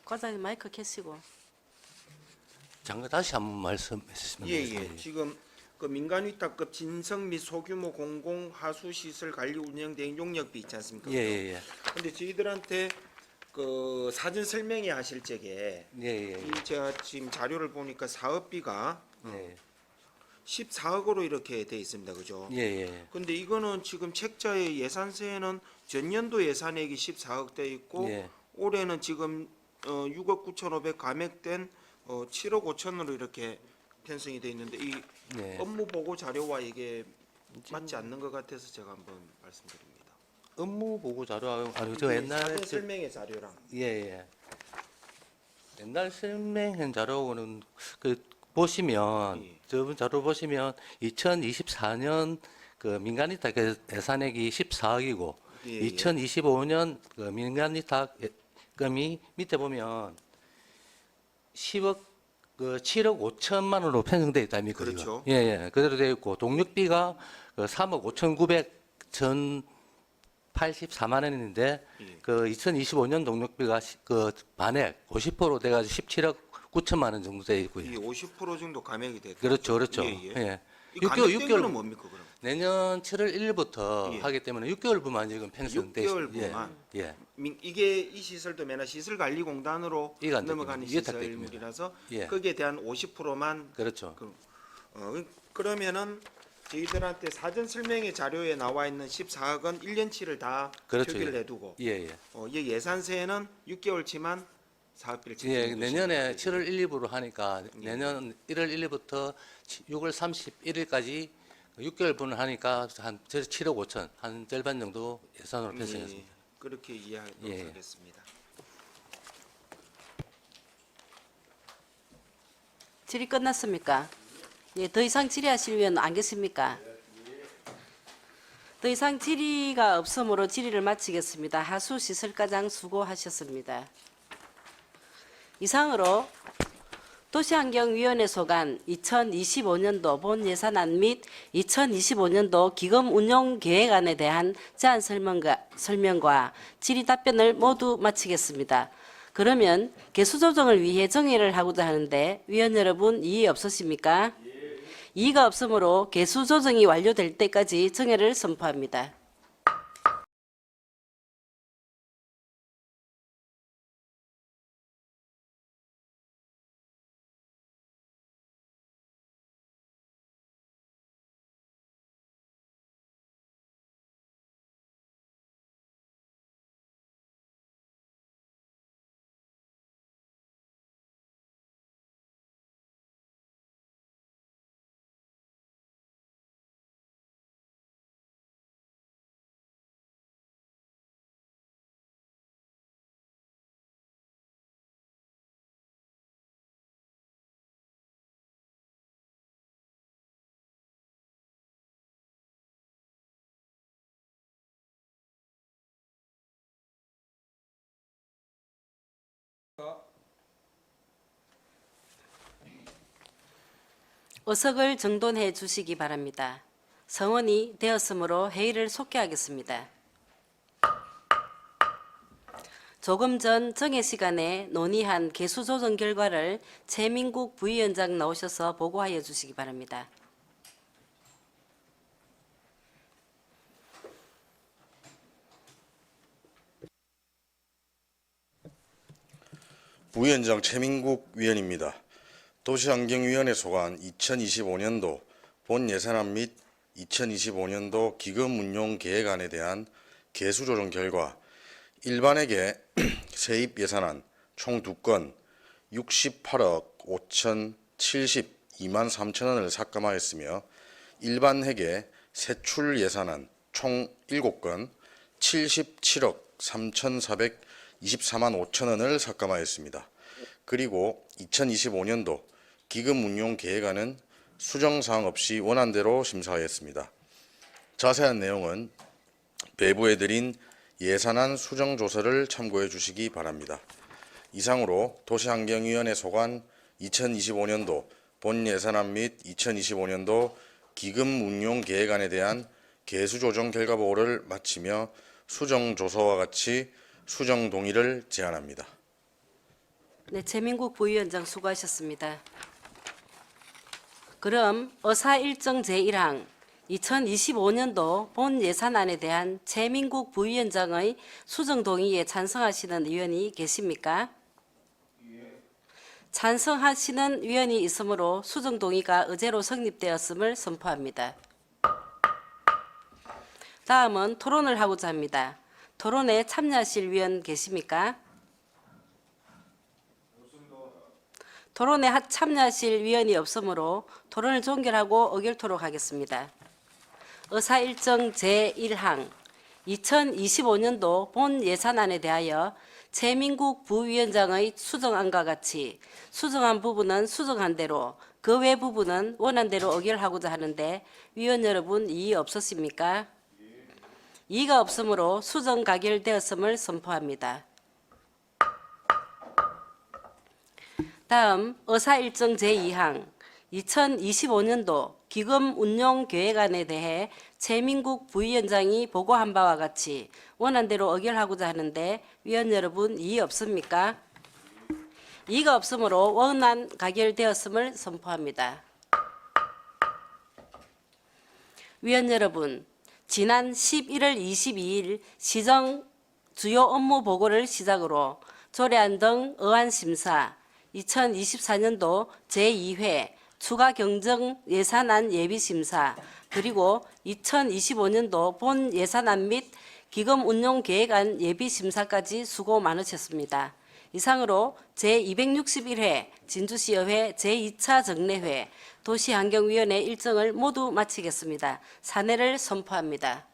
Speaker 1: 과장님 마이크 켜시고.
Speaker 10: 잠깐 다시 한번 말씀해 주시면
Speaker 4: 예,
Speaker 10: 되겠습니다.
Speaker 4: 예. 지금 그 민간위탁급 진성 및 소규모 공공 하수 시설 관리 운영 대행 용역비 있지 않습니까?
Speaker 10: 예, 예, 예.
Speaker 4: 근데 저희들한테 그 사전 설명회 하실 적에
Speaker 10: 예, 예,
Speaker 4: 이 제가 지금 자료를 보니까 사업비가
Speaker 10: 예.
Speaker 4: 14억으로 이렇게 돼 있습니다. 그죠?
Speaker 10: 예, 예.
Speaker 4: 근데 이거는 지금 책자의 예산세에는 전년도 예산액이 14억 돼 있고
Speaker 10: 예.
Speaker 4: 올해는 지금 6억 9,500 감액된 7억 5천으로 이렇게 편성이 돼 있는데 이
Speaker 10: 네.
Speaker 4: 업무 보고 자료와 이게 맞지 않는 것 같아서 제가 한번 말씀드립니다.
Speaker 10: 업무 보고 자료 아니 저 옛날에
Speaker 4: 사전 설명의 자료랑
Speaker 10: 예, 예. 옛날 설명한 자료는 그 보시면
Speaker 4: 예.
Speaker 10: 저번 자료 보시면 2024년 그 민간위탁 예산액이 14억이고
Speaker 4: 예, 예.
Speaker 10: 2025년 그 민간위탁금이 밑에 보면 10억 그 7억 5천만 원으로 편성돼 있다 아닙니까?
Speaker 4: 그렇죠.
Speaker 10: 예, 예. 그대로 되어 있고 동력비가 그 3억 5,900 전 84만 원인데
Speaker 4: 예.
Speaker 10: 그 2025년 동력비가 그 반액 50% 돼가지고 17억 9천만 원 정도 돼 있고요.
Speaker 4: 이 50% 정도 감액이 됐다.
Speaker 10: 그렇죠, 그렇죠.
Speaker 4: 예, 예.
Speaker 10: 예.
Speaker 4: 이
Speaker 10: 6개월,
Speaker 4: 감액된
Speaker 10: 6개월
Speaker 4: 거는 뭡니까 그럼?
Speaker 10: 내년 7월 1일부터
Speaker 4: 예.
Speaker 10: 하기 때문에 6개월분만 지금 편성돼
Speaker 4: 6개월분만.
Speaker 10: 예. 예.
Speaker 4: 이게 이 시설도 매나 시설관리공단으로
Speaker 10: 이게 안
Speaker 4: 넘어가는
Speaker 10: 됩니다. 이게 다 됩니다.
Speaker 4: 시설물이라서
Speaker 10: 예.
Speaker 4: 거기에 대한 50%만
Speaker 10: 그렇죠.
Speaker 4: 그러면은 저희들한테 사전 설명의 자료에 나와 있는 14억은 1년치를 다
Speaker 10: 그렇죠.
Speaker 4: 표기를 해두고
Speaker 10: 예, 예.
Speaker 4: 이 예산세에는 6개월치만 사업비를
Speaker 10: 예,
Speaker 4: 책정해
Speaker 10: 내년에
Speaker 4: 주시는
Speaker 10: 7월 1, 2부로 하니까 내년 1월 1, 2부터 6월 31일까지 6개월분을 하니까 한 7억 5천, 한 절반 정도 예산으로 편성했습니다.
Speaker 4: 예, 그렇게 이해하도록
Speaker 10: 예.
Speaker 4: 하겠습니다.
Speaker 1: 질의 끝났습니까? 예, 더 이상 질의하실 의원 안 계십니까? 더 이상 질의가 없으므로 질의를 마치겠습니다. 하수시설과장 수고하셨습니다. 이상으로 도시환경위원회 소관 2025년도 본예산안 및 2025년도 기금 운용 계획안에 대한 제안 설명과 질의 답변을 모두 마치겠습니다. 그러면 개수 조정을 위해 정회를 하고자 하는데 위원 여러분 이의 없으십니까? 이의가 없으므로 개수 조정이 완료될 때까지 정회를 선포합니다. 의석을 정돈해 주시기 바랍니다. 성원이 되었으므로 회의를 속개하겠습니다. 조금 전 정회 시간에 논의한 개수 조정 결과를 최민국 부위원장 나오셔서 보고하여 주시기 바랍니다.
Speaker 7: 부위원장 최민국 위원입니다. 도시환경위원회 소관 2025년도 본예산안 및 2025년도 기금운용계획안에 대한 개수조정 결과 일반에게 세입예산안 총 2건 68억 5,072만 3천 원을 삭감하였으며 일반에게 세출예산안 총 7건 77억 3,424만 5천 원을 삭감하였습니다. 그리고 2025년도 기금운용계획안은 수정사항 없이 원안대로 심사하였습니다. 자세한 내용은 배부해드린 예산안 수정조서를 참고해 주시기 바랍니다. 이상으로 도시환경위원회 소관 2025년도 본예산안 및 2025년도 기금운용계획안에 대한 개수조정 결과보고를 마치며 수정조서와 같이 수정 동의를 제안합니다.
Speaker 1: 네, 최민국 부위원장 수고하셨습니다. 그럼 의사 일정 제1항 2025년도 본 예산안에 대한 최민국 부위원장의 수정 동의에 찬성하시는 의원이 계십니까? 찬성하시는 위원이 있으므로 수정 동의가 의제로 성립되었음을 선포합니다. 다음은 토론을 하고자 합니다. 토론에 참여하실 위원 계십니까? 토론에 참여하실 위원이 없으므로 토론을 종결하고 의결토록 하겠습니다. 의사일정 제1항 2025년도 본 예산안에 대하여 최민국 부위원장의 수정안과 같이 수정한 부분은 수정한 대로 그 외 부분은 원한 대로 의결하고자 하는데 위원 여러분 이의 없으십니까? 이의가 없으므로 수정 가결되었음을 선포합니다. 다음 의사일정 제2항 2025년도 기금 운용 계획안에 대해 최민국 부위원장이 보고한 바와 같이 원안대로 의결하고자 하는데 위원 여러분 이의 없습니까? 이의가 없으므로 원안 가결되었음을 선포합니다. 위원 여러분, 지난 11월 22일 시정 주요 업무 보고를 시작으로 조례안 등 의안 심사, 2024년도 제2회 추가 경정 예산안 예비 심사, 그리고 2025년도 본 예산안 및 기금 운용 계획안 예비 심사까지 수고 많으셨습니다. 이상으로 제261회 진주시의회 제2차 정례회 도시환경위원회 일정을 모두 마치겠습니다. 사내를 선포합니다.